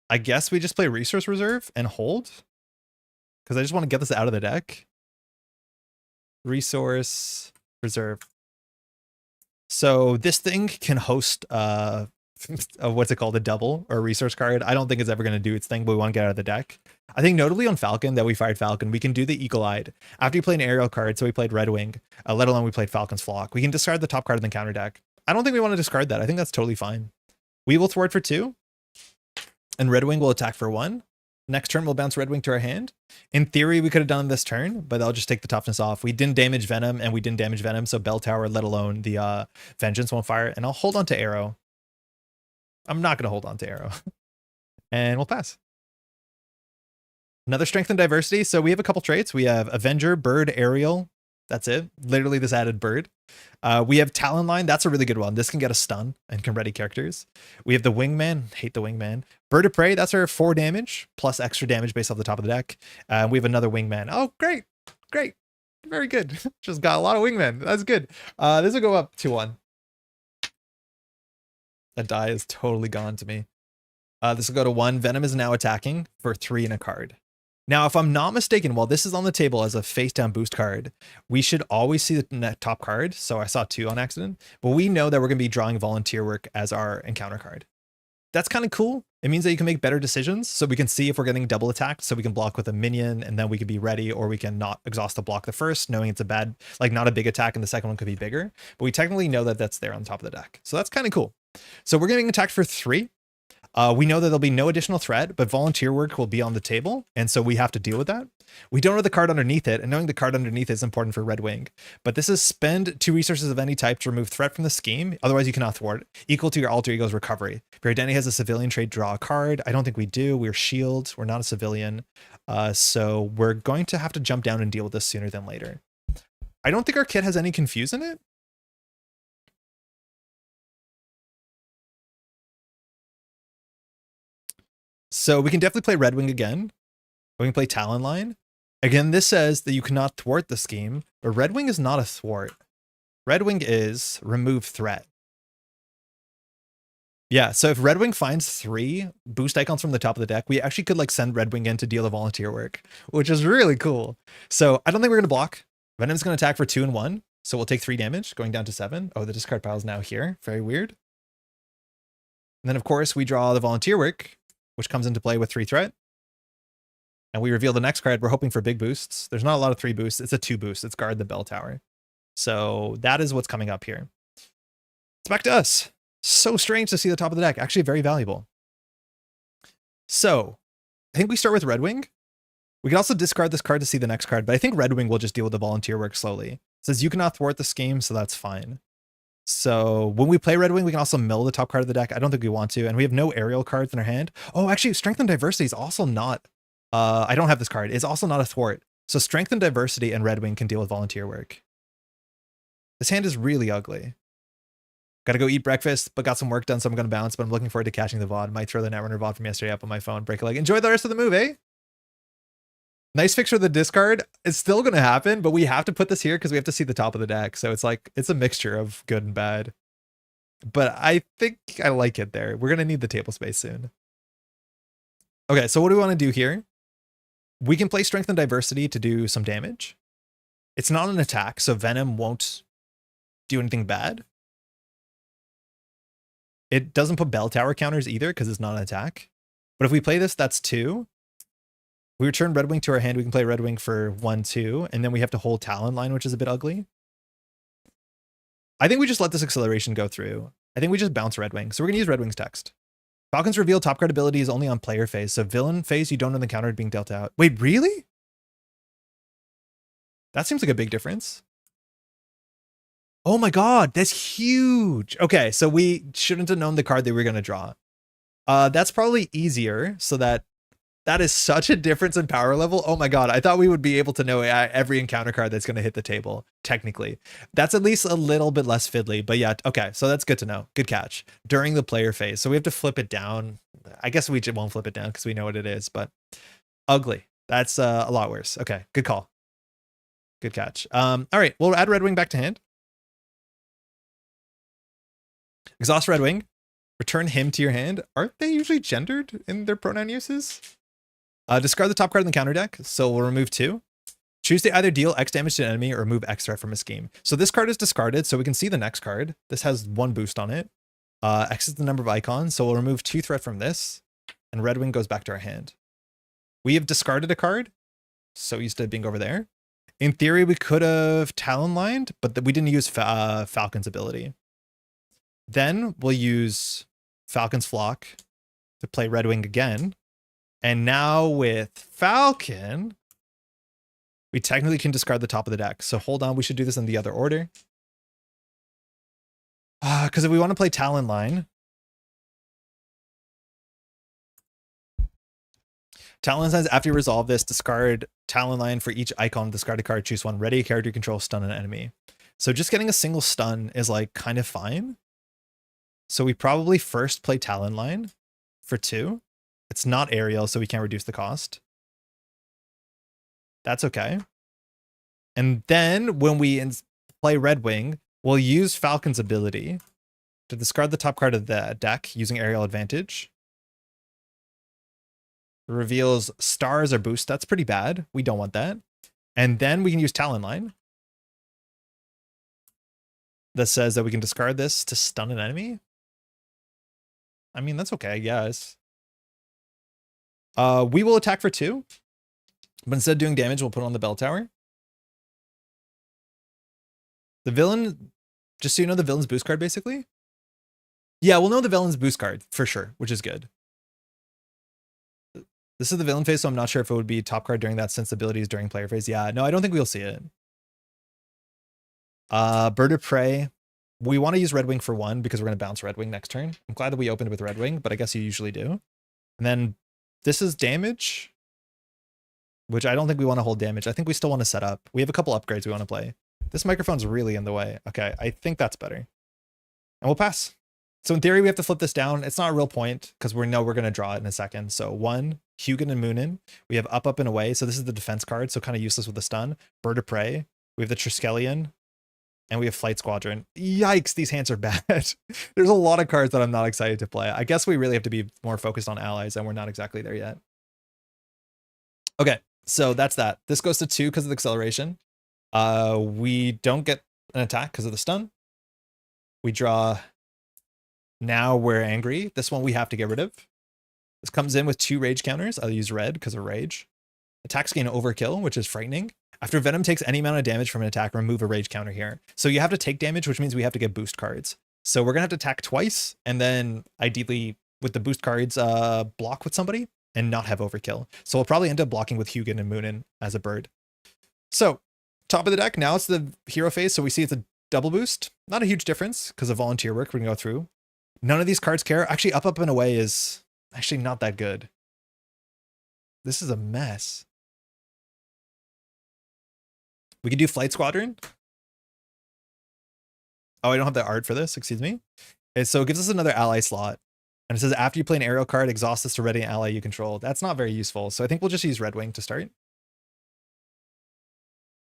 I guess we just play Resource Reserve and hold. Because I just want to get this out of the deck. Resource Reserve. So this thing can host what's it called, a double or a resource card. I don't think it's ever going to do its thing, but we want to get out of the deck. I think notably on Falcon that we fired Falcon, we can do the eagle-eyed. After you play an aerial card, so we played Red Wing, let alone we played Falcon's Flock, we can discard the top card in the counter deck. I don't think we want to discard that. I think that's totally fine. We will thwart for 2, and Red Wing will attack for 1. Next turn, we'll bounce Red Wing to our hand. In theory, we could have done this turn, but I'll just take the toughness off. We didn't damage Venom, and we didn't damage Venom, so Bell Tower, let alone the Vengeance, won't fire. And I'll hold on to Arrow. I'm not going to hold on to Arrow. And we'll pass. Another Strength and Diversity. So we have a couple traits. We have Avenger, Bird, Aerial. That's it. Literally this added Bird. We have Talon Line. That's a really good one. This can get a stun and can ready characters. We have the Wingman. Hate the Wingman. Bird of Prey. That's our 4 damage plus extra damage based off the top of the deck. We have another Wingman. Oh, great. Great. Very good. Just got a lot of Wingmen. That's good. This will go up 2-1. That die is totally gone to me. This will go to 1. Venom is now attacking for 3 and a card. Now, if I'm not mistaken, while this is on the table as a face-down boost card, we should always see the top card. So I saw 2 on accident, but we know that we're going to be drawing Volunteer Work as our encounter card. That's kind of cool. It means that you can make better decisions. So we can see if we're getting double attacked. So we can block with a minion and then we could be ready, or we can not exhaust the block the first, knowing it's a bad, like not a big attack and the second one could be bigger. But we technically know that that's there on top of the deck. So that's kind of cool. So we're getting attacked for 3. We know that there'll be no additional threat, but Volunteer Work will be on the table, and so we have to deal with that. We don't know the card underneath it, and knowing the card underneath is important for Red Wing. But this is spend 2 resources of any type to remove threat from the scheme, otherwise you cannot thwart it, equal to your alter ego's recovery. If your identity has a civilian trait, draw a card. I don't think we do. We're S.H.I.E.L.D. We're not a civilian. So we're going to have to jump down and deal with this sooner than later. I don't think our kit has any Confuse in it. So we can definitely play Red Wing again. We can play Talon Line. Again, this says that you cannot thwart the scheme, but Red Wing is not a thwart. Red Wing is remove threat. Yeah, so if Red Wing finds 3 boost icons from the top of the deck, we actually could like send Red Wing in to deal the Volunteer Work, which is really cool. So I don't think we're going to block. Venom's going to attack for 2 and 1. So we'll take 3 damage, going down to 7. Oh, the discard pile is now here. Very weird. And then, of course, we draw the Volunteer Work, which comes into play with 3 threat. And we reveal the next card. We're hoping for big boosts. There's not a lot of 3 boosts. It's a 2 boost. It's guard the Bell Tower. So that is what's coming up here. It's back to us. So strange to see the top of the deck. Actually very valuable. So I think we start with Red Wing. We can also discard this card to see the next card, but I think Red Wing will just deal with the Volunteer Work slowly. It says you cannot thwart the scheme, so that's fine. So when we play Red Wing, we can also mill the top card of the deck. I don't think we want to, and we have no aerial cards in our hand. Oh, actually, Strength and Diversity is also not, I don't have this card. It's also not a thwart. So Strength and Diversity and Red Wing can deal with Volunteer Work. This hand is really ugly. Gotta go eat breakfast, but got some work done, so I'm gonna bounce, but I'm looking forward to catching the VOD. Might throw the Netrunner VOD from yesterday up on my phone, break a leg. Enjoy the rest of the move, eh? Nice fix for the discard. It's still going to happen, but we have to put this here because we have to see the top of the deck. So it's like, it's a mixture of good and bad. But I think I like it there. We're going to need the table space soon. Okay, so what do we want to do here? We can play Strength and Diversity to do some damage. It's not an attack, so Venom won't do anything bad. It doesn't put bell tower counters either because it's not an attack. But if we play this, that's 2. We return Red Wing to our hand. We can play Red Wing for 1, 2, and then we have to hold Talon line, which is a bit ugly. I think we just let this acceleration go through. I think we just bounce Red Wing. So we're going to use Red Wing's text. Falcon's reveal top card ability is only on player phase. So villain phase, you don't know the counter being dealt out. Wait, really? That seems like a big difference. Oh my god, that's huge. Okay, so we shouldn't have known the card they were going to draw. That's probably easier, so that is such a difference in power level. Oh my god, I thought we would be able to know every encounter card that's going to hit the table, technically. That's at least a little bit less fiddly, but yeah, okay, so that's good to know. Good catch. During the player phase, so we have to flip it down. I guess we won't flip it down because we know what it is, but ugly. That's a lot worse. Okay, good call. Good catch. All right, we'll add Red Wing back to hand. Exhaust Red Wing. Return him to your hand. Aren't they usually gendered in their pronoun uses? Discard the top card in the counter deck. So we'll remove 2. Choose to either deal X damage to an enemy or remove X threat from a scheme. So this card is discarded, so we can see the next card. This has 1 boost on it. X is the number of icons, so we'll remove 2 threat from this, and Red Wing goes back to our hand. We have discarded a card, so used to being over there. In theory, we could have Talon lined, but we didn't use Falcon's ability. Then we'll use Falcon's Flock to play Red Wing again. And now with Falcon, we technically can discard the top of the deck. So hold on, we should do this in the other order. Because if we want to play Talon line, Talon lines, after you resolve this, discard Talon line for each icon, discard a card, choose 1, ready a character you control, stun an enemy. So just getting a single stun is like kind of fine. So we probably first play Talon line for 2. It's not aerial, so we can't reduce the cost. That's okay. And then when we play Red Wing, we'll use Falcon's ability to discard the top card of the deck using aerial advantage. It reveals stars or boost. That's pretty bad. We don't want that. And then we can use Talon line. That says that we can discard this to stun an enemy. I mean, that's okay, I guess. We will attack for 2. But instead of doing damage, we'll put on the bell tower. The villain, just so you know, the villain's boost card, basically. Yeah, we'll know the villain's boost card for sure, which is good. This is the villain phase, so I'm not sure if it would be top card during that, since abilities during player phase. Yeah, no, I don't think we'll see it. Bird of Prey. We want to use Red Wing for 1 because we're going to bounce Red Wing next turn. I'm glad that we opened with Red Wing, but I guess you usually do. And then this is damage, which I don't think we want to hold damage. I think we still want to set up. We have a couple upgrades we want to play. This microphone's really in the way. Okay, I think that's better. And we'll pass. So in theory, we have to flip this down. It's not a real point because we know we're going to draw it in a second. So 1, Hugin and Moonin. We have up, up, and away. So this is the defense card, so kind of useless with the stun. Bird of Prey. We have the Triskelion. And we have Flight Squadron. Yikes, these hands are bad. There's a lot of cards that I'm not excited to play. I guess we really have to be more focused on allies, and we're not exactly there yet. Okay, so that's that. This goes to 2 because of the acceleration. We don't get an attack because of the stun. We draw. Now we're angry. This one we have to get rid of. This comes in with 2 rage counters. I'll use red because of rage. Attacks gain overkill, which is frightening. After Venom takes any amount of damage from an attack, remove a rage counter here. So you have to take damage, which means we have to get boost cards. So we're going to have to attack twice, and then ideally with the boost cards, block with somebody and not have overkill. So we'll probably end up blocking with Hugin and Moonin as a bird. So top of the deck, now it's the hero phase. So we see it's a double boost. Not a huge difference because of volunteer work we can go through. None of these cards care. Actually, up, up, and away is actually not that good. This is a mess. We could do Flight Squadron. Oh, I don't have the art for this. Excuse me. And so it gives us another ally slot. And it says, after you play an aerial card, exhaust this to ready an ally you control. That's not very useful. So I think we'll just use Red Wing to start.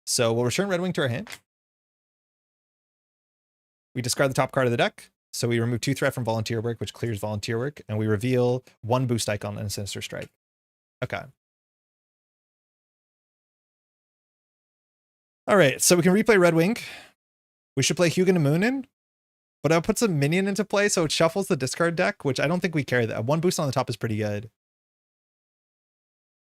So we'll return Red Wing to our hand. We discard the top card of the deck. So we remove 2 threat from volunteer work, which clears volunteer work. And we reveal 1 boost icon and a Sinister Strike. Okay. All right, so we can replay Red Wing. We should play Hugin and Moonin, but I'll put some minion into play so it shuffles the discard deck, which I don't think we carry that. One boost on the top is pretty good.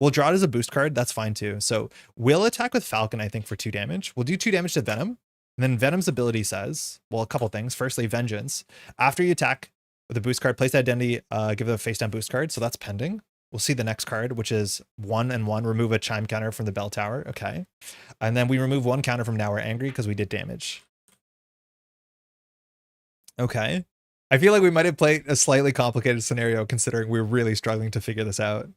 We'll draw it as a boost card. That's fine too. So we'll attack with Falcon, I think, for 2 damage. We'll do 2 damage to Venom. And then Venom's ability says, well, a couple things. Firstly, Vengeance. After you attack with a boost card, place the identity, give it a face down boost card. So that's pending. We'll see the next card, which is 1 and 1. Remove a chime counter from the bell tower. Okay. And then we remove 1 counter from Now We're Angry because we did damage. Okay. I feel like we might have played a slightly complicated scenario considering we're really struggling to figure this out.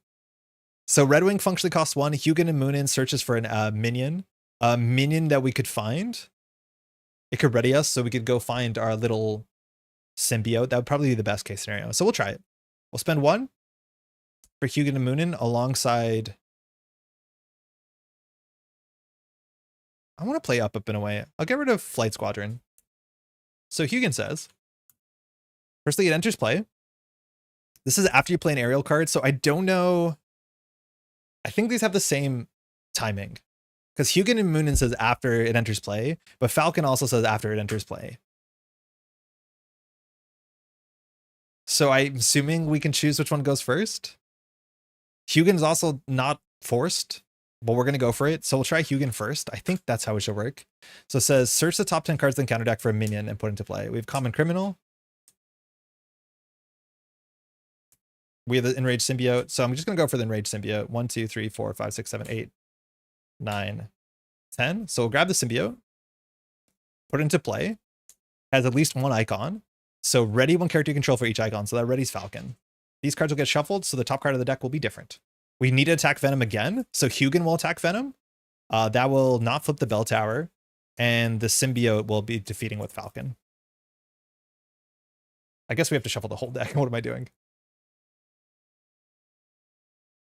So Red Wing functionally costs 1. Hugin and Moonin searches for a minion that we could find. It could ready us so we could go find our little symbiote. That would probably be the best case scenario. So we'll try it. We'll spend 1 for Hugin and Moonin alongside. I want to play up in a way. I'll get rid of Flight Squadron. So Hugin says, firstly, it enters play. This is after you play an aerial card. So I don't know. I think these have the same timing. Because Hugin and Moonin says after it enters play, but Falcon also says after it enters play. So I'm assuming we can choose which one goes first. Hugin's also not forced, but we're going to go for it. So we'll try Hugin first. I think that's how it should work. So it says, search the top 10 cards in the counter deck for a minion and put into play. We have Common Criminal. We have the Enraged Symbiote. So I'm just going to go for the Enraged Symbiote. 1, 2, 3, 4, 5, 6, 7, 8, 9, 10. So we'll grab the Symbiote, put it into play. Has at least 1 icon. So ready 1 character you control for each icon. So that ready's Falcon. These cards will get shuffled, so the top card of the deck will be different. We need to attack Venom again. So Hugin will attack Venom. That will not flip the bell tower. And the Symbiote will be defeating with Falcon. I guess we have to shuffle the whole deck. What am I doing?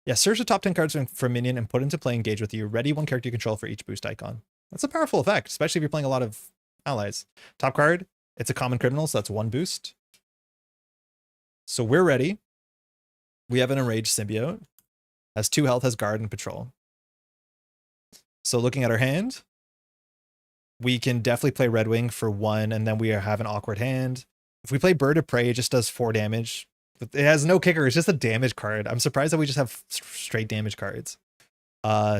Yeah, search the top 10 cards for a minion and put into play engage with you. Ready 1 character you control for each boost icon. That's a powerful effect, especially if you're playing a lot of allies. Top card, it's a Common Criminal, so that's 1 boost. So we're ready. We have an Enraged Symbiote. Has 2 health, has Guard and Patrol. So looking at our hand, we can definitely play Red Wing for 1, and then we have an awkward hand. If we play Bird of Prey, it just does 4 damage. It has no kicker. It's just a damage card. I'm surprised that we just have straight damage cards.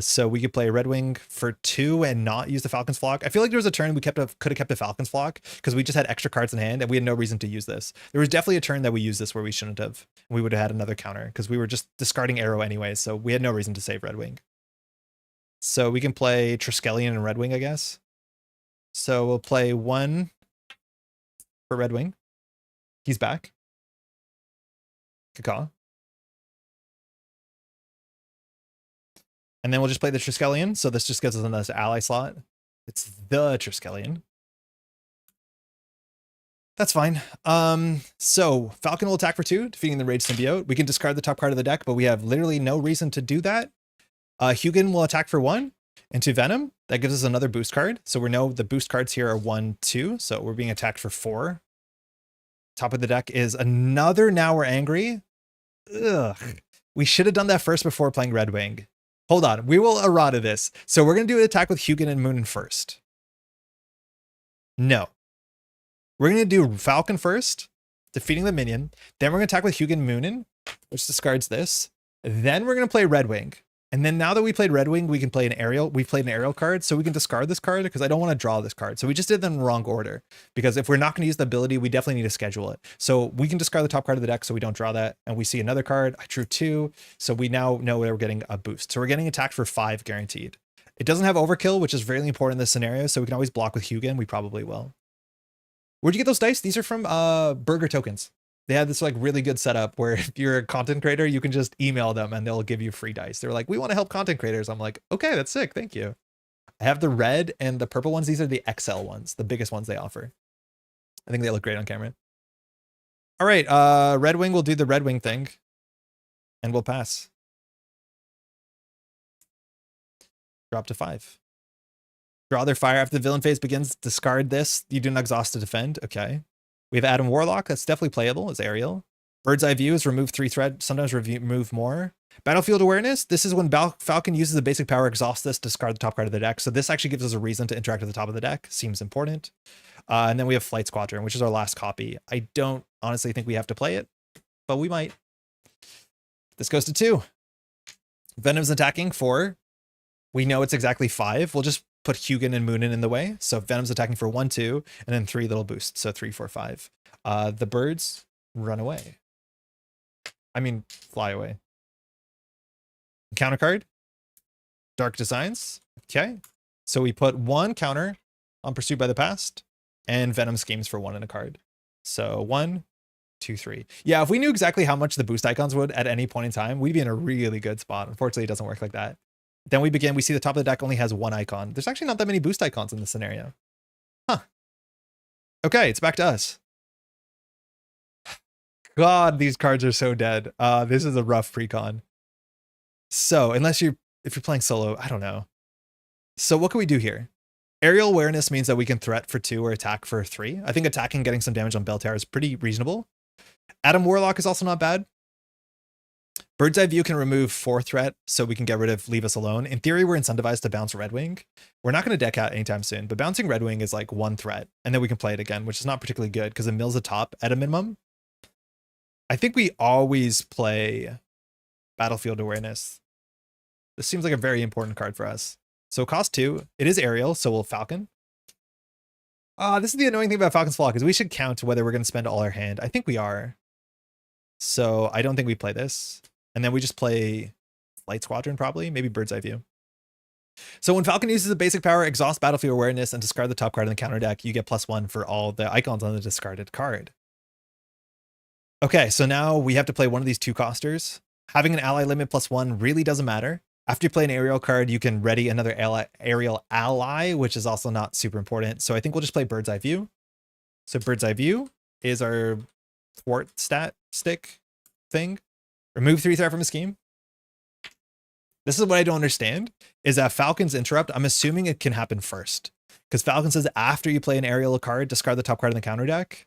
So we could play Red Wing for 2 and not use the Falcon's Flock. I feel like there was a turn we could have kept the Falcon's Flock because we just had extra cards in hand and we had no reason to use this. There was definitely a turn that we used this where we shouldn't have. We would have had another counter because we were just discarding Arrow anyway, so we had no reason to save Red Wing. So we can play Triskelion and Red Wing, I guess. So we'll play 1 for Red Wing. He's back. Caw. And then we'll just play the Triskelion. So this just gives us another ally slot. It's the Triskelion. That's fine. So Falcon will attack for 2, defeating the Rage Symbiote. We can discard the top card of the deck, but we have literally no reason to do that. Hugin will attack for 1 into Venom. That gives us another boost card. So we know the boost cards here are 1, 2. So we're being attacked for 4. Top of the deck is another Now We're Angry. Ugh. We should have done that first before playing Red Wing. Hold on. We will errata this. So we're going to do an attack with Hugin and Moonin first. No. We're going to do Falcon first, defeating the minion. Then we're going to attack with Hugin and Moonin, which discards this. Then we're going to play Red Wing. And then now that we played Red Wing, we can play an aerial. We played an aerial card, so we can discard this card because I don't want to draw this card. So we just did them in the wrong order because if we're not going to use the ability, we definitely need to schedule it. So we can discard the top card of the deck so we don't draw that. And we see another card. I drew 2. So we now know that we're getting a boost. So we're getting attacked for 5 guaranteed. It doesn't have overkill, which is really important in this scenario. So we can always block with Hugin. We probably will. Where'd you get those dice? These are from Burger Tokens. They had this like really good setup where if you're a content creator, you can just email them and they'll give you free dice. They're like, we want to help content creators. I'm like, okay, that's sick. Thank you. I have the red and the purple ones. These are the XL ones, the biggest ones they offer. I think they look great on camera. All right. Red Wing will do the Red Wing thing and we'll pass. Drop to 5. Draw their fire after the villain phase begins. Discard this. You do not exhaust to defend. Okay. We have Adam Warlock. That's definitely playable as Ariel. Bird's Eye View is remove 3 threat, sometimes remove more. Battlefield Awareness, this is when Falcon uses the basic power, exhausts this, discard the top card of the deck. So this actually gives us a reason to interact at the top of the deck. Seems important. And then we have Flight Squadron, which is our last copy. I don't honestly think we have to play it, but we might. This goes to 2. Venom's attacking 4. We know it's exactly 5. We'll just put Hugin and Moonin in the way. So Venom's attacking for 1, 2, and then 3 little boosts. So 3, 4, 5. The birds run away. I mean, fly away. Counter card. Dark Designs. Okay. So we put 1 counter on Pursued by the Past, and Venom schemes for 1 in a card. So 1, 2, 3. Yeah, if we knew exactly how much the boost icons would at any point in time, we'd be in a really good spot. Unfortunately, it doesn't work like that. Then we begin. We see the top of the deck only has 1 icon. There's actually not that many boost icons in this scenario. Huh. Okay, it's back to us. God, these cards are so dead. This is a rough precon. So if you're playing solo, I don't know. So what can we do here? Aerial Awareness means that we can threat for 2 or attack for 3. I think attacking, getting some damage on Bell Tower is pretty reasonable. Adam Warlock is also not bad. Bird's Eye View can remove 4 threat, so we can get rid of Leave Us Alone. In theory, we're incentivized to bounce Red Wing. We're not going to deck out anytime soon, but bouncing Red Wing is like 1 threat, and then we can play it again, which is not particularly good because it mills the top at a minimum. I think we always play Battlefield Awareness. This seems like a very important card for us. So cost 2. It is aerial, so we'll Falcon. This is the annoying thing about Falcon's Flock, is we should count whether we're going to spend all our hand. I think we are. So I don't think we play this. And then we just play Flight Squadron, probably. Maybe Bird's Eye View. So when Falcon uses the basic power, exhaust Battlefield Awareness, and discard the top card in the counter deck, you get +1 for all the icons on the discarded card. Okay, so now we have to play one of these 2 costers. Having an ally limit +1 really doesn't matter. After you play an aerial card, you can ready another aerial ally, which is also not super important. So I think we'll just play Bird's Eye View. So Bird's Eye View is our thwart stat stick thing. Remove 3 threat from a scheme. This is what I don't understand, is that Falcon's interrupt, I'm assuming it can happen first. Because Falcon says after you play an aerial card, discard the top card in the counter deck.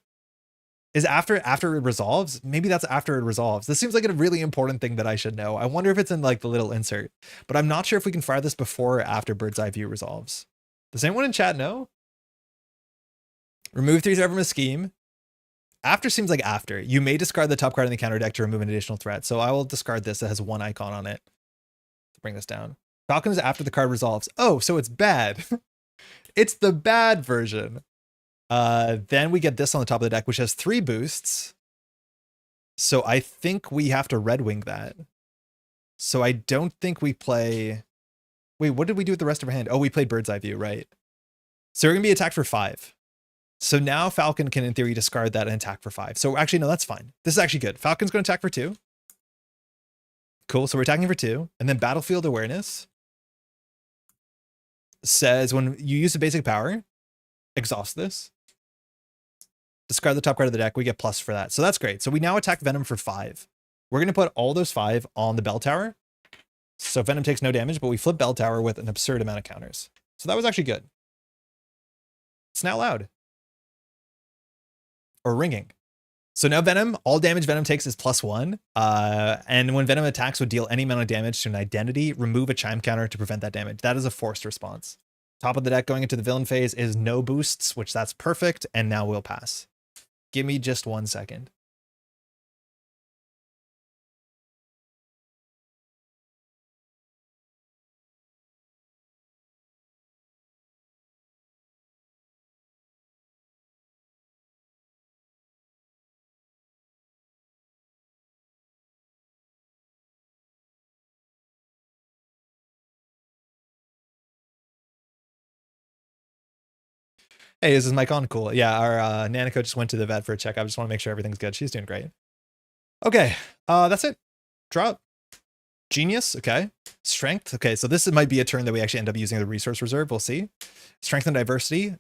Is after it resolves? Maybe that's after it resolves. This seems like a really important thing that I should know. I wonder if it's in like the little insert, but I'm not sure if we can fire this before or after Bird's Eye View resolves. Does anyone in chat know? Remove 3 threat from a scheme. After seems like after. You may discard the top card in the counter deck to remove an additional threat. So I will discard this. It has 1 icon on it to bring this down. Falcon is after the card resolves. Oh, so it's bad. It's the bad version. Then we get this on the top of the deck, which has 3 boosts. So I think we have to Red Wing that. So I don't think we play... Wait, what did we do with the rest of our hand? Oh, we played Bird's Eye View, right? So we're going to be attacked for 5. So now Falcon can, in theory, discard that and attack for 5. So actually, no, that's fine. This is actually good. Falcon's going to attack for 2. Cool, so we're attacking for 2. And then Battlefield Awareness says when you use the basic power, exhaust this. Discard the top card of the deck. We get plus for that. So that's great. So we now attack Venom for 5. We're going to put all those 5 on the Bell Tower. So Venom takes no damage, but we flip Bell Tower with an absurd amount of counters. So that was actually good. It's now loud. Or ringing. So now Venom, all damage Venom takes is +1. And when Venom attacks would deal any amount of damage to an identity, remove a chime counter to prevent that damage. That is a forced response. Top of the deck going into the villain phase is no boosts, which that's perfect. And now we'll pass. Give me just 1 second. Hey, is this mic on? Cool. Yeah, our Nanako just went to the vet for a check. I just want to make sure everything's good. She's doing great. Okay, that's it. Drop. Genius, okay. Strength, okay, so this might be a turn that we actually end up using the resource reserve. We'll see. Strength and diversity,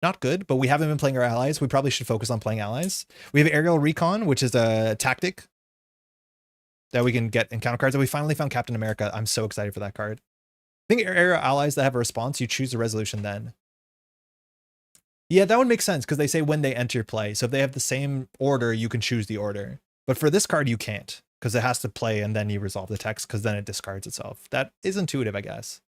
not good, but we haven't been playing our allies. We probably should focus on playing allies. We have aerial recon, which is a tactic that we can get in counter cards. And we finally found Captain America. I'm so excited for that card. I think aerial allies that have a response, you choose a resolution then. Yeah, that would make sense because they say when they enter play. So if they have the same order, you can choose the order. But for this card, you can't, because it has to play and then you resolve the text, because then it discards itself. That is intuitive, I guess.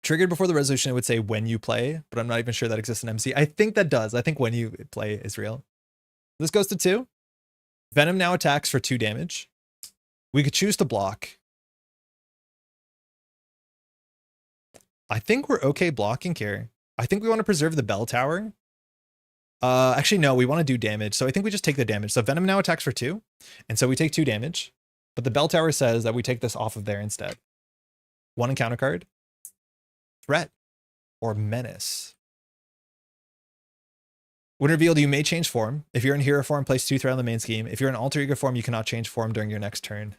Triggered before the resolution, it would say when you play, but I'm not even sure that exists in MC. I think that does. I think when you play is real. This goes to 2. Venom now attacks for 2 damage. We could choose to block. I think we're okay blocking here. I think we want to preserve the bell tower. Actually, no, we want to do damage. So I think we just take the damage. So Venom now attacks for 2. And so we take 2 damage. But the bell tower says that we take this off of there instead. 1 encounter card. Threat or menace. When revealed, you may change form. If you're in hero form, place 2 threat on the main scheme. If you're in alter ego form, you cannot change form during your next turn.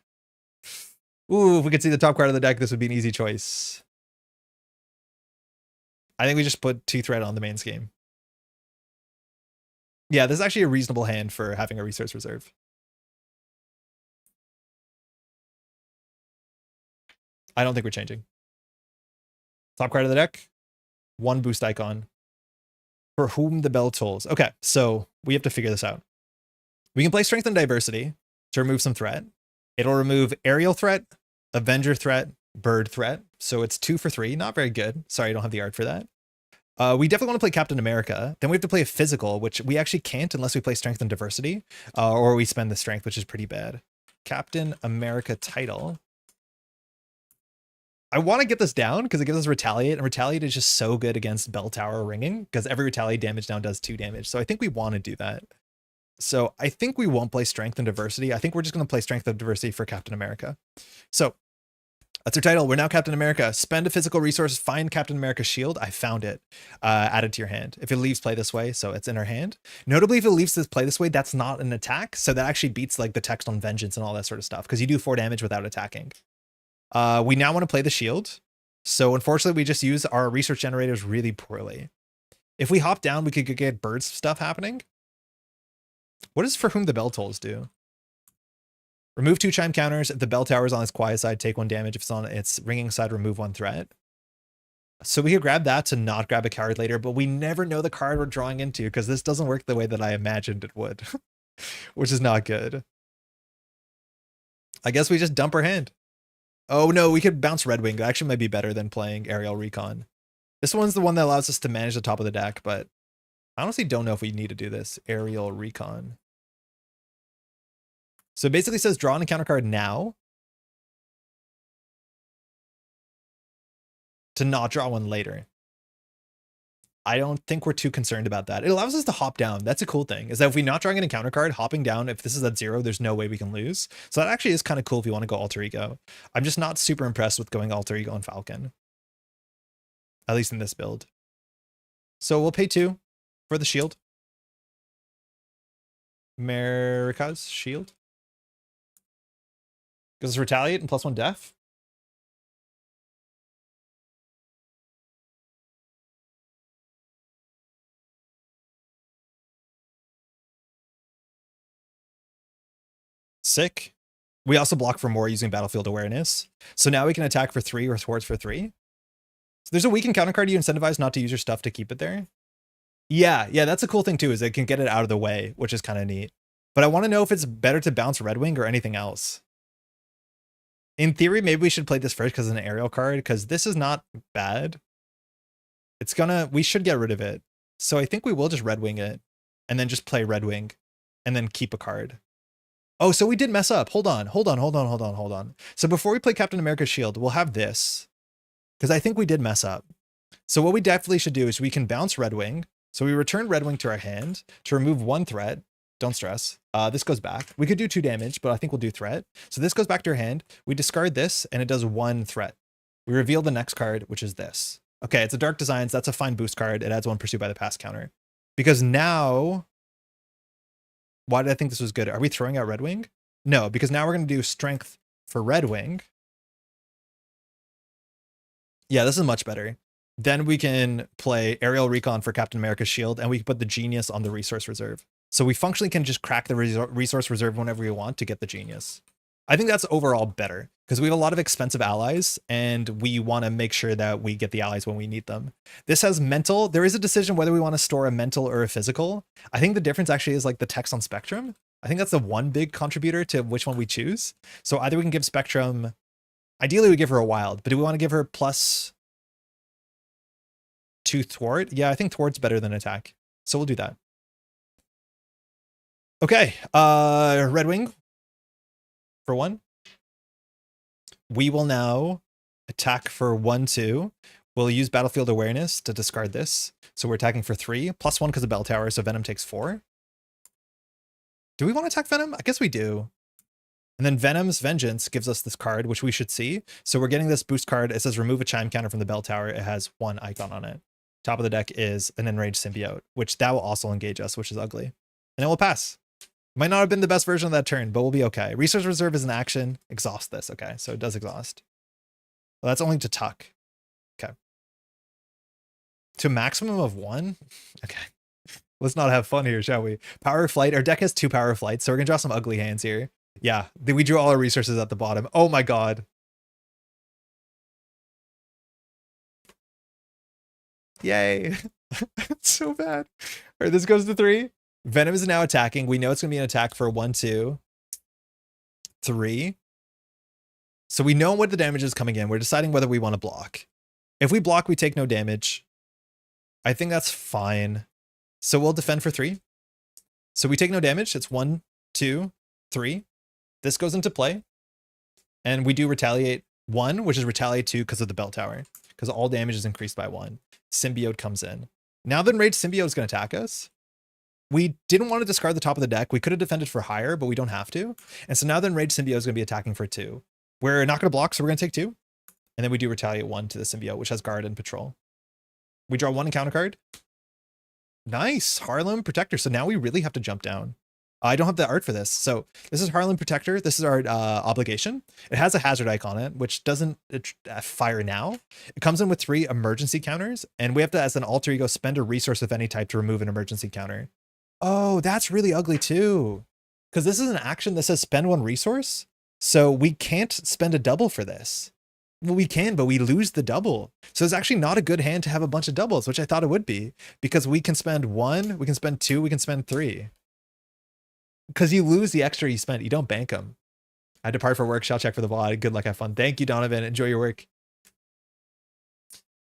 Ooh, if we could see the top card of the deck, this would be an easy choice. I think we just put 2 threat on the main scheme. Yeah, this is actually a reasonable hand for having a resource reserve. I don't think we're changing. Top card of the deck, 1 boost icon. For whom the bell tolls. Okay, so we have to figure this out. We can play Strength and Diversity to remove some threat. It'll remove Aerial threat, Avenger threat, Bird threat. So it's 2 for 3. Not very good. Sorry, I don't have the art for that. We definitely want to play Captain America. Then we have to play a physical, which we actually can't unless we play Strength and Diversity, or we spend the Strength, which is pretty bad. Captain America title. I want to get this down because it gives us Retaliate, and Retaliate is just so good against Bell Tower ringing because every Retaliate damage now does 2 damage. So I think we want to do that. So I think we won't play Strength and Diversity. I think we're just going to play Strength and Diversity for Captain America. So that's our title. We're now Captain America. Spend a physical resource, find Captain America's shield. I found it. Add it to your hand. If it leaves play this way, so it's in our hand. Notably, if it leaves this play this way, that's not an attack. So that actually beats like the text on Vengeance and all that sort of stuff because you do 4 damage without attacking. We now want to play the shield. So unfortunately, we just use our resource generators really poorly. If we hop down, we could get bird stuff happening. What does For Whom the Bell Tolls do? Remove 2 chime counters. If the bell tower is on its quiet side, take 1 damage. If it's on its ringing side, remove 1 threat. So we could grab that to not grab a card later, but we never know the card we're drawing into because this doesn't work the way that I imagined it would, which is not good. I guess we just dump our hand. Oh no, we could bounce Red Wing. That actually might be better than playing Aerial Recon. This one's the one that allows us to manage the top of the deck, but I honestly don't know if we need to do this. Aerial Recon. So it basically says draw an encounter card now to not draw one later. I don't think we're too concerned about that. It allows us to hop down. That's a cool thing, is that if we're not drawing an encounter card, hopping down, if this is at 0, there's no way we can lose. So that actually is kind of cool if you want to go alter ego. I'm just not super impressed with going alter ego on Falcon. At least in this build. So we'll pay 2 for the shield. America's shield. Because it's retaliate and +1 def. Sick. We also block for more using battlefield awareness. So now we can attack for 3 or thwarts for 3. So there's a weakened counter card you incentivize not to use your stuff to keep it there. Yeah, that's a cool thing too, is it can get it out of the way, which is kind of neat. But I want to know if it's better to bounce Red Wing or anything else. In theory, maybe we should play this first because it's an aerial card, because this is not bad. We should get rid of it. So I think we will just Red Wing it and then just play Red Wing and then keep a card. Oh, so we did mess up. Hold on. So before we play Captain America's shield, we'll have this because I think we did mess up. So what we definitely should do is we can bounce Red Wing. So we return Red Wing to our hand to remove 1 threat. Don't stress. This goes back. We could do 2 damage, but I think we'll do threat. So this goes back to our hand. We discard this and it does 1 threat. We reveal the next card, which is this. Okay, it's a Dark Designs. That's a fine boost card. It adds 1 pursued by the past counter. Because now, why did I think this was good? Are we throwing out Red Wing? No, because now we're going to do strength for Red Wing. Yeah, this is much better. Then we can play Aerial Recon for Captain America's shield, and we can put the Genius on the resource reserve. So we functionally can just crack the resource reserve whenever we want to get the Genius. I think that's overall better because we have a lot of expensive allies and we want to make sure that we get the allies when we need them. This has mental. There is a decision whether we want to store a mental or a physical. I think the difference actually is like the text on Spectrum. I think that's the one big contributor to which one we choose. So either we can give Spectrum, ideally we give her a wild, but do we want to give her +2 thwart? Yeah, I think thwart's better than attack. So we'll do that. Okay, Red Wing for 1. We will now attack for 1/2. We'll use Battlefield Awareness to discard this. So we're attacking for 3, +1 because of Bell Tower, so Venom takes 4. Do we want to attack Venom? I guess we do. And then Venom's Vengeance gives us this card, which we should see. So we're getting this boost card. It says remove a chime counter from the Bell Tower. It has 1 icon on it. Top of the deck is an Enraged Symbiote, which that will also engage us, which is ugly. And then we'll pass. Might not have been the best version of that turn, but we'll be okay. Resource Reserve is an action. Exhaust this. Okay, so it does exhaust. Well, that's only to tuck. Okay. To maximum of 1? Okay. Let's not have fun here, shall we? Power of Flight. Our deck has 2 Power of Flight, so we're going to draw some ugly hands here. Yeah, we drew all our resources at the bottom. Oh my god. Yay. It's so bad. All right, this goes to 3. Venom is now attacking. We know it's going to be an attack for 1, 2, 3. So we know what the damage is coming in. We're deciding whether we want to block. If we block, we take no damage. I think that's fine. So we'll defend for 3. So we take no damage. It's 1, 2, 3. This goes into play. And we do retaliate 1, which is retaliate 2 because of the Bell Tower. Because all damage is increased by 1. Symbiote comes in. Now the Enraged Symbiote is going to attack us. We didn't want to discard the top of the deck. We could have defended for higher, but we don't have to. And so now the Enraged Symbiote is going to be attacking for 2. We're not going to block, so we're going to take 2. And then we do retaliate 1 to the Symbiote, which has Guard and Patrol. We draw 1 encounter card. Nice. Harlem Protector. So now we really have to jump down. I don't have the art for this. So this is Harlem Protector. This is our obligation. It has a hazard icon on it, which doesn't fire now. It comes in with 3 emergency counters, and we have to, as an alter ego, spend a resource of any type to remove an emergency counter. Oh, that's really ugly too. Because this is an action that says spend 1 resource. So we can't spend a double for this. Well, we can, but we lose the double. So it's actually not a good hand to have a bunch of doubles, which I thought it would be. Because we can spend 1, we can spend 2, we can spend 3. Because you lose the extra you spent. You don't bank them. I depart for work. Shall check for the VOD. Good luck. Have fun. Thank you, Donovan. Enjoy your work.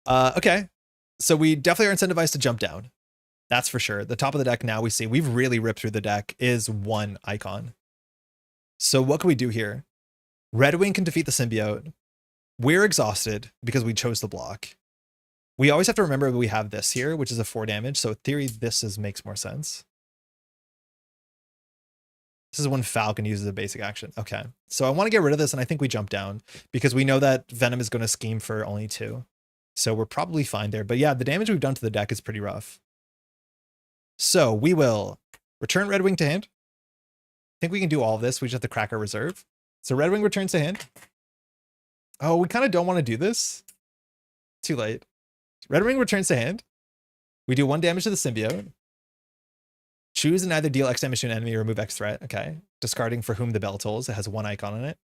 Okay. So we definitely are incentivized to jump down. That's for sure. The top of the deck now we see we've really ripped through the deck is 1 icon. So what can we do here? Red Wing can defeat the symbiote. We're exhausted because we chose the block. We always have to remember we have this here, which is a 4 damage. So in theory, this makes more sense. This is when Falcon uses a basic action. Okay. So I want to get rid of this, and I think we jump down because we know that Venom is going to scheme for only 2. So we're probably fine there. But yeah, the damage we've done to the deck is pretty rough. So we will return Red Wing to hand. I think we can do all of this. We just have to crack our reserve. So Red Wing returns to hand. Oh, we kind of don't want to do this. Too late. Red Wing returns to hand. We do 1 damage to the symbiote. Choose and either deal X damage to an enemy or remove X threat. Okay. Discarding for whom the bell tolls. It has 1 icon on it.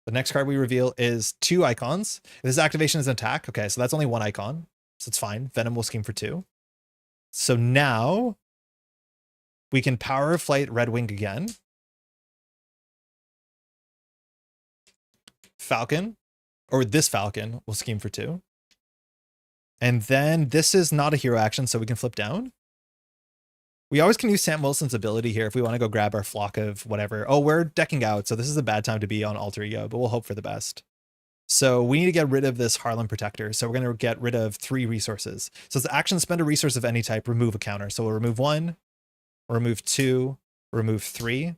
The next card we reveal is 2 icons. If this activation is an attack, okay, so that's only 1 icon. So it's fine. Venom will scheme for 2. So now we can Power of Flight Red Wing again. Falcon, or this Falcon will scheme for 2. And then this is not a hero action, so we can flip down. We always can use Sam Wilson's ability here if we want to go grab our flock of whatever. Oh, we're decking out, so this is a bad time to be on alter ego, but we'll hope for the best. So we need to get rid of this Harlem Protector. So we're going to get rid of 3 resources. So it's action, spend a resource of any type, remove a counter. So we'll remove 1, we'll remove 2, remove 3.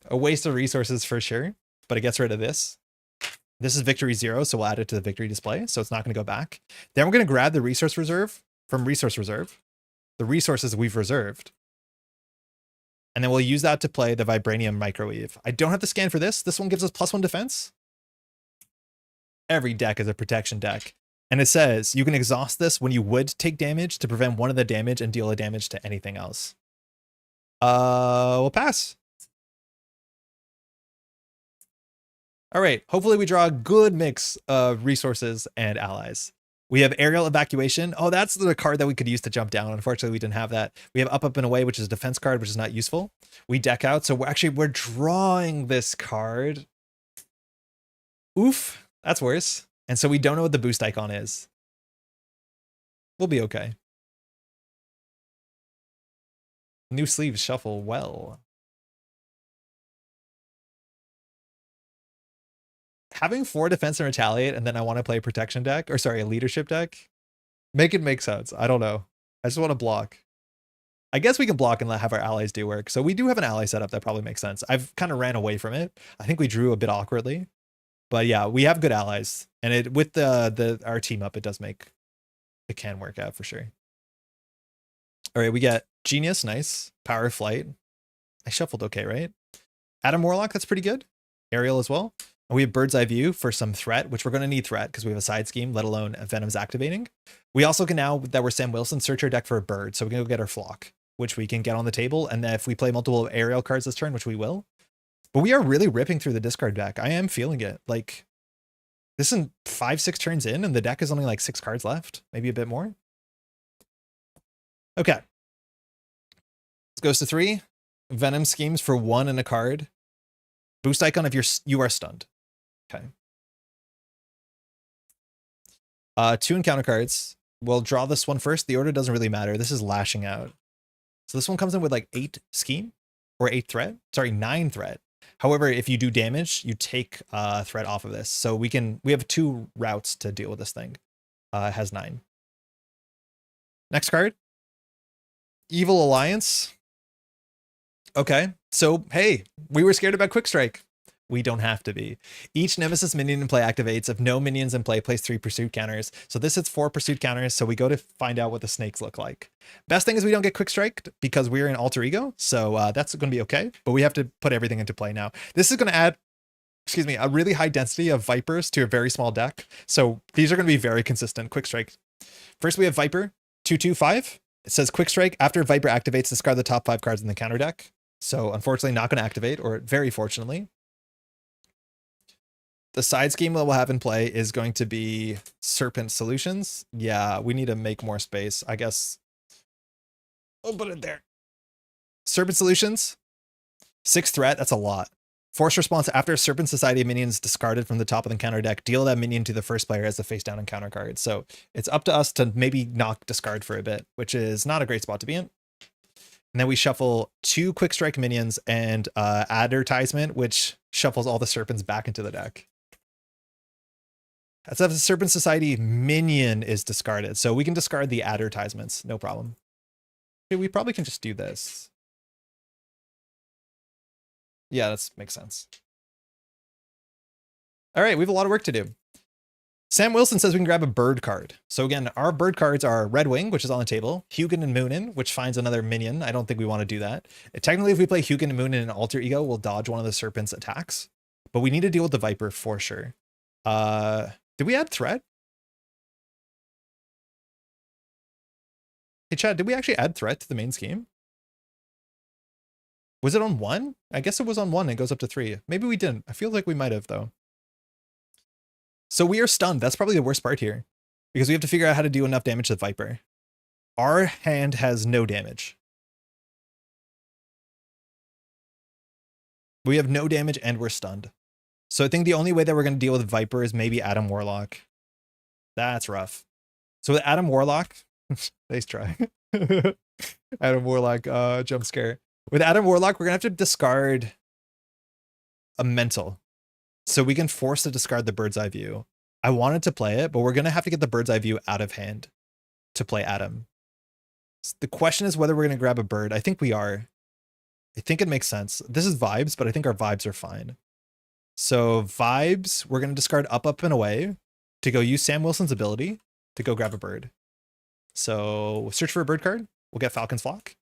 A waste of resources for sure, but it gets rid of this. This is victory 0, so we'll add it to the victory display, so it's not going to go back. Then we're going to grab the resource reserve from resource reserve, the resources we've reserved. And then we'll use that to play the Vibranium Microwave. I don't have to scan for this. This one gives us +1 defense. Every deck is a protection deck. And it says you can exhaust this when you would take damage to prevent 1 of the damage and deal a damage to anything else. We'll pass. All right, hopefully we draw a good mix of resources and allies. We have aerial evacuation. Oh, that's the card that we could use to jump down. Unfortunately, we didn't have that. We have up, up, and away, which is a defense card, which is not useful. We deck out. So we're drawing this card. Oof, that's worse. And so we don't know what the boost icon is. We'll be okay. New sleeves shuffle well. Having 4 defense and retaliate, and then I want to play a protection deck, or sorry, a leadership deck, make it make sense. I don't know. I just want to block. I guess we can block and have our allies do work. So we do have an ally setup that probably makes sense. I've kind of ran away from it. I think we drew a bit awkwardly, but yeah, we have good allies, and it with our team up, it can work out for sure. All right, we get Genius, nice. Power of Flight. I shuffled okay, right? Adam Warlock, that's pretty good. Aerial as well. And we have Bird's Eye View for some threat, which we're going to need threat because we have a side scheme, let alone Venom's activating. We also can, now that we're Sam Wilson, search our deck for a bird. So we can go get our Flock, which we can get on the table. And then if we play multiple aerial cards this turn, which we will. But we are really ripping through the discard deck. I am feeling it. Like, this is 5-6 turns in, and the deck is only like 6 cards left. Maybe a bit more. Okay. This goes to 3. Venom schemes for 1 and a card. Boost icon if you are stunned. Okay. 2 encounter cards. We'll draw this one first. The order doesn't really matter. This is lashing out. So this one comes in with like 8 scheme or 8 threat. Sorry, 9 threat. However, if you do damage, you take threat off of this. So we have 2 routes to deal with this thing. It has 9. Next card. Evil Alliance. Okay, so hey, we were scared about Quick Strike. We don't have to be. Each Nemesis minion in play activates. If no minions in play, place 3 pursuit counters. So this hits 4 pursuit counters, so we go to find out what the snakes look like. Best thing is we don't get Quick Strike because we're in Alter Ego, so that's going to be okay. But we have to put everything into play now. This is going to add, a really high density of Vipers to a very small deck. So these are going to be very consistent. Quick Strike. First we have Viper, 2/2/5. It says Quick Strike. After Viper activates, discard the top 5 cards in the counter deck. So unfortunately not going to activate, or very fortunately. The side scheme that we'll have in play is going to be Serpent Solutions. Yeah, we need to make more space, I guess. I'll put it there. Serpent Solutions, 6 threat, that's a lot. Force response after Serpent Society minions discarded from the top of the counter deck, deal that minion to the first player as the face down encounter card. So it's up to us to maybe knock discard for a bit, which is not a great spot to be in. And then we shuffle 2 Quick Strike minions and Advertisement, which shuffles all the Serpents back into the deck. That's if the Serpent Society minion is discarded. So we can discard the Advertisements, no problem. Okay, we probably can just do this. Yeah, that makes sense. All right, we have a lot of work to do. Sam Wilson says we can grab a bird card. So again, our bird cards are Red Wing, which is on the table, Hugin and Moonin, which finds another minion. I don't think we want to do that. Technically, if we play Hugin and Moonin in Alter Ego, we'll dodge one of the Serpent's attacks. But we need to deal with the Viper for sure. Did we add threat? Hey, Chad, did we actually add threat to the main scheme? Was it on 1? I guess it was on 1 and it goes up to 3. Maybe we didn't. I feel like we might have, though. So we are stunned. That's probably the worst part here, because we have to figure out how to do enough damage to the Viper. Our hand has no damage. We have no damage and we're stunned. So I think the only way that we're going to deal with Viper is maybe Adam Warlock. That's rough. So with Adam Warlock, nice try. Adam Warlock jump scare. With Adam Warlock, we're going to have to discard a mental. So we can force to discard the Bird's Eye View. I wanted to play it, but we're going to have to get the Bird's Eye View out of hand to play Adam. The question is whether we're going to grab a bird. I think we are. I think it makes sense. This is vibes, but I think our vibes are fine. So vibes, we're going to discard up, up, and away to go use Sam Wilson's ability to go grab a bird. So we'll search for a bird card. We'll get Falcon's Flock.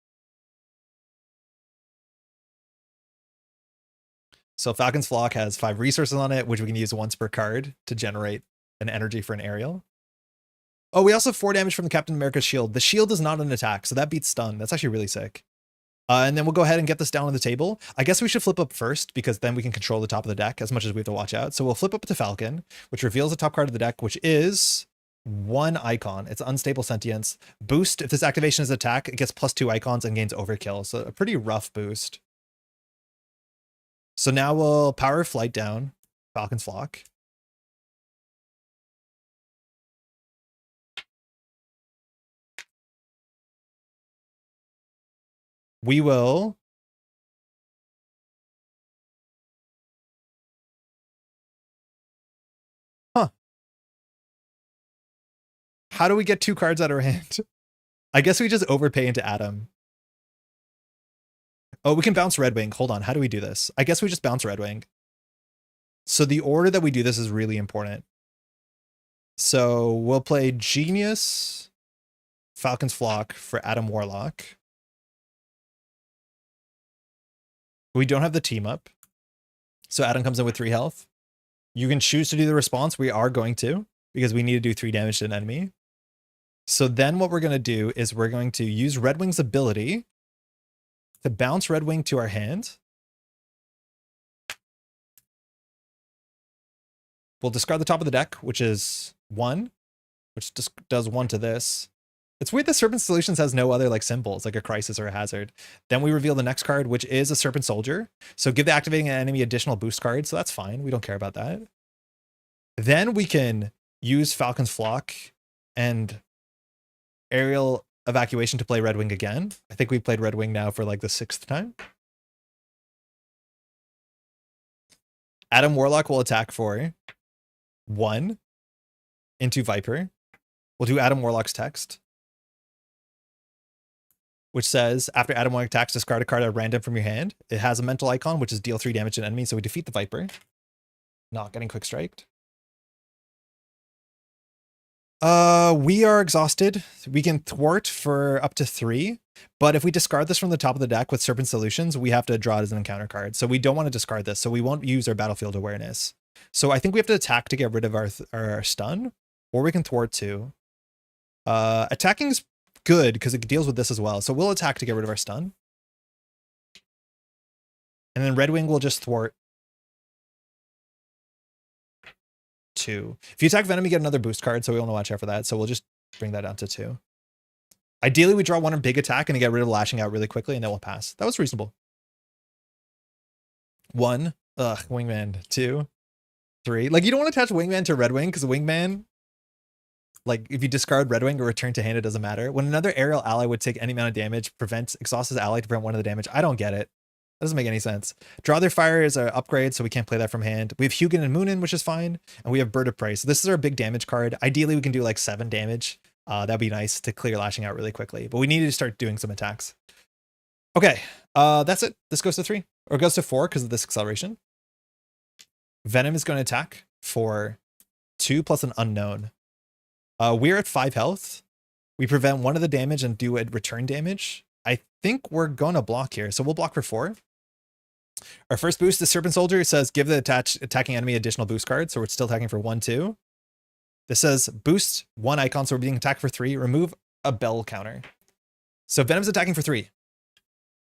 So Falcon's Flock has 5 resources on it, which we can use once per card to generate an energy for an aerial. Oh, we also have 4 damage from the Captain America's shield. The shield is not an attack, so that beats stun. That's actually really sick. And then we'll go ahead and get this down on the table. I guess we should flip up first, because then we can control the top of the deck as much as we have to watch out. So we'll flip up to Falcon, which reveals the top card of the deck, which is 1 icon. It's unstable sentience. Boost, if this activation is attack, it gets +2 icons and gains overkill. So a pretty rough boost. So now we'll power flight down, Falcon's Flock. We will How do we get 2 cards out of our hand? I guess we just overpay into Adam. Oh, we can bounce Red Wing. Hold on. How do we do this? I guess we just bounce Red Wing. So the order that we do this is really important. So we'll play Genius, Falcon's Flock for Adam Warlock. We don't have the team up. So Adam comes in with 3 health. You can choose to do the response. We are going to, because we need to do 3 damage to an enemy. So then what we're going to do is we're going to use Red Wing's ability to bounce Red Wing to our hand. We'll discard the top of the deck, which is 1, which just does 1 to this. It's weird that Serpent Solutions has no other like symbols, like a crisis or a hazard. Then we reveal the next card, which is a Serpent Soldier. So give the activating enemy additional boost card. So that's fine. We don't care about that. Then we can use Falcon's Flock and Aerial Evacuation to play Red Wing again. I think we played Red Wing now for like the 6th time. Adam Warlock will attack for 1 into Viper. We'll do Adam Warlock's text, which says, after Adam Warlock attacks, discard a card at random from your hand. It has a mental icon, which is deal 3 damage to an enemy, so we defeat the Viper. Not getting quick striked. We are exhausted. We can thwart for up to 3, but if we discard this from the top of the deck with Serpent Solutions, we have to draw it as an encounter card. So we don't want to discard this, so we won't use our battlefield awareness. So I think we have to attack to get rid of our stun, or we can thwart too. Attacking is good because it deals with this as well. So we'll attack to get rid of our stun. And then Red Wing will just thwart 2. If you attack Venom, you get another boost card, so we want to watch out for that. So we'll just bring that down to 2. Ideally, we draw 1 big attack and get rid of lashing out really quickly, and then we'll pass. That was reasonable. 1. Ugh, Wingman. 2. 3. Like, you don't want to attach Wingman to Red Wing, because Wingman, like, if you discard Red Wing or return to hand, it doesn't matter. When another aerial ally would take any amount of damage, exhaust his ally to prevent 1 of the damage. I don't get it. That doesn't make any sense. Draw Their Fire is an upgrade, so we can't play that from hand. We have Hugin and Moonin, which is fine. And we have Bird of Prey. So this is our big damage card. Ideally, we can do like 7 damage. That'd be nice to clear lashing out really quickly. But we need to start doing some attacks. Okay, that's it. This goes to 3. Or it goes to 4 because of this acceleration. Venom is going to attack for 2 plus an unknown. We're at 5 health. We prevent 1 of the damage and do a return damage. I think we're going to block here. So we'll block for 4. Our first boost is Serpent Soldier. It says give the attacking enemy additional boost card. So we're still attacking for 1, 2. This says boost 1 icon. So we're being attacked for 3. Remove a bell counter. So Venom's attacking for 3.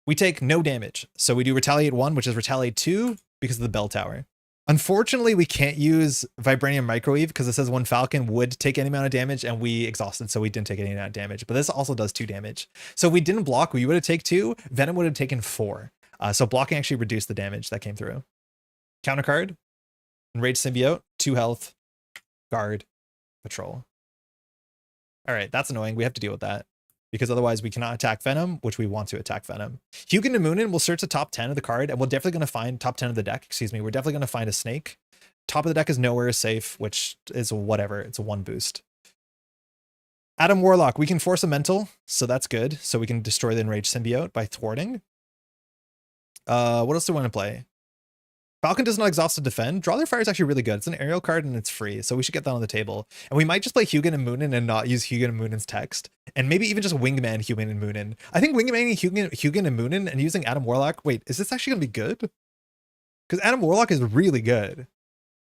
We take no damage. So we do Retaliate 1, which is Retaliate 2 because of the bell tower. Unfortunately, we can't use Vibranium Microwave because it says one Falcon would take any amount of damage, and we exhausted, so we didn't take any amount of damage. But this also does 2 damage. So if we didn't block, we would have taken 2. Venom would have taken 4. So blocking actually reduced the damage that came through. Counter card, Enraged Symbiote, 2 health, guard, patrol. All right, that's annoying. We have to deal with that because otherwise we cannot attack Venom, which we want to attack Venom. Hugin and Moonin will search the top 10 of the card, and we're definitely going to find top 10 of the deck. Excuse me. We're definitely going to find a snake. Top of the deck is Nowhere is safe, which is whatever. It's a 1 boost. Adam Warlock, we can force a mental, so that's good. So we can destroy the Enraged Symbiote by thwarting. What else do we want to play? Falcon does not exhaust to defend. Draw Their Fire is actually really good. It's an aerial card and it's free, so we should get that on the table. And we might just play Hugin and Moonin and not use Hugin and Moonin's text. And maybe even just Wingman Hugin and Moonin. I think Wingman Hugin and Moonin and using Adam Warlock. Wait, is this actually going to be good? Because Adam Warlock is really good.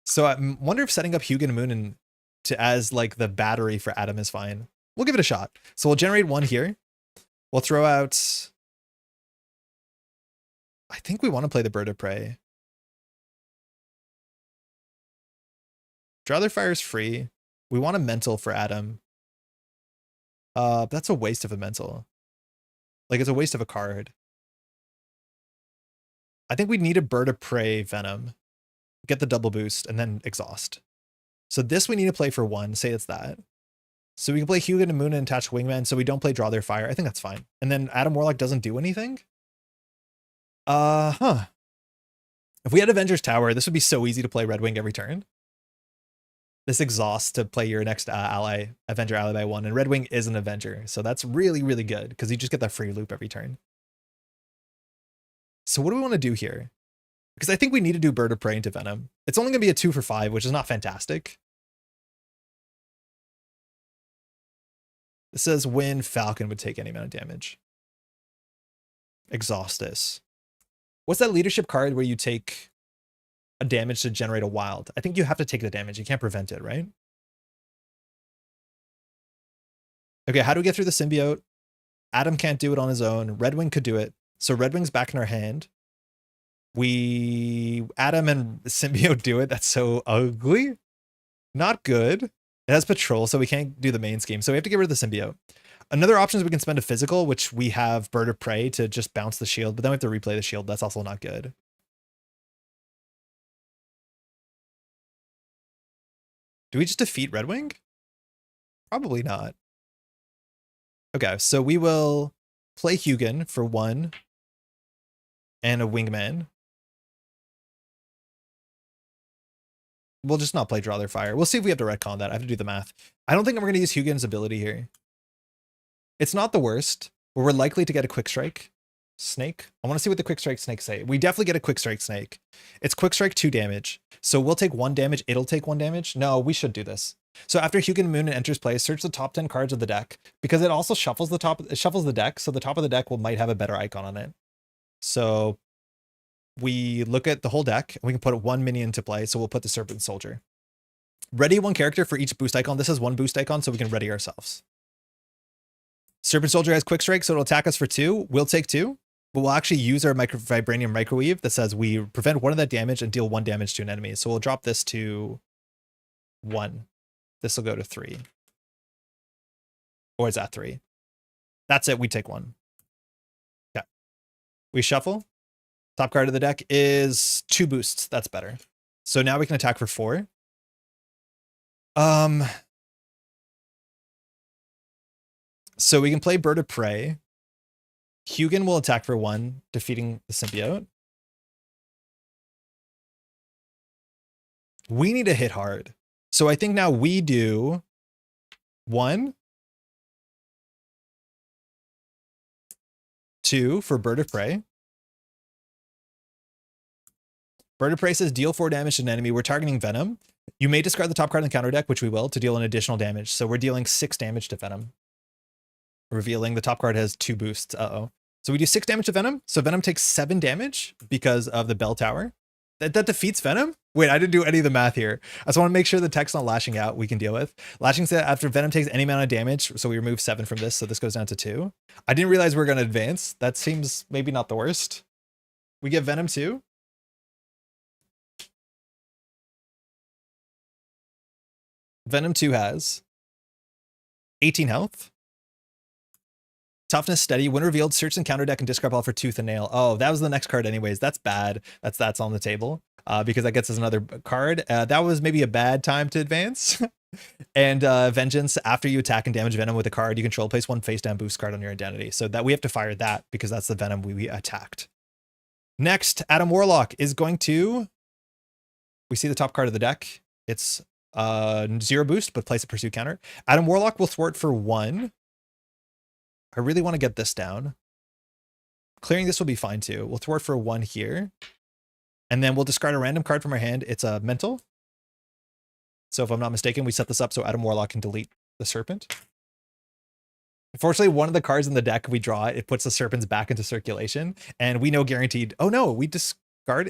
So I wonder if setting up Hugin and Moonin as like the battery for Adam is fine. We'll give it a shot. So we'll generate 1 here. We'll throw out... I think we want to play the Bird of Prey. Draw Their Fire is free. We want a mental for Adam. That's a waste of a mental. Like, it's a waste of a card. I think we need a Bird of Prey Venom. Get the double boost, and then exhaust. So this we need to play for 1. Say it's that. So we can play Hugin and Moon and attach Wingman, so we don't play Draw Their Fire. I think that's fine. And then Adam Warlock doesn't do anything? If we had Avengers Tower, this would be so easy to play Red Wing every turn. This exhaust to play your next ally, Avenger ally by 1. And Red Wing is an Avenger, so that's really, really good, because you just get that free loop every turn. So what do we want to do here? Because I think we need to do Bird of Prey into Venom. It's only going to be a 2 for 5, which is not fantastic. It says when Falcon would take any amount of damage. Exhaust this. What's that leadership card where you take a damage to generate a wild? I think you have to take the damage. You can't prevent it, right? Okay, how do we get through the symbiote? Adam can't do it on his own. Red Wing could do it. So Red Wing's back in our hand. Adam and symbiote do it. That's so ugly. Not good. It has patrol, so we can't do the main scheme. So we have to get rid of the symbiote. Another option is we can spend a physical, which we have Bird of Prey to just bounce the shield, but then we have to replay the shield. That's also not good. Do we just defeat Red Wing? Probably not. Okay, so we will play Hugin for 1 and a Wingman. We'll just not play Draw Their Fire. We'll see if we have to retcon that. I have to do the math. I don't think I'm going to use Hugin's ability here. It's not the worst, but we're likely to get a Quick Strike Snake. I want to see what the Quick Strike Snake say. We definitely get a Quick Strike Snake. It's Quick Strike 2 damage. So we'll take 1 damage. It'll take 1 damage. No, we should do this. So after Hugin Moon enters play, search the top 10 cards of the deck, because it also shuffles the top. It shuffles the deck, so the top of the deck might have a better icon on it. So we look at the whole deck, and we can put 1 minion into play. So we'll put the Serpent Soldier. Ready 1 character for each boost icon. This is 1 boost icon, so we can ready ourselves. Serpent Soldier has Quick Strike, so it'll attack us for 2. We'll take 2, but we'll actually use our Vibranium Microwave that says we prevent 1 of that damage and deal 1 damage to an enemy. So we'll drop this to 1. This will go to 3. Or is that 3? That's it. We take 1. Okay. We shuffle. Top card of the deck is 2 boosts. That's better. So now we can attack for 4. So we can play Bird of Prey. Hugin will attack for 1, defeating the symbiote. We need to hit hard. So I think now we do 1, 2 for Bird of Prey. Bird of Prey says deal 4 damage to an enemy. We're targeting Venom. You may discard the top card in the counter deck, which we will, to deal an additional damage. So we're dealing 6 damage to Venom. Revealing the top card has 2 boosts. So we do 6 damage to Venom. So Venom takes 7 damage because of the bell tower. That defeats Venom? Wait, I didn't do any of the math here. I just want to make sure the tech's not lashing out we can deal with. Lashing said after Venom takes any amount of damage, so we remove 7 from this, so this goes down to 2. I didn't realize we were going to advance. That seems maybe not the worst. We get Venom 2. Venom 2 has 18 health. Toughness steady. When revealed, search and counter deck and discard all for Tooth and Nail. Oh, that was the next card anyways. That's bad. That's on the table because that gets us another card. That was maybe a bad time to advance. And Vengeance, after you attack and damage Venom with a card you control, place 1 face down boost card on your identity. So that we have to fire that because that's the Venom we attacked. Next, Adam Warlock is going to... We see the top card of the deck. It's 0 boost, but place a pursuit counter. Adam Warlock will thwart for 1. I really want to get this down. Clearing this will be fine too. We'll thwart for 1 here. And then we'll discard a random card from our hand. It's a mental. So if I'm not mistaken, we set this up so Adam Warlock can delete the Serpent. Unfortunately, one of the cards in the deck we draw, it puts the Serpents back into circulation. And we know guaranteed... Oh no, we discard...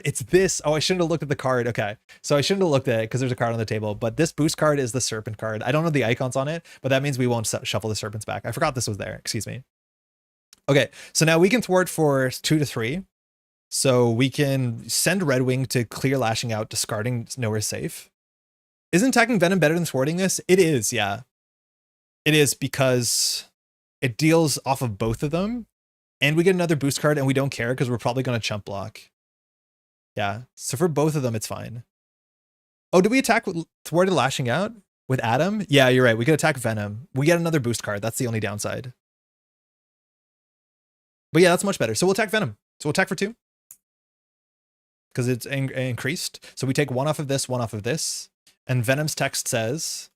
It's this. Oh, I shouldn't have looked at the card. Okay. So I shouldn't have looked at it because there's a card on the table. But this boost card is the Serpent card. I don't know the icons on it, but that means we won't shuffle the Serpents back. I forgot this was there. Excuse me. Okay. So now we can thwart for 2 to 3. So we can send Red Wing to clear Lashing Out, discarding Nowhere Safe. Isn't attacking Venom better than thwarting this? It is, yeah. It is because it deals off of both of them. And we get another boost card and we don't care because we're probably going to chump block. Yeah, so for both of them, it's fine. Oh, did we attack with thwarted lashing out with Adam? Yeah, you're right. We could attack Venom. We get another boost card. That's the only downside. But yeah, that's much better. So we'll attack Venom. So we'll attack for 2. Because it's increased. So we take 1 off of this, 1 off of this. And Venom's text says,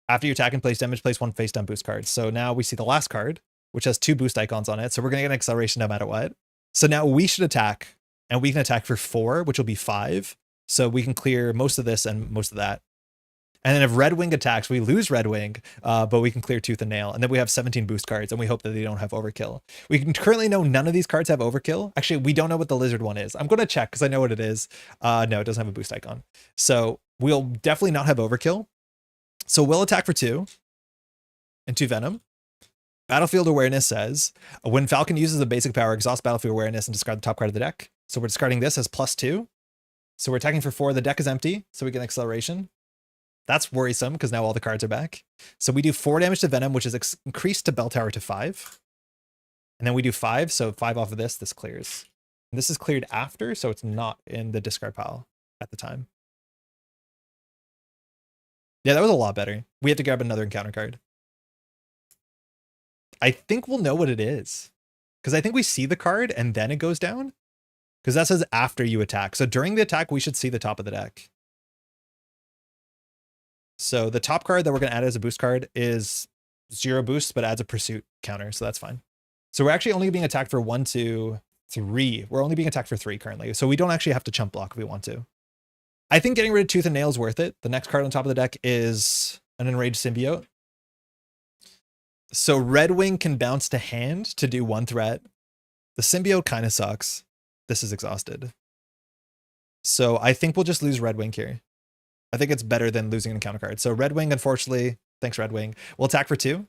after you attack and place damage, place 1 face down boost card. So now we see the last card, which has 2 boost icons on it. So we're going to get an acceleration no matter what. So now we should attack. And we can attack for 4, which will be 5. So we can clear most of this and most of that. And then if Red Wing attacks, we lose Red Wing, but we can clear Tooth and Nail. And then we have 17 boost cards, and we hope that they don't have Overkill. We can currently know none of these cards have Overkill. Actually, we don't know what the Lizard one is. I'm going to check because I know what it is. No, it doesn't have a boost icon. So we'll definitely not have Overkill. So we'll attack for 2 into Venom. Battlefield Awareness says, when Falcon uses a basic power, exhaust Battlefield Awareness and discard the top card of the deck. So we're discarding this as +2. So we're attacking for 4. The deck is empty, so we get an acceleration. That's worrisome because now all the cards are back. So we do 4 damage to Venom, which is increased to Bell Tower to 5. And then we do 5, so 5 off of this, this clears. And this is cleared after, so it's not in the discard pile at the time. Yeah, that was a lot better. We have to grab another encounter card. I think we'll know what it is. Because I think we see the card and then it goes down. Because that says after you attack. So during the attack, we should see the top of the deck. So the top card that we're going to add as a boost card is 0 boost, but adds a pursuit counter. So that's fine. So we're actually only being attacked for 1, 2, 3. We're only being attacked for 3 currently. So we don't actually have to chump block if we want to. I think getting rid of Tooth and Nail is worth it. The next card on top of the deck is an Enraged Symbiote. So Red Wing can bounce to hand to do 1 threat. The Symbiote kind of sucks. This is exhausted. So I think we'll just lose Red Wing here. I think it's better than losing an encounter card. So Red Wing, unfortunately, thanks Red Wing. We'll attack for 2.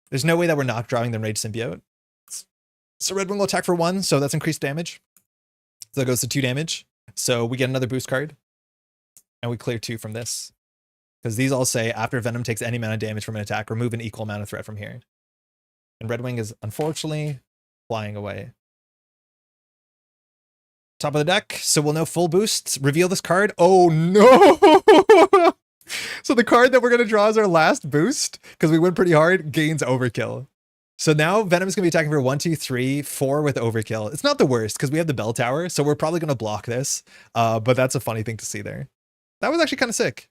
There's no way that we're not drawing the Enraged Symbiote. So Red Wing will attack for 1, so that's increased damage. So that goes to 2 damage. So we get another boost card. And we clear 2 from this. Because these all say, after Venom takes any amount of damage from an attack, remove an equal amount of threat from here. And Red Wing is, unfortunately, flying away. Top of the deck, so we'll know full boosts. Reveal this card. Oh no! So the card that we're going to draw as our last boost, because we went pretty hard, gains Overkill. So now Venom's going to be attacking for 1, 2, 3, 4 with Overkill. It's not the worst, because we have the Bell Tower, so we're probably going to block this. But that's a funny thing to see there. That was actually kind of sick.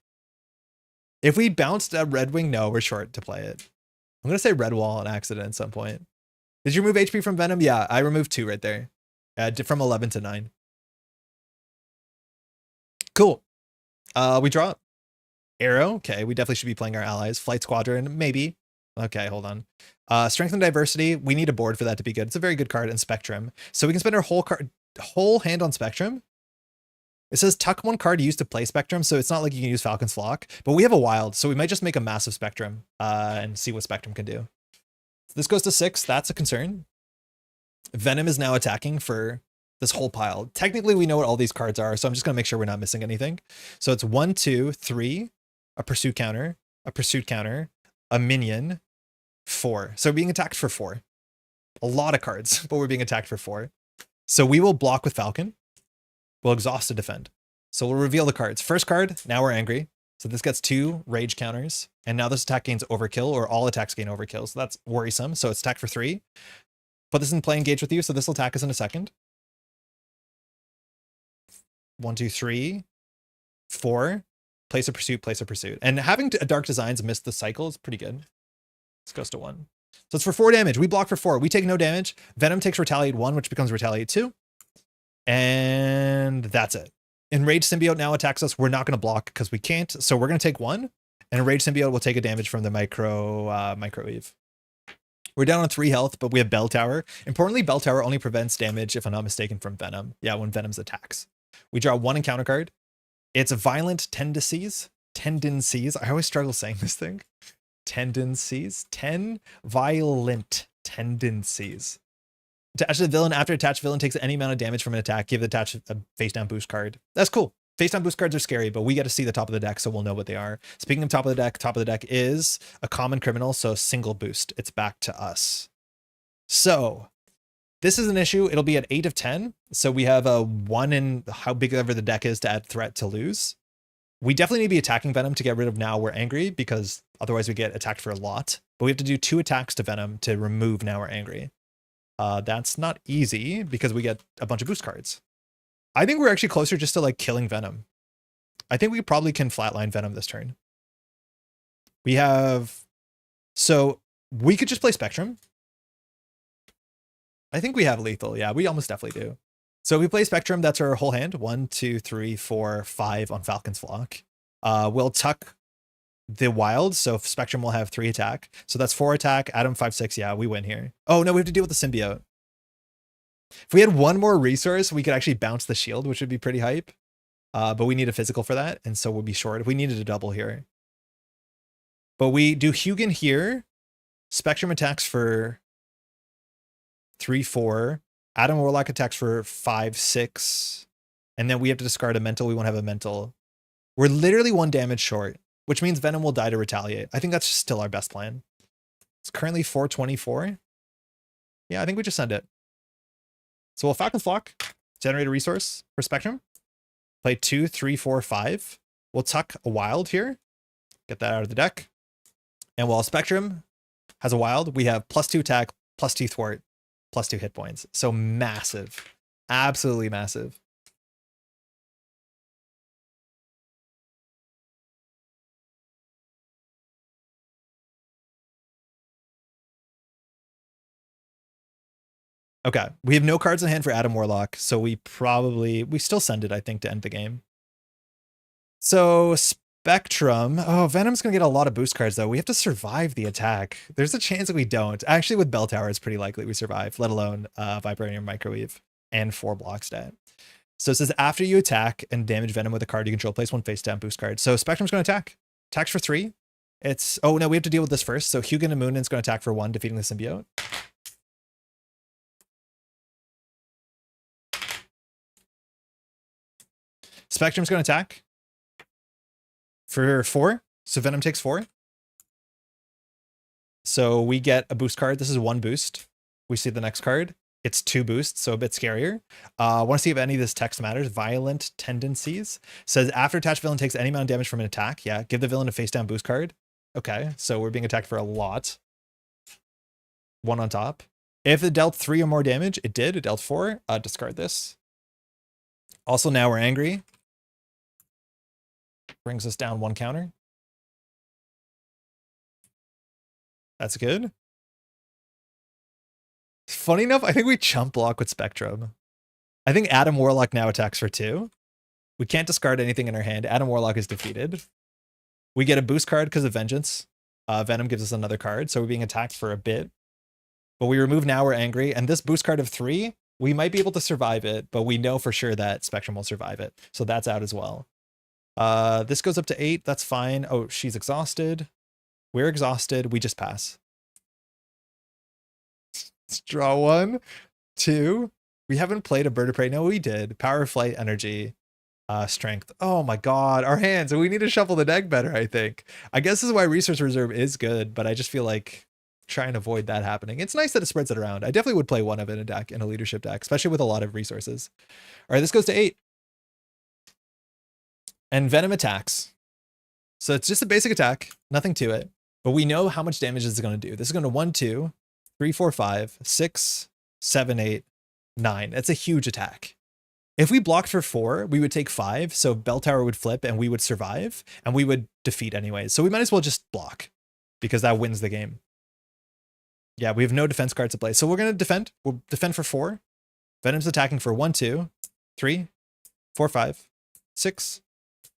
If we bounced a Red Wing, no, we're short to play it. I'm going to say Red Wall on accident at some point. Did you remove HP from Venom? Yeah, I removed 2 right there. From 11 to 9. Cool. We draw Arrow. Okay, we definitely should be playing our allies. Flight Squadron, maybe. Okay, hold on. Strength and Diversity. We need a board for that to be good. It's a very good card. And Spectrum. So we can spend our whole hand on Spectrum. It says tuck 1 card used to play Spectrum, so it's not like you can use Falcon's Flock. But we have a wild, so we might just make a massive Spectrum and see what Spectrum can do. So this goes to 6. That's a concern. Venom is now attacking for this whole pile. Technically, we know what all these cards are, so I'm just going to make sure we're not missing anything. So it's 1, 2, 3, a pursuit counter, a minion, 4. So we're being attacked for 4. A lot of cards, but we're being attacked for 4. So we will block with Falcon. We'll exhaust to defend. So we'll reveal the cards. First card, now we're angry. So this gets 2 rage counters. And now this attack gains Overkill, or all attacks gain Overkill. So that's worrisome. So it's attack for 3. Put this in play, engage with you. So this will attack us in a second. 1, 2, 3, 4. Place a pursuit. And having Dark Designs miss the cycle is pretty good. This goes to 1. So it's for 4 damage. We block for 4. We take no damage. Venom takes Retaliate 1, which becomes Retaliate 2. And that's it. Enraged Symbiote now attacks us. We're not going to block because we can't. So we're going to take 1. And Enraged Symbiote will take a damage from the Microwave. We're down on 3 health, but we have Bell Tower. Importantly, Bell Tower only prevents damage, if I'm not mistaken, from Venom. Yeah, when Venom's attacks. We draw 1 encounter card. It's Violent Tendencies. I always struggle saying this thing. Tendencies. 10 Violent Tendencies. Attach the villain. After attached villain takes any amount of damage from an attack, give the attached a face down boost card. That's cool. Face down boost cards are scary, but we get to see the top of the deck, so we'll know what they are. Speaking of top of the deck is a common criminal, so single boost. It's back to us. So this is an issue. It'll be at 8 of 10. So we have a 1 in how big ever the deck is to add threat to lose. We definitely need to be attacking Venom to get rid of Now We're Angry, because otherwise we get attacked for a lot. But we have to do 2 attacks to Venom to remove Now We're Angry. That's not easy because we get a bunch of boost cards. I think we're actually closer just to like killing Venom. I think we probably can flatline Venom this turn. We have, so we could just play Spectrum. I think we have lethal. Yeah, we almost definitely do. So we play Spectrum. That's our whole hand. 1, 2, 3, 4, 5 on Falcon's Flock. We'll tuck the wild. So Spectrum will have 3 attack. So that's 4 attack. Adam 5, 6. Yeah, we win here. Oh no, we have to deal with the symbiote. If we had one more resource, we could actually bounce the shield, which would be pretty hype. But we need a physical for that, and so we'll be short. If we needed a double here. But we do Hugin here. Spectrum attacks for 3, 4. Adam Warlock attacks for 5, 6. And then we have to discard a mental. We won't have a mental. We're literally 1 damage short, which means Venom will die to retaliate. I think that's still our best plan. It's currently 424. Yeah, I think we just send it. So we'll Falcon's Flock, generate a resource for Spectrum. Play 2, 3, 4, 5. We'll tuck a wild here. Get that out of the deck. And while Spectrum has a wild, we have +2 attack, +2 thwart, +2 hit points. So massive. Absolutely massive. Okay, we have no cards in hand for Adam Warlock, so we still send it, I think, to end the game. So Spectrum, oh, Venom's gonna get a lot of boost cards though. We have to survive the attack. There's a chance that we don't. Actually, with Bell Tower, it's pretty likely we survive, let alone Vibranium Microwave and 4 block stat. So it says after you attack and damage Venom with a card you control, place 1 face down boost card. So Spectrum's gonna attack. Attacks for 3. It's, oh no, we have to deal with this first. So Hugin and Moonin's gonna attack for 1, defeating the symbiote. Spectrum's going to attack for 4. So Venom takes 4. So we get a boost card. This is 1 boost. We see the next card. It's 2 boosts, so a bit scarier. Want to see if any of this text matters. Violent Tendencies. Says after attached villain takes any amount of damage from an attack. Yeah, give the villain a face down boost card. Okay, so we're being attacked for a lot. 1 on top. If it dealt 3 or more damage, it did. It dealt 4. Discard this. Also, Now We're Angry. Brings us down 1 counter. That's good. Funny enough, I think we chump block with Spectrum. I think Adam Warlock now attacks for 2. We can't discard anything in our hand. Adam Warlock is defeated. We get a boost card because of Vengeance. Venom gives us another card, so we're being attacked for a bit. But we remove Now We're Angry, and this boost card of 3, we might be able to survive it, but we know for sure that Spectrum will survive it. So that's out as well. This goes up to 8. That's fine. Oh, she's exhausted. We're exhausted. We just pass. Let's draw 1, 2. We haven't played a Bird of Prey. No, we did. Power, Flight, Energy, Strength. Oh my god, our hands. We need to shuffle the deck better, I think. I guess this is why Resource Reserve is good, but I just feel like trying to avoid that happening. It's nice that it spreads it around. I definitely would play 1 of it in a deck, in a leadership deck, especially with a lot of resources. All right, this goes to 8. And Venom attacks. So it's just a basic attack, nothing to it. But we know how much damage this is going to do. This is going to 1, 2, 3, 4, 5, 6, 7, 8, 9. That's a huge attack. If we blocked for 4, we would take 5. So Bell Tower would flip and we would survive and we would defeat anyways. So we might as well just block because that wins the game. Yeah, we have no defense cards to play. So we're going to defend. We'll defend for 4. Venom's attacking for 1, 2, 3, 4, 5, 6,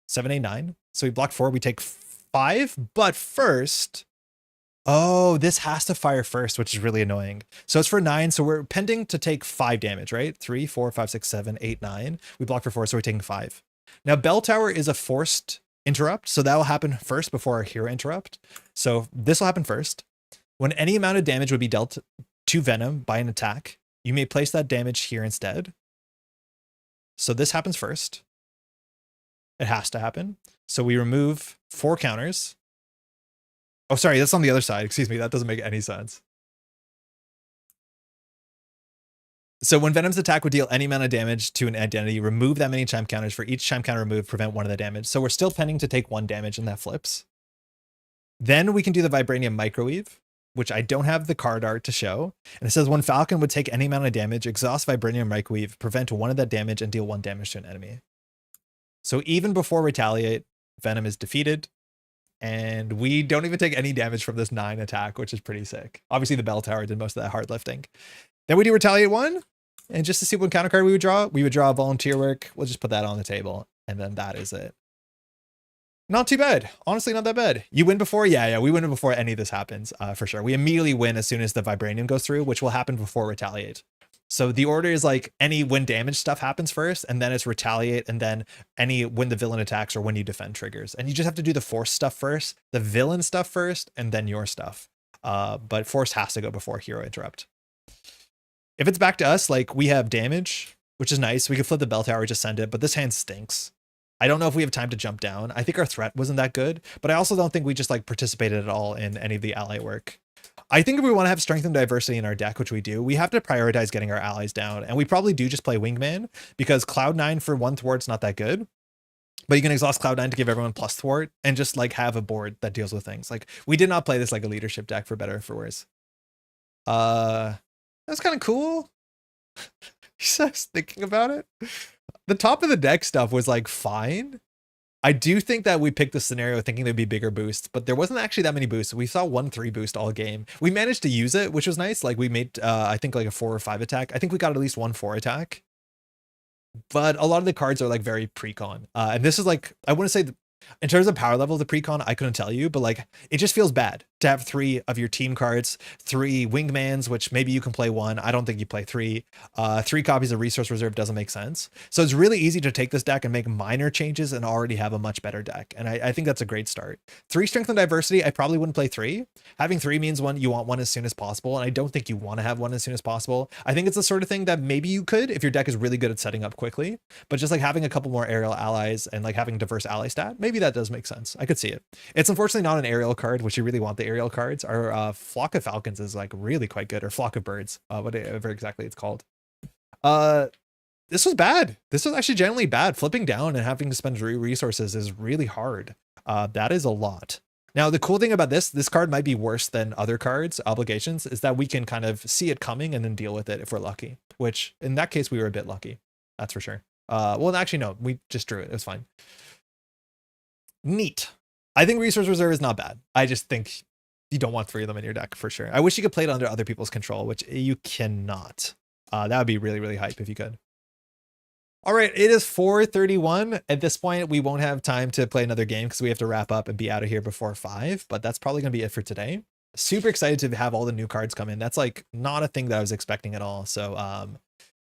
7, 8, 9. So we block 4, we take 5, but first, oh, this has to fire first, which is really annoying. So it's for 9, so we're pending to take 5 damage, right? 3, 4, 5, 6, 7, 8, 9. We block for 4, so we're taking 5. Now, Bell Tower is a forced interrupt, so that will happen first before our hero interrupt. So this will happen first. When any amount of damage would be dealt to Venom by an attack, you may place that damage here instead. So this happens first. It has to happen. So we remove 4 counters. Oh, sorry, that's on the other side. Excuse me, that doesn't make any sense. So when Venom's attack would deal any amount of damage to an identity, remove that many chime counters. For each chime counter removed, prevent 1 of the damage. So we're still pending to take 1 damage, and that flips. Then we can do the Vibranium Microwave, which I don't have the card art to show. And it says when Falcon would take any amount of damage, exhaust Vibranium Microwave, prevent 1 of that damage, and deal 1 damage to an enemy. So even before Retaliate, Venom is defeated. And we don't even take any damage from this 9 attack, which is pretty sick. Obviously, the Bell Tower did most of that hard lifting. Then we do Retaliate 1. And just to see what counter card we would draw Volunteer Work. We'll just put that on the table. And then that is it. Not too bad. Honestly, not that bad. You win before? Yeah, we win before any of this happens, for sure. We immediately win as soon as the Vibranium goes through, which will happen before Retaliate. So the order is like any when damage stuff happens first, and then it's Retaliate, and then any when the villain attacks or when you defend triggers. And you just have to do the Force stuff first, the villain stuff first, and then your stuff. But Force has to go before Hero Interrupt. If it's back to us, like we have damage, which is nice. We could flip the Bell Tower, just send it, but this hand stinks. I don't know if we have time to jump down. I think our threat wasn't that good, but I also don't think we just like participated at all in any of the ally work. I think if we want to have strength and diversity in our deck, which we do, we have to prioritize getting our allies down. And we probably do just play Wingman because Cloud9 for 1 thwart's not that good. But you can exhaust Cloud9 to give everyone plus thwart and just like have a board that deals with things. Like we did not play this like a leadership deck for better or for worse. That's kind of cool. Just thinking about it. The top of the deck stuff was like fine. I do think that we picked the scenario thinking there'd be bigger boosts, but there wasn't actually that many boosts. We saw 1/3 boost all game. We managed to use it, which was nice. Like we made, I think like a 4 or 5 attack. I think we got at least 1 4 attack. But a lot of the cards are like very precon. And this is like, I wouldn't say in terms of power level of the precon, I couldn't tell you, but like it just feels bad to have 3 of your team cards, 3 Wingmans, which maybe you can play 1. I don't think you play 3. 3 copies of Resource Reserve doesn't make sense. So it's really easy to take this deck and make minor changes and already have a much better deck. And I think that's a great start. 3 Strength and Diversity, I probably wouldn't play 3. Having 3 means you want 1 as soon as possible. And I don't think you want to have 1 as soon as possible. I think it's the sort of thing that maybe you could if your deck is really good at setting up quickly. But just like having a couple more aerial allies and like having diverse ally stat, maybe that does make sense. I could see it. It's unfortunately not an aerial card, which you really want the aerial cards. Our Flock of Falcons is like really quite good, or Flock of Birds, whatever exactly it's called. This was bad. This was actually generally bad. Flipping down and having to spend resources is really hard. That is a lot. Now, the cool thing about this card might be worse than other cards, Obligations, is that we can kind of see it coming and then deal with it if we're lucky, which in that case, we were a bit lucky. That's for sure. Well, actually, no, we just drew it. It was fine. Neat. I think Resource Reserve is not bad. I just think you don't want 3 of them in your deck for sure. I wish you could play it under other people's control, which you cannot. That would be really, really hype if you could. All right, it is 4:31. At this point, we won't have time to play another game because we have to wrap up and be out of here before 5, but that's probably going to be it for today. Super excited to have all the new cards come in. That's like not a thing that I was expecting at all. So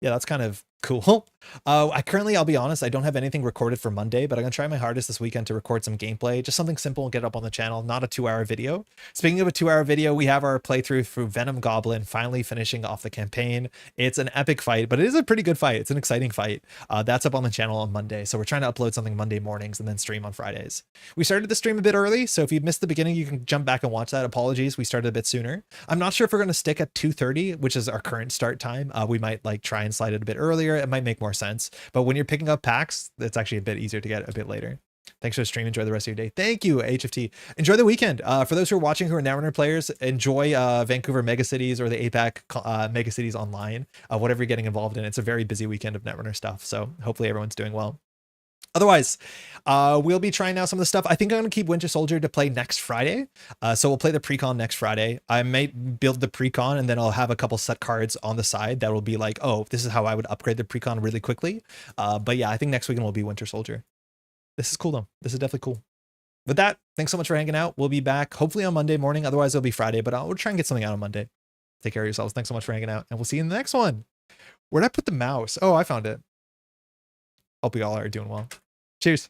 yeah, that's kind of cool. I'll be honest, I don't have anything recorded for Monday, but I'm gonna try my hardest this weekend to record some gameplay, just something simple and get it up on the channel, not a 2-hour video. Speaking of a 2-hour video, we have our playthrough through Venom Goblin, finally finishing off the campaign. It's an epic fight, but it is a pretty good fight. It's an exciting fight. That's up on the channel on Monday. So we're trying to upload something Monday mornings and then stream on Fridays. We started the stream a bit early, so if you missed the beginning, you can jump back and watch that. Apologies, we started a bit sooner. I'm not sure if we're gonna stick at 2:30, which is our current start time. We might like try and slide it a bit earlier. It might make more sense. But when you're picking up packs, it's actually a bit easier to get a bit later. Thanks for the stream. Enjoy the rest of your day. Thank you, HFT. Enjoy the weekend. For those who are watching who are Netrunner players, enjoy Vancouver Megacities or the APAC Megacities online, whatever you're getting involved in. It's a very busy weekend of Netrunner stuff. So hopefully everyone's doing well. Otherwise, we'll be trying out some of the stuff. I think I'm going to keep Winter Soldier to play next Friday. So we'll play the Precon next Friday. I might build the Precon and then I'll have a couple set cards on the side that will be like, oh, this is how I would upgrade the Precon really quickly. But yeah, I think next weekend will be Winter Soldier. This is cool though. This is definitely cool. With that, thanks so much for hanging out. We'll be back hopefully on Monday morning. Otherwise, it'll be Friday, but we'll try and get something out on Monday. Take care of yourselves. Thanks so much for hanging out and we'll see you in the next one. Where'd I put the mouse? Oh, I found it. Hope you all are doing well. Cheers.